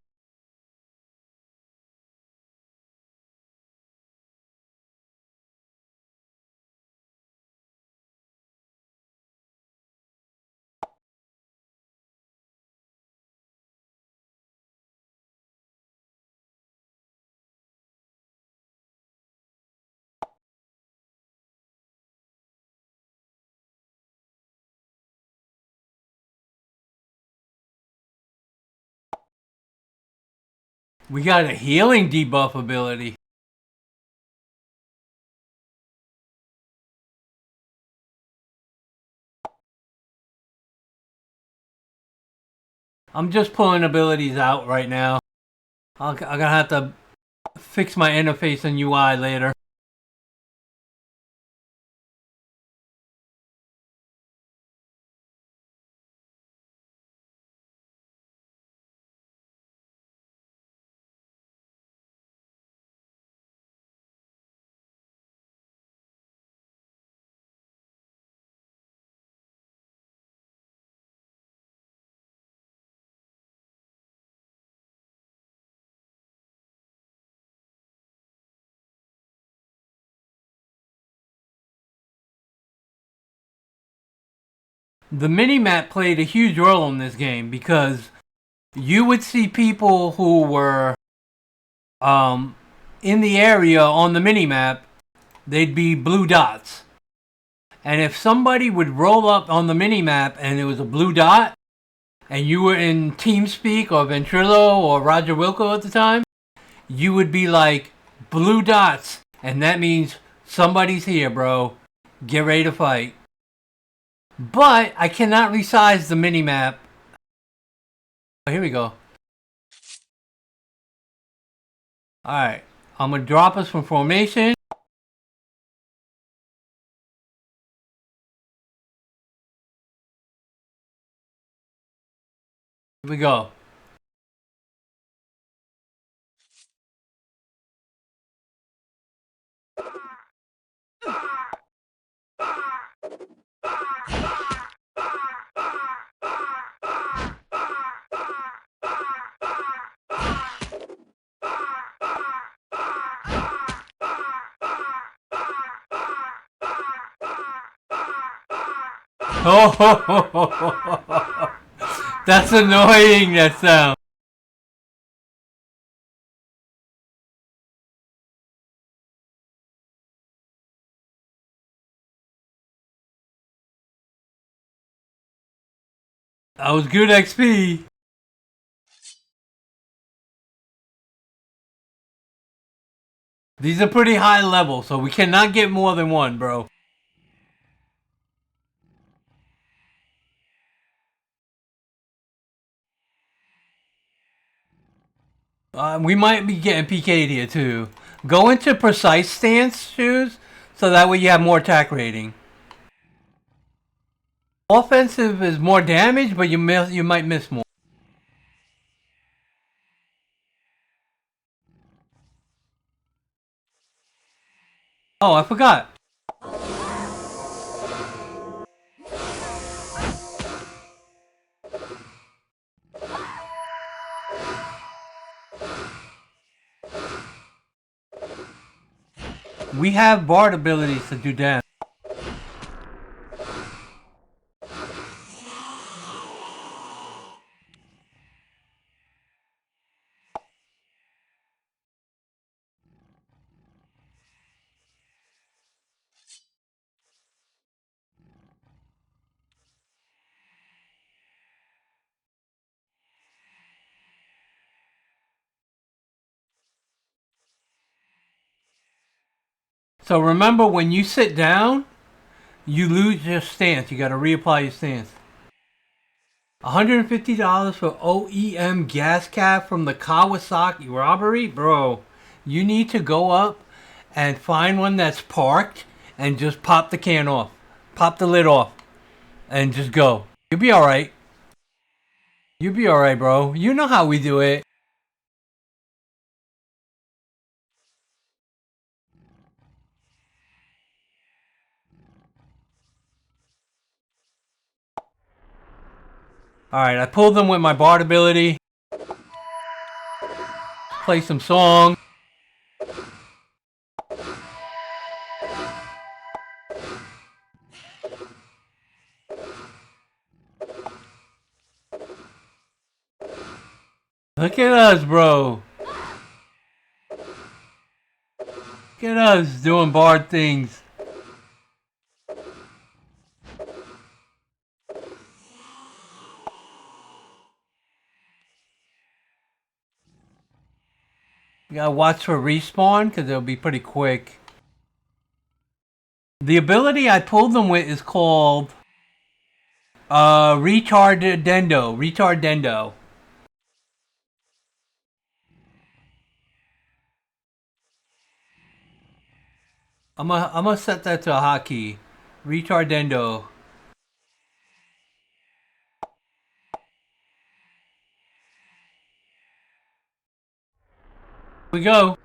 We got a healing debuff ability. I'm just pulling abilities out right now. I'm gonna have to fix my interface and UI later. The mini-map played a huge role in this game because you would see people who were in the area on the mini-map. They'd be blue dots. And if somebody would roll up on the mini-map and it was a blue dot, and you were in TeamSpeak or Ventrilo or Roger Wilco at the time, you would be like, blue dots. And that means somebody's here, bro. Get ready to fight. But I cannot resize the mini-map. Oh, here we go. Alright. I'm going to drop us from formation. Here we go. Oh, that's annoying, that sound. That was good XP. These are pretty high level, so we cannot get more than one, bro. We might be getting PK'd here too. Go into precise stance shoes, so that way you have more attack rating. Offensive is more damage, but you might miss more. Oh, I forgot. We have Bard abilities to do damage. So remember, when you sit down, you lose your stance. You got to reapply your stance. $150 for OEM gas cap from the Kawasaki robbery? Bro, you need to go up and find one that's parked and just pop the can off. Pop the lid off. And just go. You'll be alright. You'll be alright, bro. You know how we do it. Alright, I pulled them with my Bard ability. Play some song. Look at us, bro. Look at us doing Bard things. You gotta watch for respawn because it'll be pretty quick. The ability I pulled them with is called Retardendo. Retardendo. I'm gonna set that to a hotkey. Retardendo. Here we go.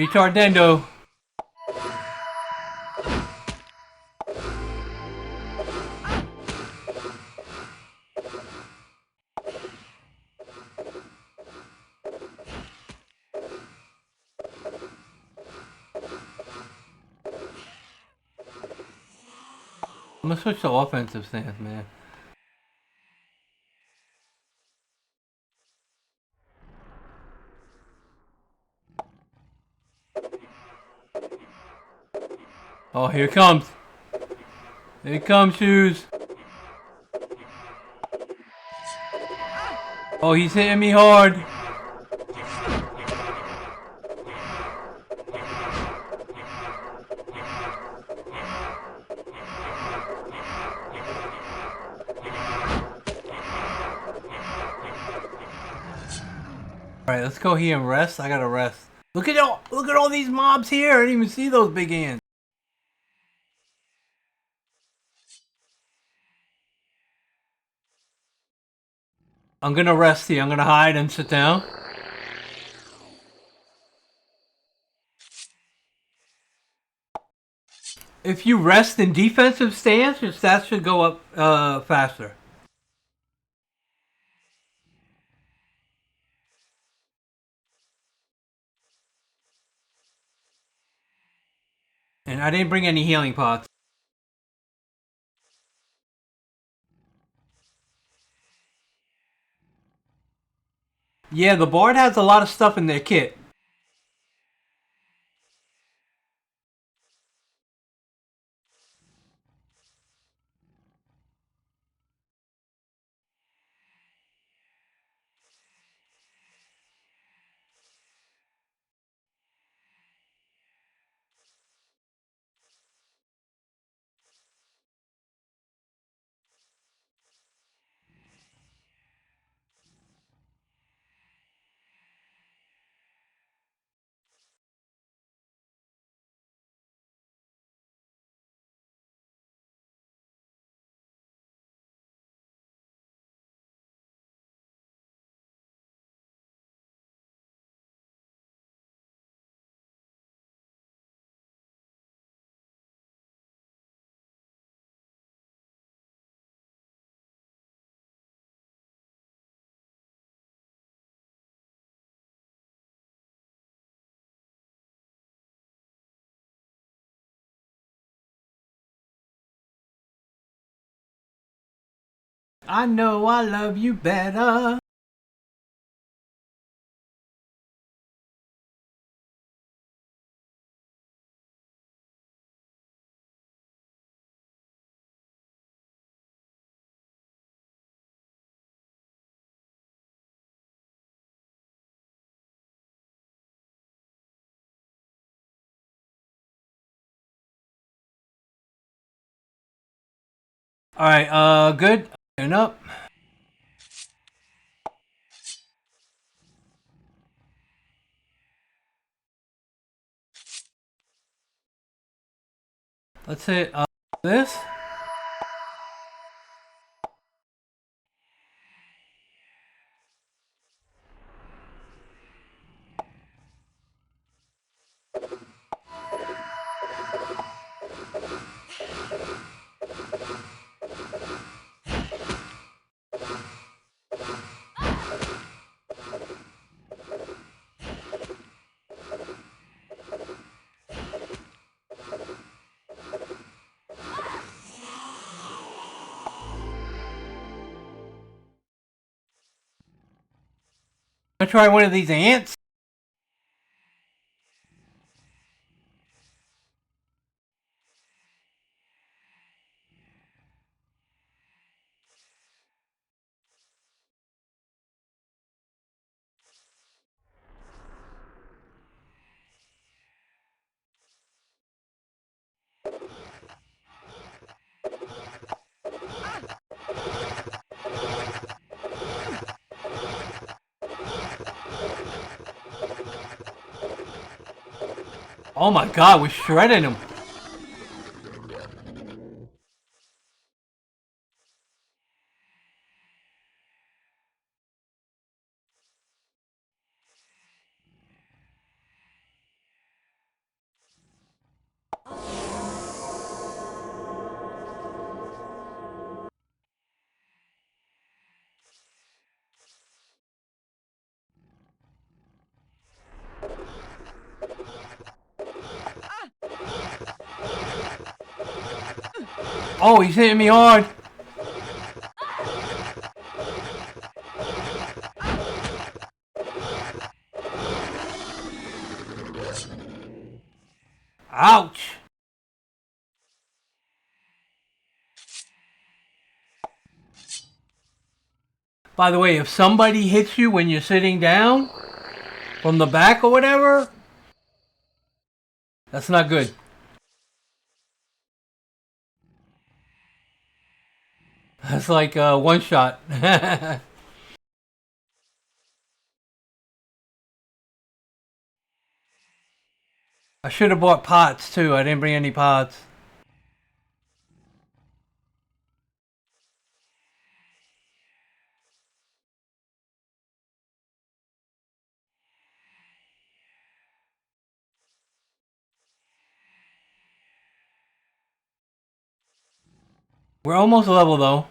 Retardendo. I'm gonna switch to offensive stance, man. Oh, here it comes. Here it comes, Shoes. Oh, he's hitting me hard. Alright, let's go here and rest. I gotta rest. Look at all these mobs here. I didn't even see those big ants. I'm gonna rest here. I'm gonna hide and sit down. If you rest in defensive stance, your stats should go up faster. And I didn't bring any healing pots. Yeah, the Bard has a lot of stuff in their kit. I know I love you better. Alright, good. Turn up. Let's hit this. Wanna try one of these ants? Oh my god, we're shredding them. Oh, he's hitting me hard. Ouch. By the way, if somebody hits you when you're sitting down from the back or whatever, that's not good. That's like one shot. I should have bought pots too. I didn't bring any pots. We're almost level though.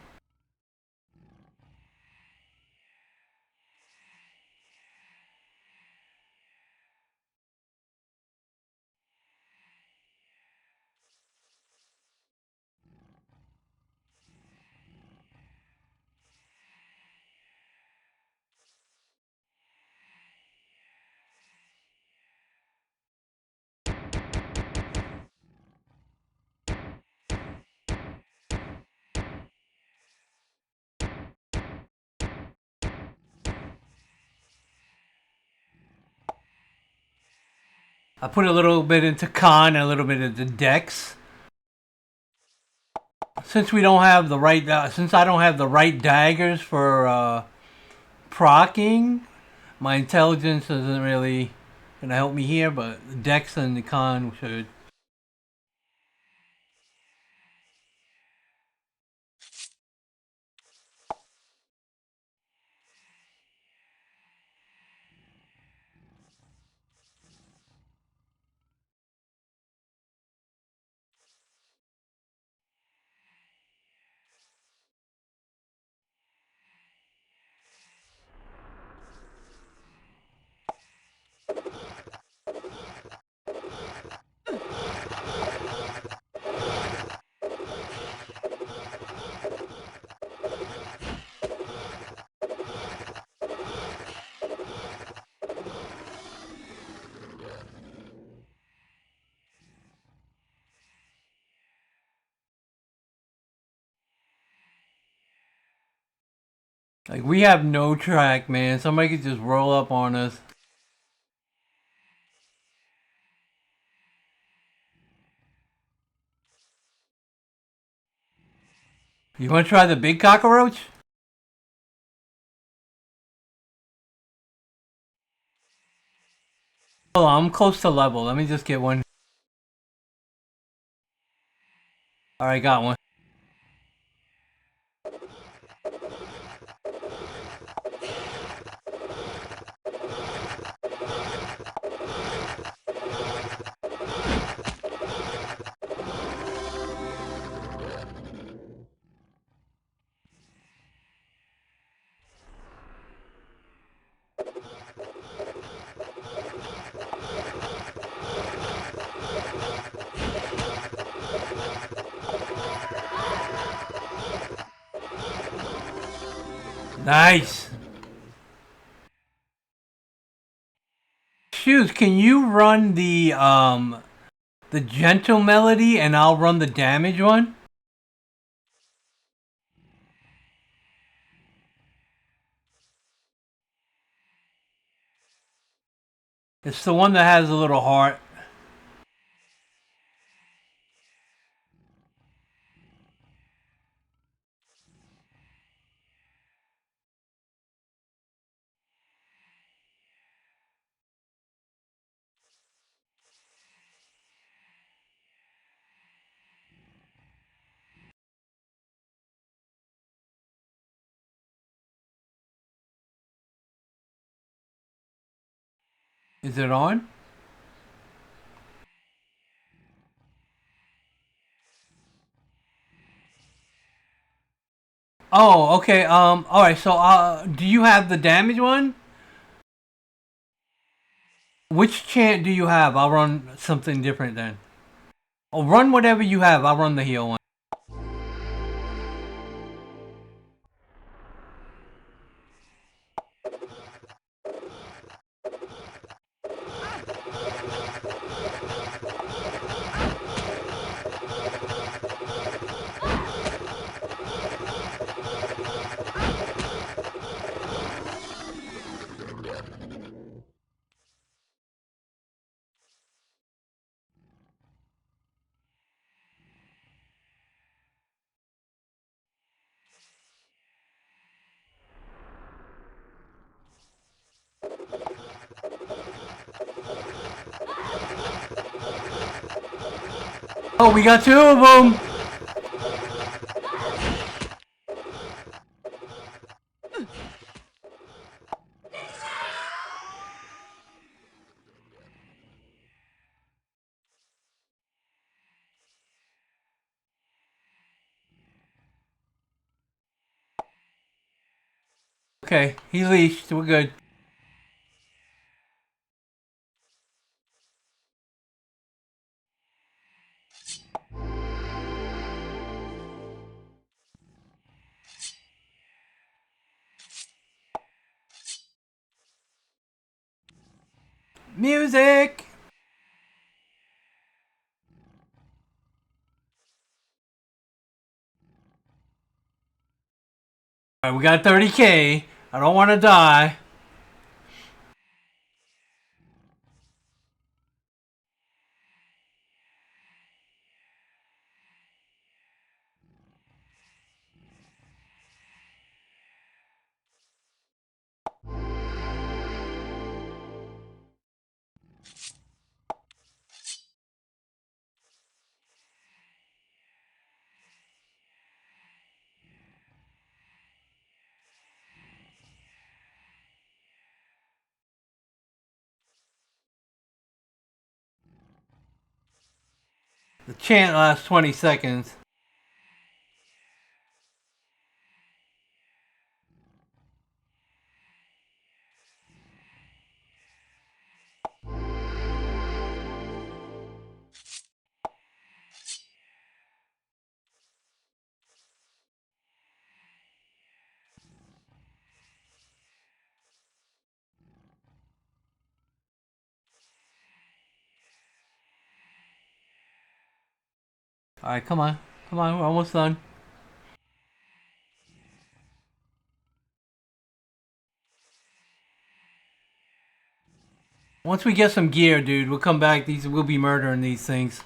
I put a little bit into con and a little bit into dex. Since we don't have the right, since I don't have the right daggers for procking, my intelligence isn't really gonna help me here. But the dex and the con should. Like, we have no track, man. Somebody could just roll up on us. You want to try the big cockroach? Hold on, I'm close to level. Let me just get one. Alright, got one. Nice. can you run the gentle melody and I'll run the damage one? It's the one that has a little heart. Is it on? Oh, okay. All right. So, do you have the damage one? Which chant do you have? I'll run something different then. Oh, run whatever you have. I'll run the heal one. Oh, we got two of them. Okay, he leashed. We're good. Music. All right, we got 30K. I don't want to die. The chant lasts 20 seconds. All right, come on. Come on, we're almost done. Once we get some gear, dude, we'll come back. We'll be murdering these things.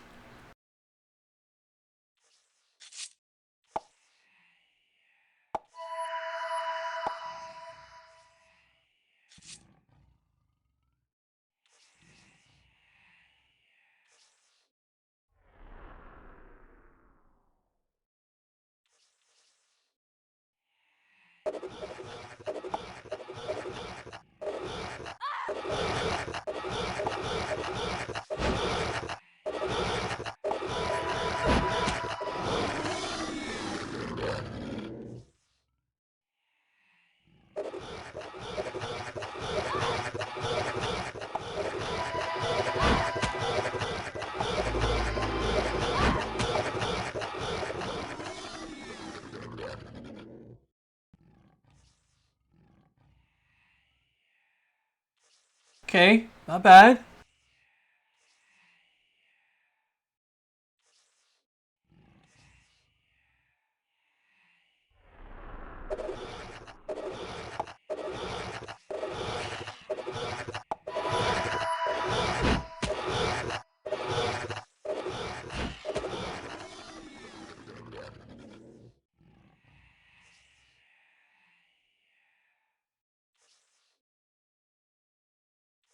Okay, not bad.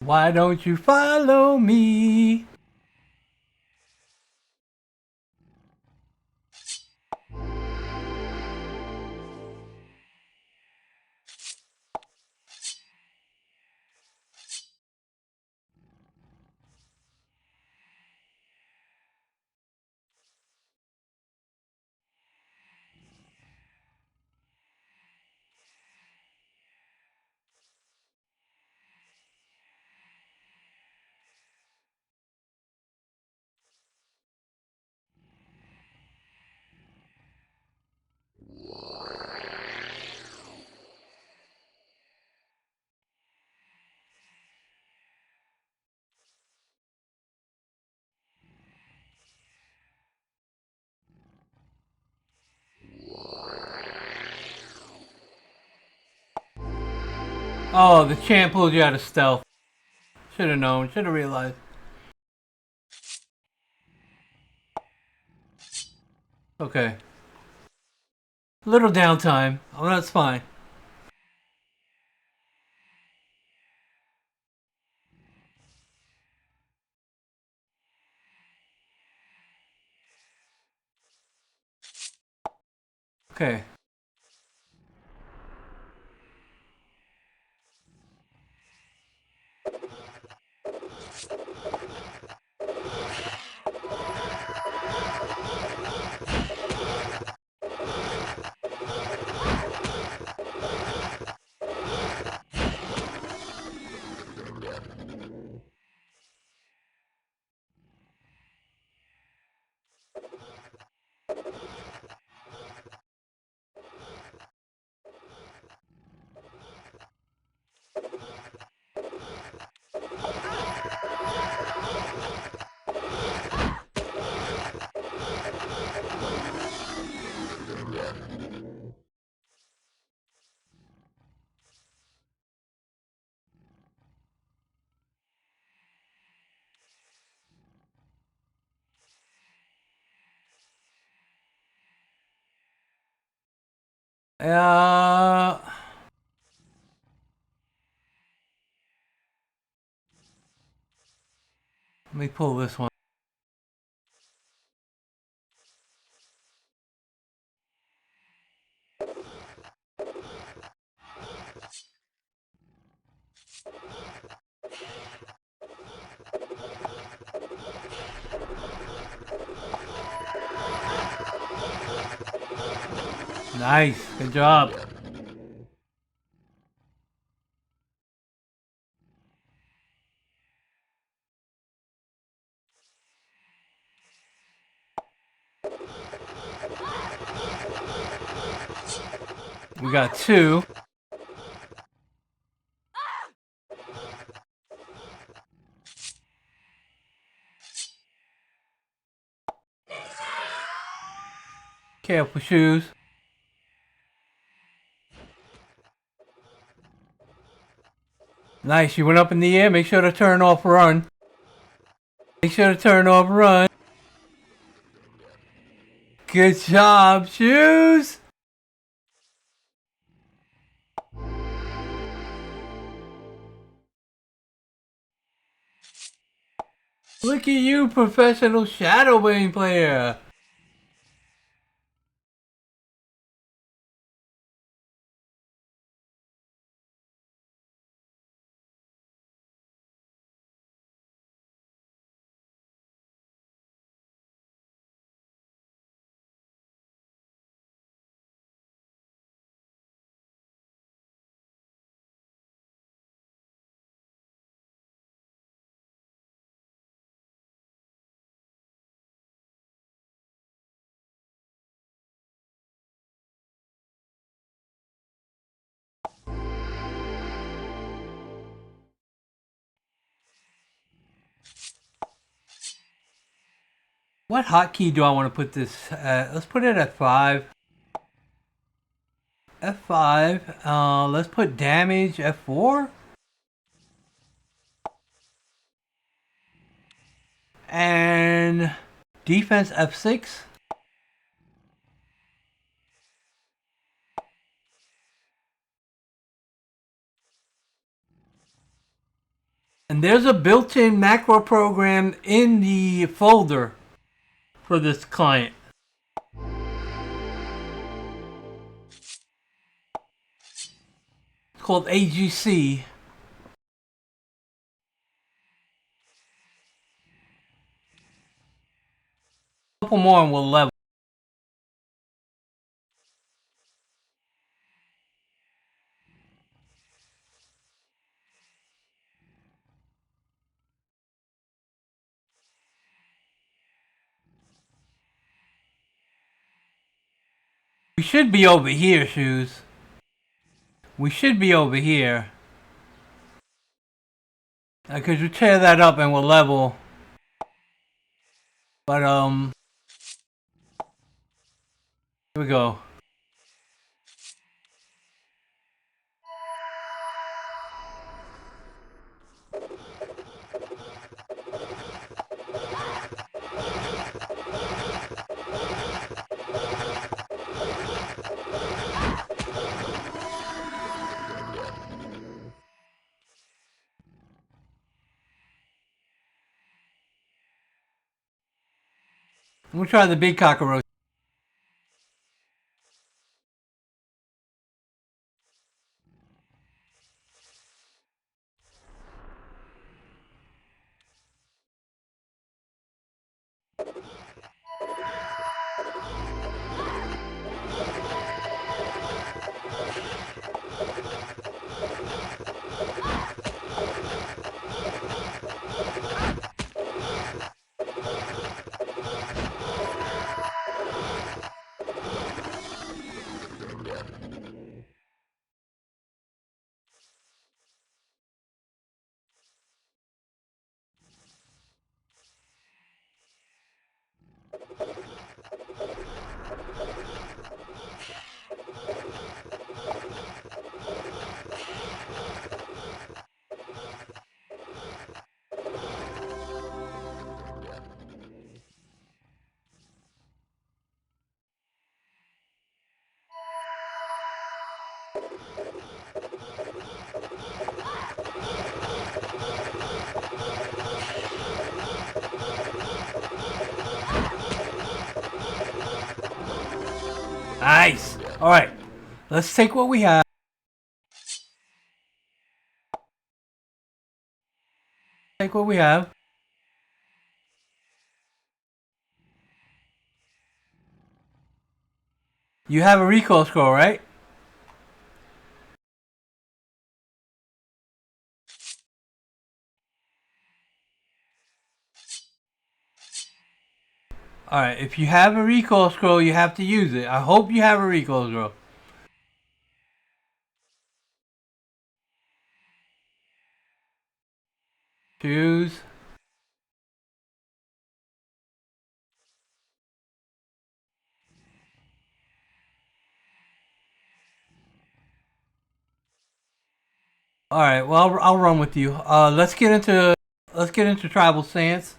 Why don't you follow me? Oh, the champ pulled you out of stealth. Should have known. Should have realized. Okay. Little downtime. Oh, that's fine. Okay. Uh, Let me pull this one. Nice. Good job. We got two. Careful shoes. Nice. You went up in the air. Make sure to turn off run. Make sure to turn off run. Good job, shoes. Look at you, professional Shadowbane player. What hotkey do I want to put this at? Let's put it at 5. F5. Let's put damage F4. And defense F6. And And there's a built-in macro program in the folder for this client. It's called AGC. A couple more and we'll level. We should be over here, Shoes. We should be over here. Because we tear that up and we'll level. But, here we go. We'll try the big cockroach. Nice. All right. Let's take what we have. Take what we have. You have a recoil scroll, right? Alright, if you have a recoil scroll, you have to use it. I hope you have a recoil scroll. Choose. Alright, well I'll run with you. Let's get into tribal stance.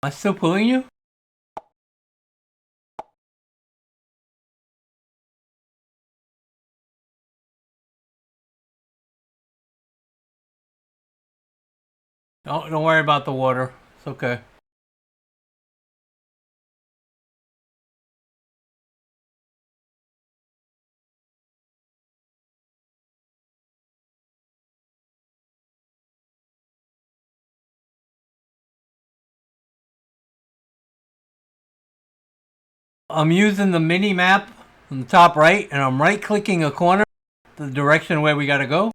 Am I still pulling you? Don't worry about the water. It's okay. I'm using the mini map on the top right, and I'm right clicking a corner, the direction where we gotta go.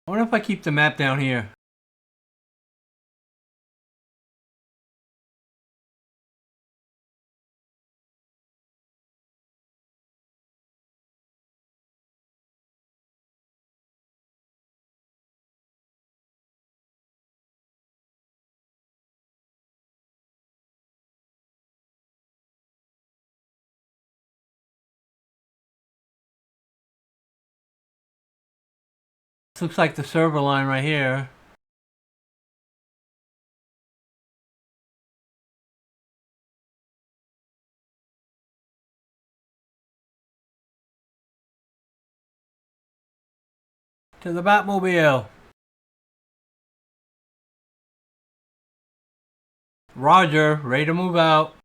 I wonder if I keep the map down here. This looks like the server line right here. To the Batmobile. Roger, ready to move out.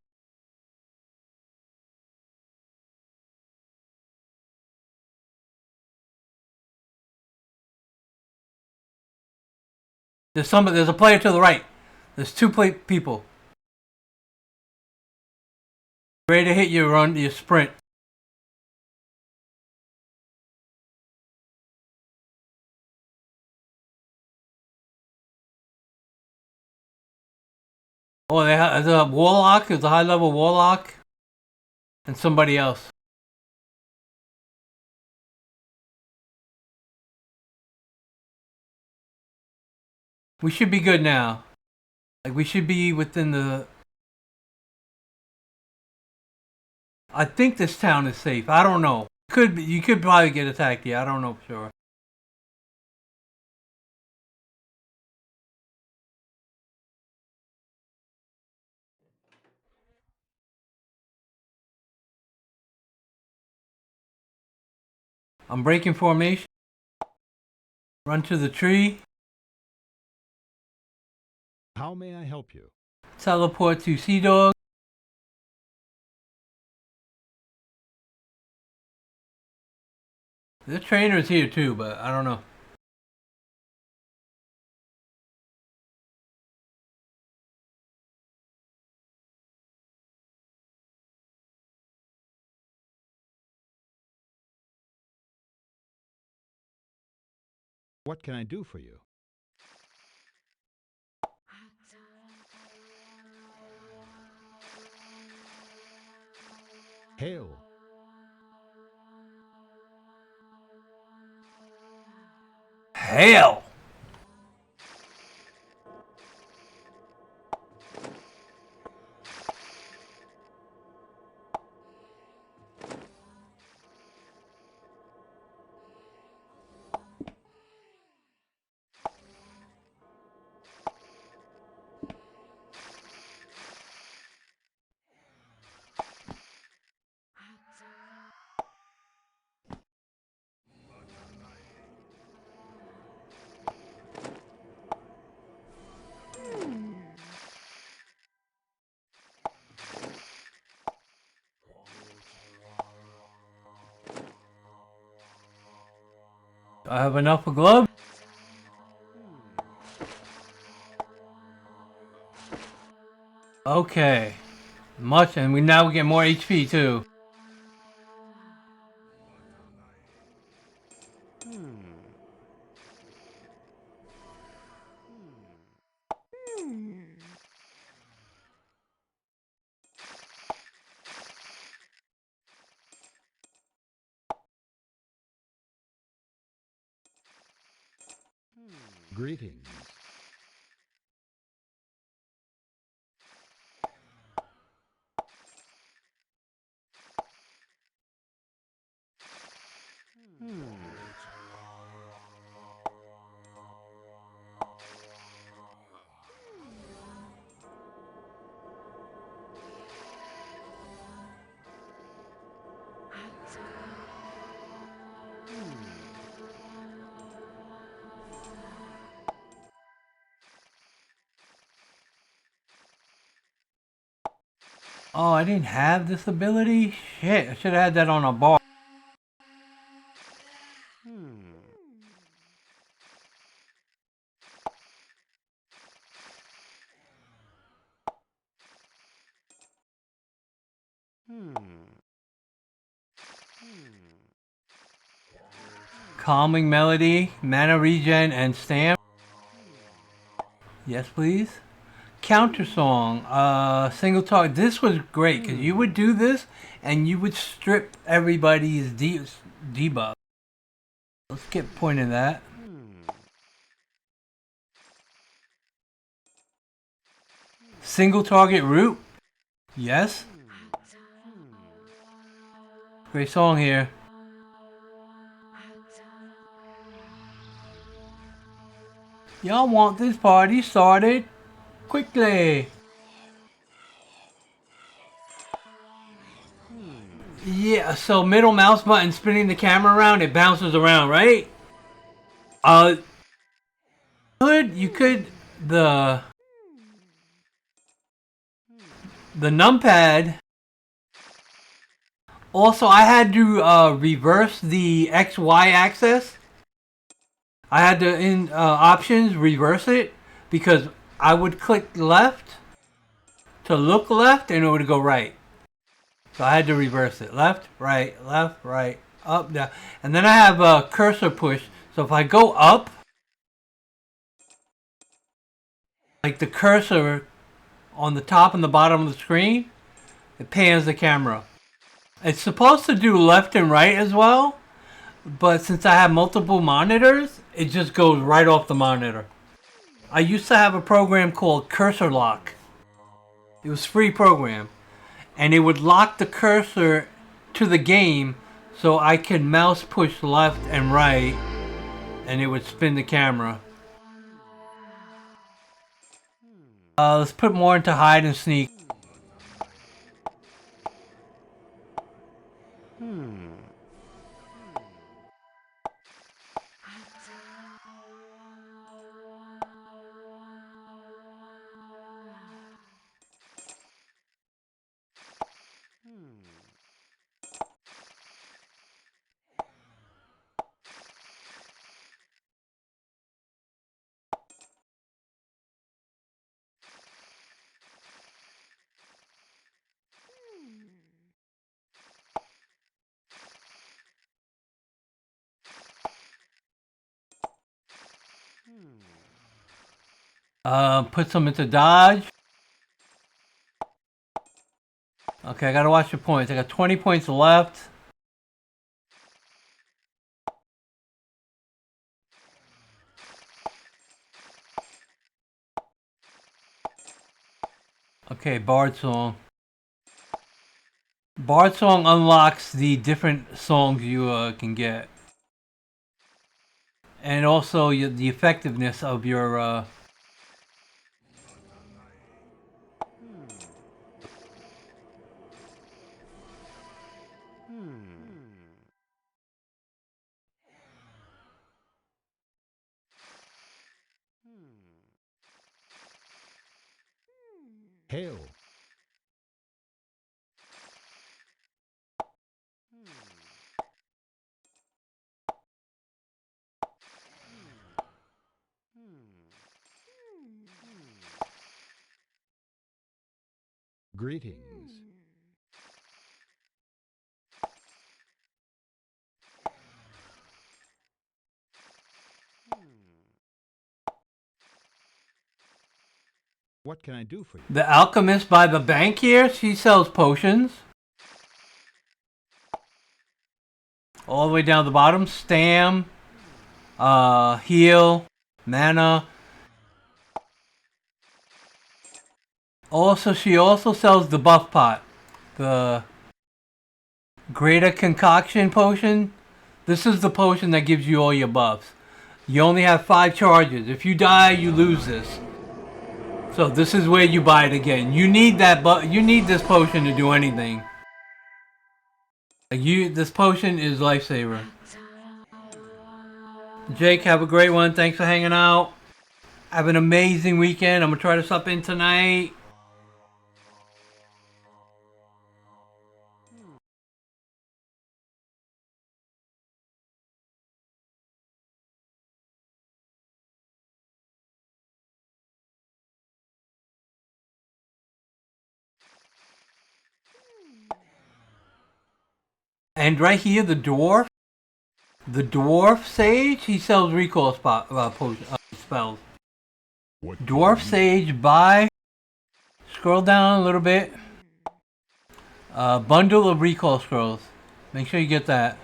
There's a player to the right. There's two people. Ready to hit your sprint. Oh, there's a warlock. There's a high level warlock. And somebody else. We should be good now. Like, we should be within the... I think this town is safe. I don't know. Could be, you could probably get attacked. Yeah, I don't know for sure. I'm breaking formation. Run to the tree. How may I help you? Teleport to Sea Dog. The trainer's here too, but I don't know. What can I do for you? Hail. Hell! I have enough for gloves. Okay. Much, and we now get more HP too. Greetings. Oh, I didn't have this ability? Shit, I should have had that on a bar. Calming melody, mana regen, and stamp. Yes, please. Counter song, single target. This was great because you would do this and you would strip everybody's debuff. Let's get point of that. Single target root. Yes. Great song here. Y'all want this party started quickly. Yeah, so middle mouse button spinning the camera around, it bounces around, right? Uh, you could the numpad. Also, I had to reverse the XY axis. I had to in options reverse it because I would click left to look left and it would go right. So I had to reverse it. Left, right, up, down. And then I have a cursor push. So if I go up, like the cursor on the top and the bottom of the screen, it pans the camera. It's supposed to do left and right as well, but since I have multiple monitors, it just goes right off the monitor. I used to have a program called Cursor Lock. It was a free program. And it would lock the cursor to the game so I could mouse push left and right and it would spin the camera. Let's put more into hide and sneak. Put some into dodge. Okay, I gotta watch the points. I got 20 points left. Okay, Bard Song. Bard Song unlocks the different songs you can get. And also the effectiveness of your... Hail. Greetings. What can I do for you? The Alchemist by the bank here, she sells potions. All the way down the bottom. Stam, heal, mana. Also, she also sells the buff pot. The Greater Concoction potion. This is the potion that gives you all your buffs. You only have 5 charges. If you die, you lose this. So this is where you buy it again. You need that, but you need this potion to do anything. Like this potion is lifesaver. Jake, have a great one. Thanks for hanging out. Have an amazing weekend. I'm gonna try to sup in tonight. And right here, the dwarf sage, he sells recall spells. What do Dwarf you need? sage, buy. Scroll down a little bit. Bundle of recall scrolls. Make sure you get that.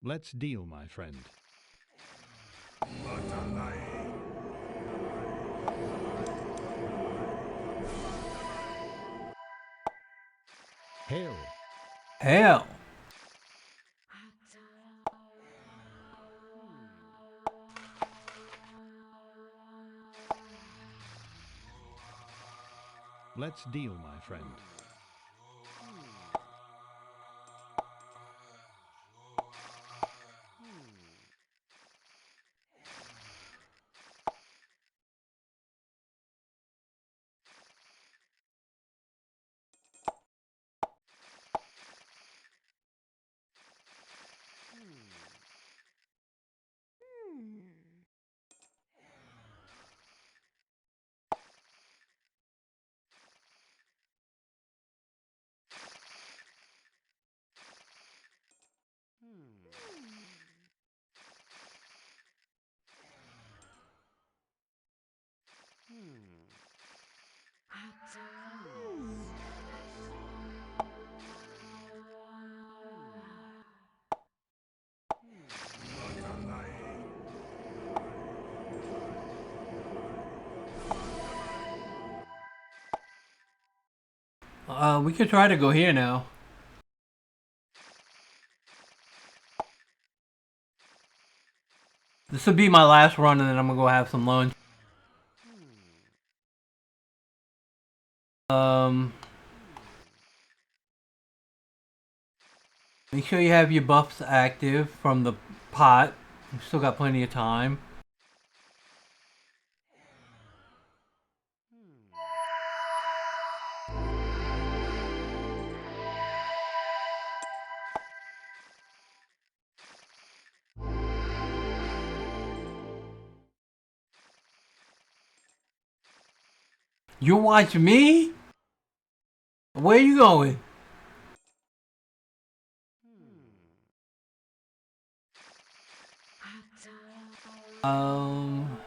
Let's deal, my friend. Hail. Hell. Let's deal, my friend. We could try to go here now. This will be my last run, and then I'm gonna go have some lunch. Make sure you have your buffs active from the pot. We've still got plenty of time. You watch me? Where you going? Um.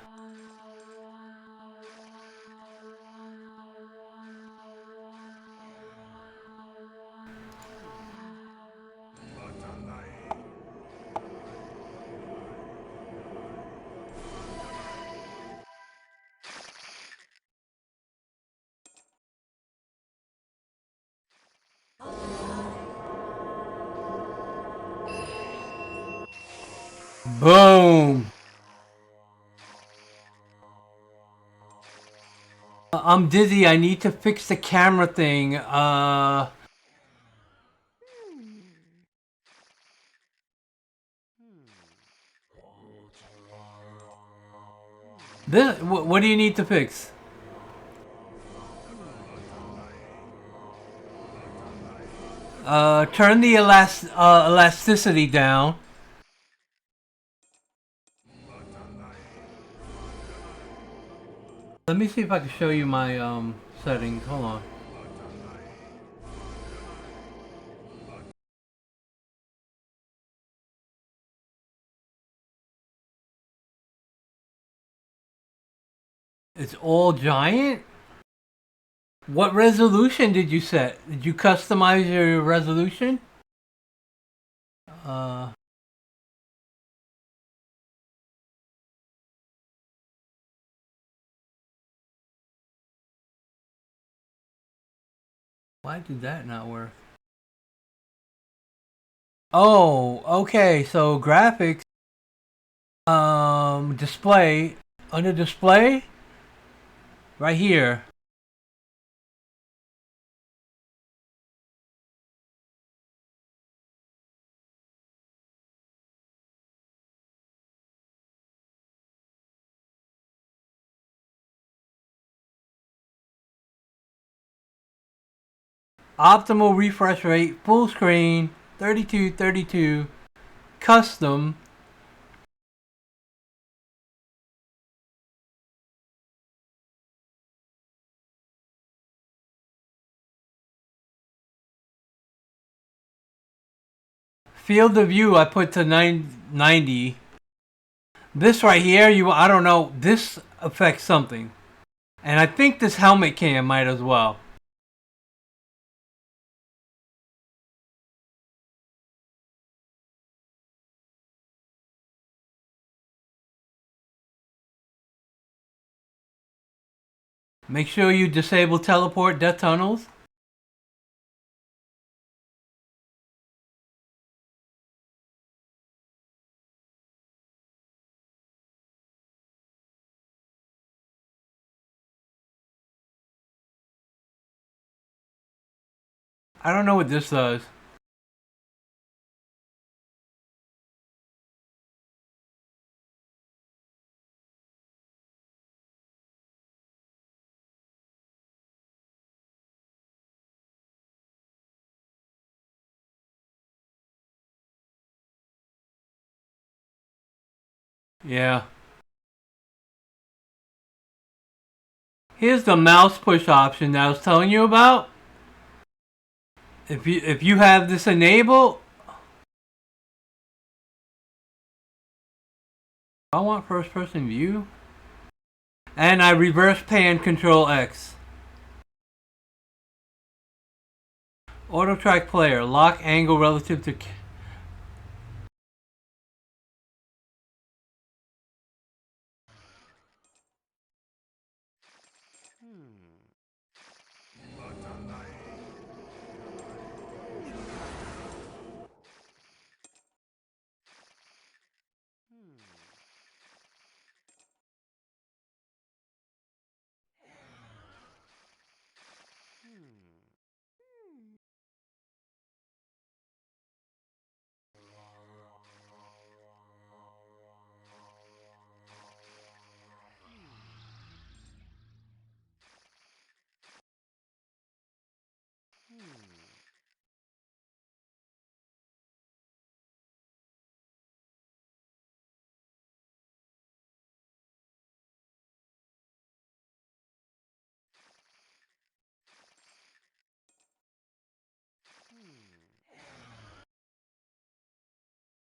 Boom. I'm dizzy. I need to fix the camera thing. What do you need to fix? Turn the elasticity down. Let me see if I can show you my settings. Hold on. It's all giant? What resolution did you set? Did you customize your resolution? Uh, why did that not work? Oh, okay. So graphics, display, under display, right here. Optimal refresh rate, full screen, 32, 32. custom. Field of view I put to 990. This right here, I don't know, this affects something. And I think this helmet cam might as well. Make sure you disable teleport death tunnels. I don't know what this does. Yeah. Here's the mouse push option that I was telling you about. If you have this enabled, I want first person view. And I reverse pan control X. Auto track player, lock angle relative to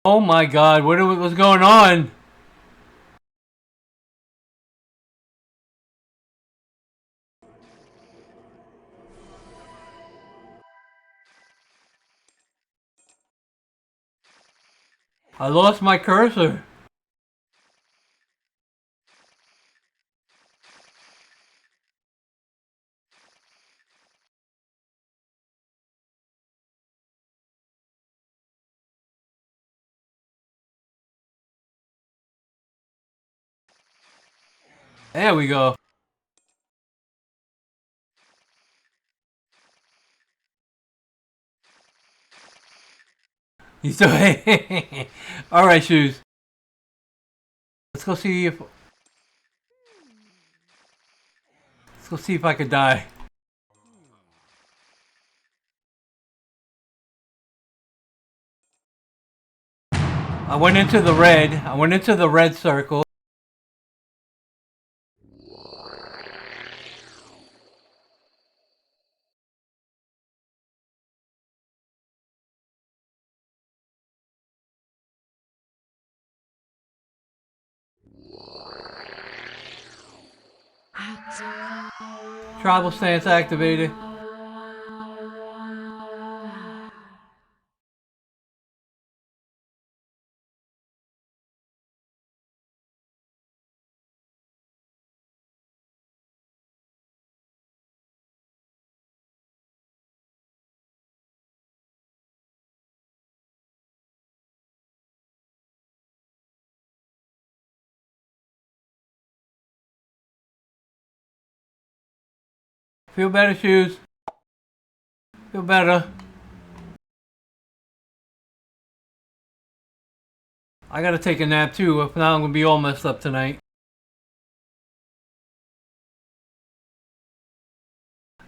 Oh my god, what's going on? I lost my cursor. There we go. You still Alright, shoes. Let's go see if I could die. I went into the red circle. Travel stance activated. Feel better, shoes. Feel better. I gotta take a nap too, if not I'm gonna be all messed up tonight.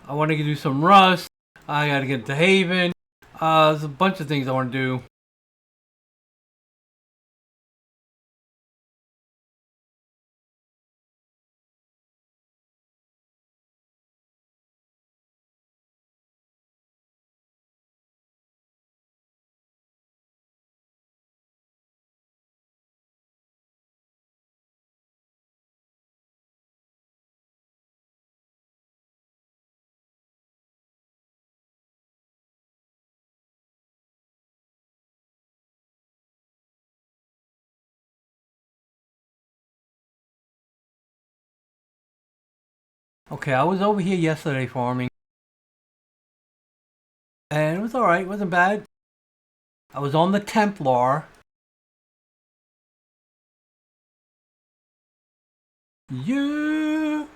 I wanna do some rust. I gotta get to Haven. There's a bunch of things I wanna do. Okay, I was over here yesterday farming, and it was alright, it wasn't bad. I was on the Templar. Yeah!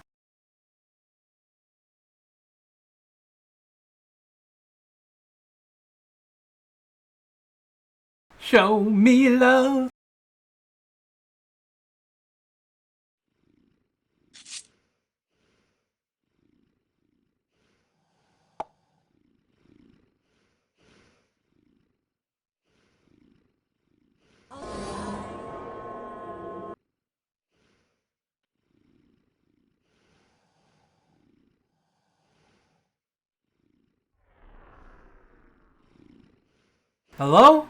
Show me love. Hello?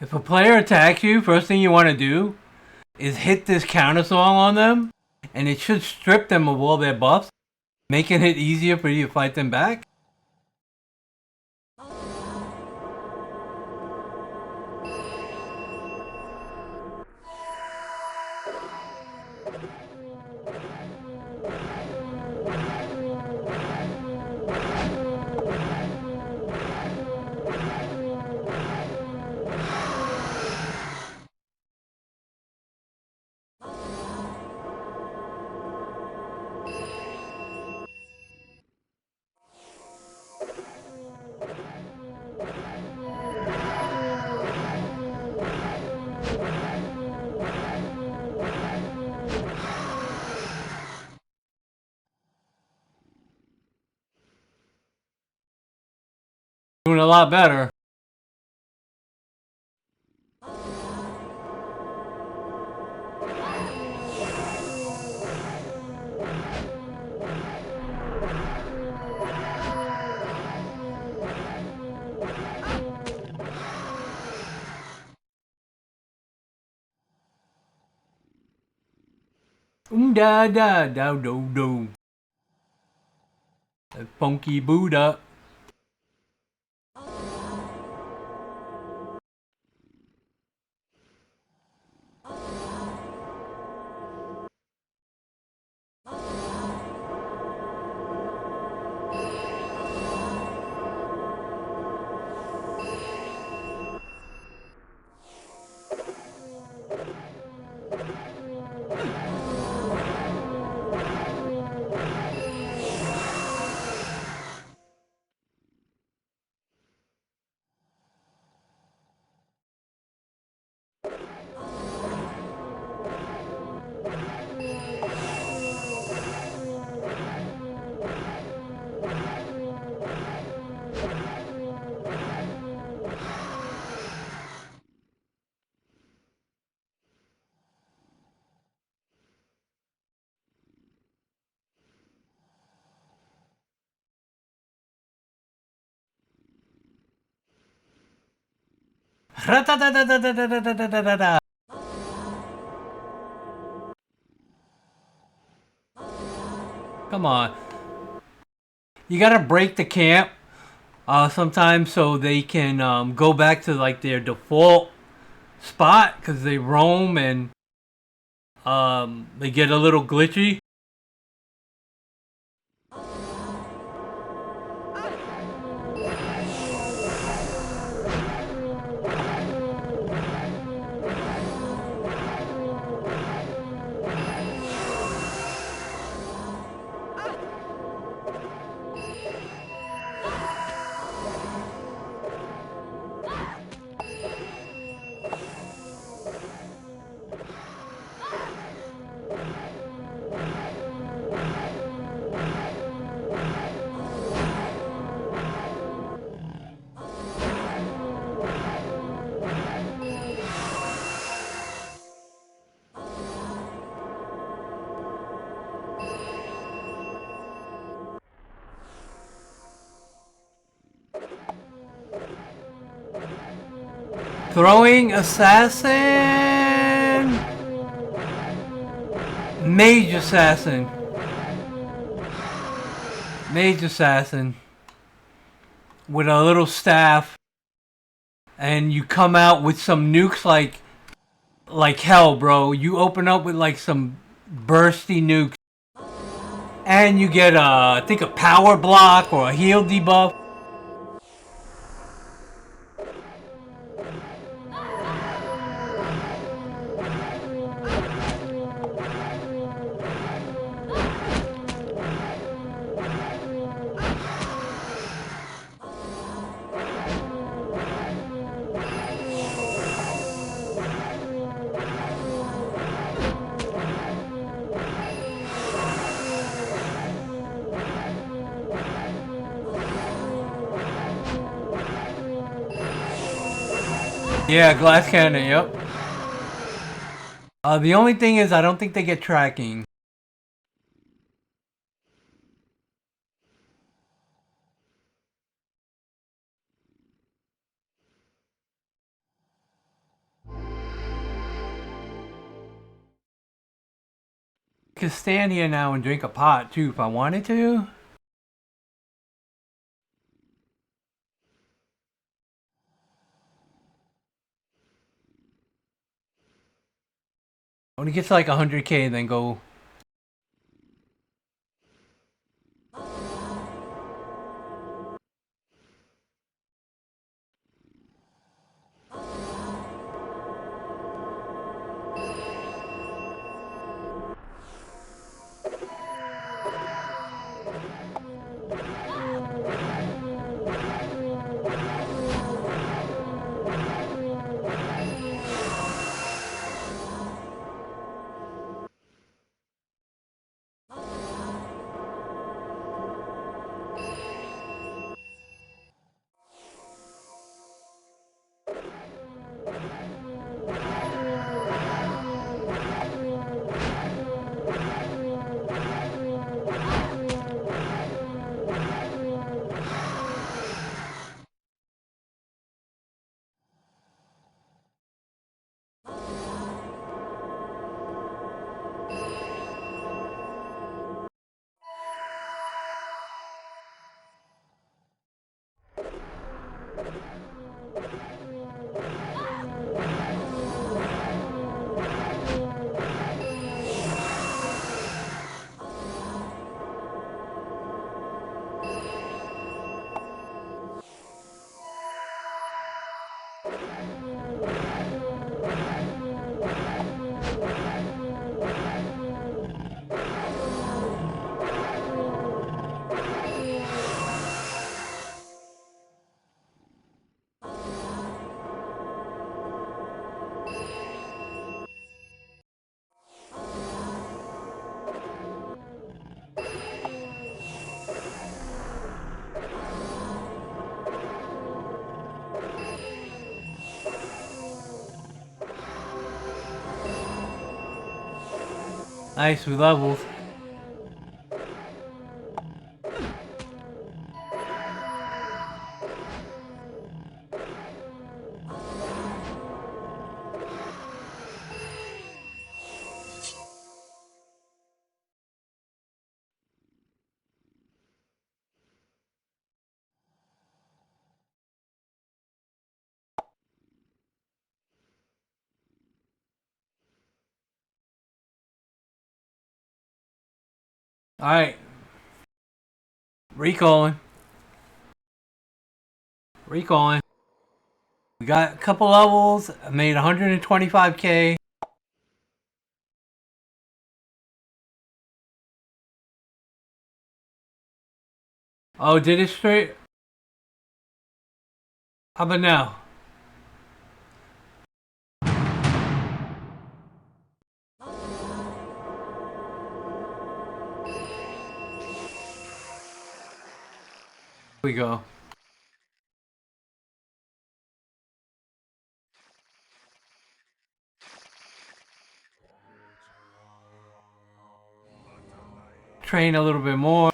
If a player attacks you, first thing you want to do is hit this counter song on them, and it should strip them of all their buffs, making it easier for you to fight them back. Doing a lot better. Da da da do do. That funky Buddha. Come on. You gotta break the camp sometimes so they can go back to like their default spot because they roam and they get a little glitchy. Throwing assassin. Mage assassin. Mage assassin. With a little staff. And you come out with some nukes like hell, bro. You open up with like some bursty nukes. And you get I think a power block or a heal debuff. Yeah, glass cannon, yep. The only thing is I don't think they get tracking. I could stand here now and drink a pot too if I wanted to. When it gets to like 100k, then go. Nice, we leveled. Alright. Recalling. Recalling. We got a couple levels. I made 125k. Oh, did it straight? How about now? Here we go. Train a little bit more.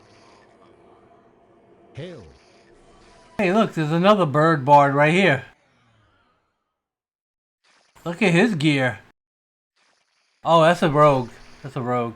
Hail. Hey, look, there's another bird bard right here. Look at his gear. Oh, that's a rogue. That's a rogue.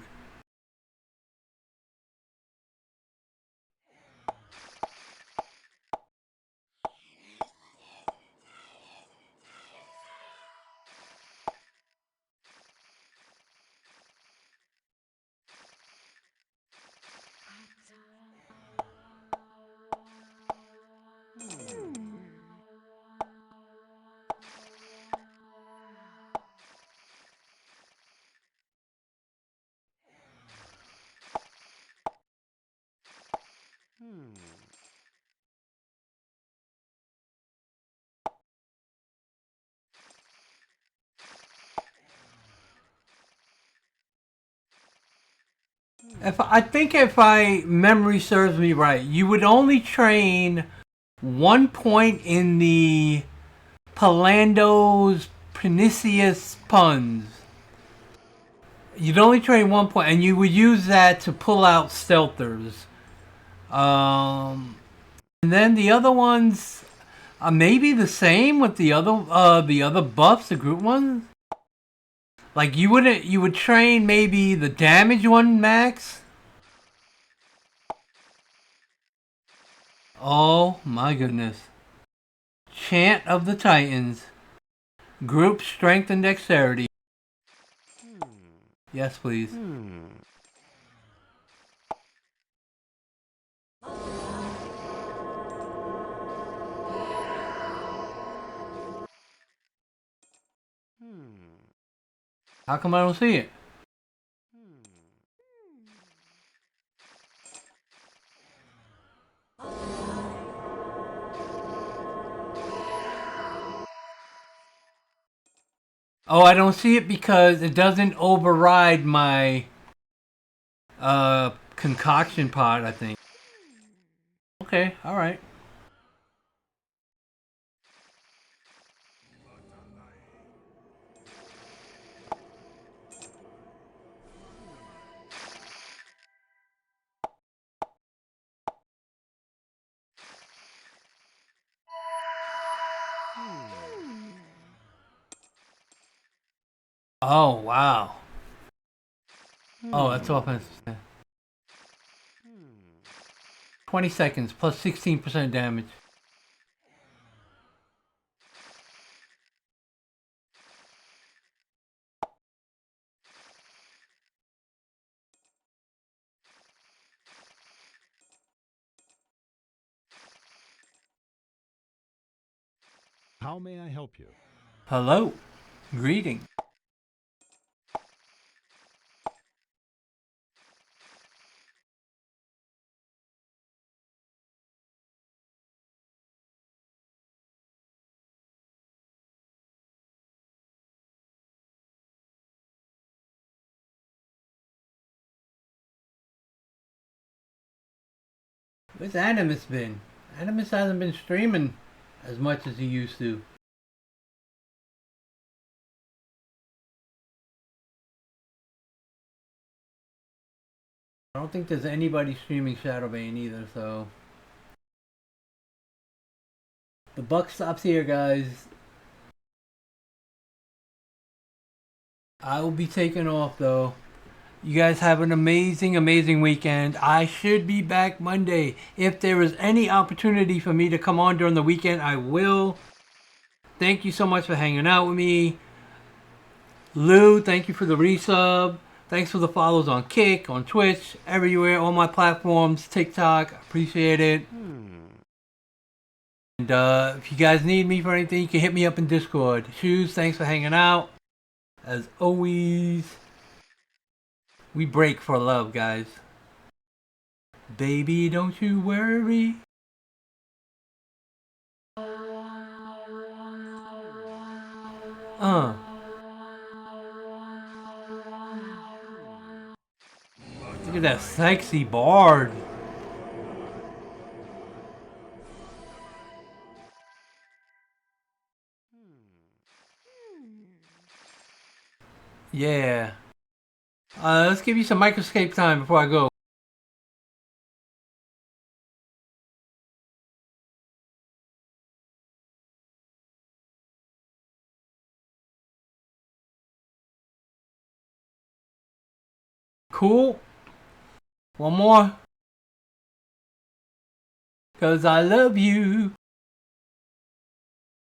If my memory serves me right, you would only train 1 point in the Palando's Pernicious puns. You'd only train 1 point, and you would use that to pull out stealthers. And then the other ones are maybe the same with the other buffs, the group ones. Like you would train maybe the damage one max. Oh my goodness. Chant of the Titans. Group strength and dexterity. Yes, please. How come I don't see it? Oh, I don't see it because it doesn't override my concoction pod, I think. Okay, alright. Oh, wow. Oh, that's offensive. 20 seconds plus 16% damage. How may I help you? Hello. Greeting. Where's Animus been? Animus hasn't been streaming as much as he used to. I don't think there's anybody streaming Shadowbane either, so... The buck stops here, guys. I will be taking off, though. You guys have an amazing, amazing weekend. I should be back Monday. If there is any opportunity for me to come on during the weekend, I will. Thank you so much for hanging out with me. Lou, thank you for the resub. Thanks for the follows on Kick, on Twitch, everywhere, all my platforms, TikTok. Appreciate it. And if you guys need me for anything, you can hit me up in Discord. Shoes, thanks for hanging out. As always, we break for love, guys. Baby, don't you worry. Look at that sexy bard. Yeah. Let's give you some microscape time before I go. Cool. One more. 'Cause I love you.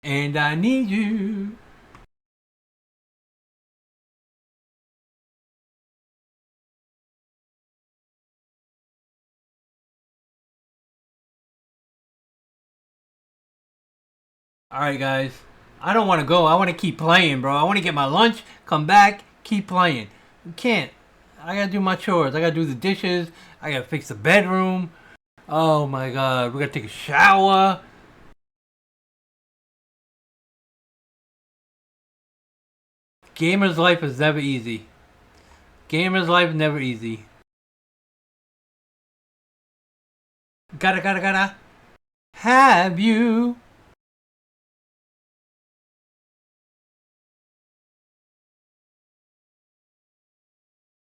And I need you. Alright, guys. I don't want to go. I want to keep playing, bro. I want to get my lunch, come back, keep playing. You can't. I gotta do my chores. I gotta do the dishes. I gotta fix the bedroom. Oh my god. We gotta take a shower. Gamer's life is never easy. Gamer's life never easy. Gotta have you.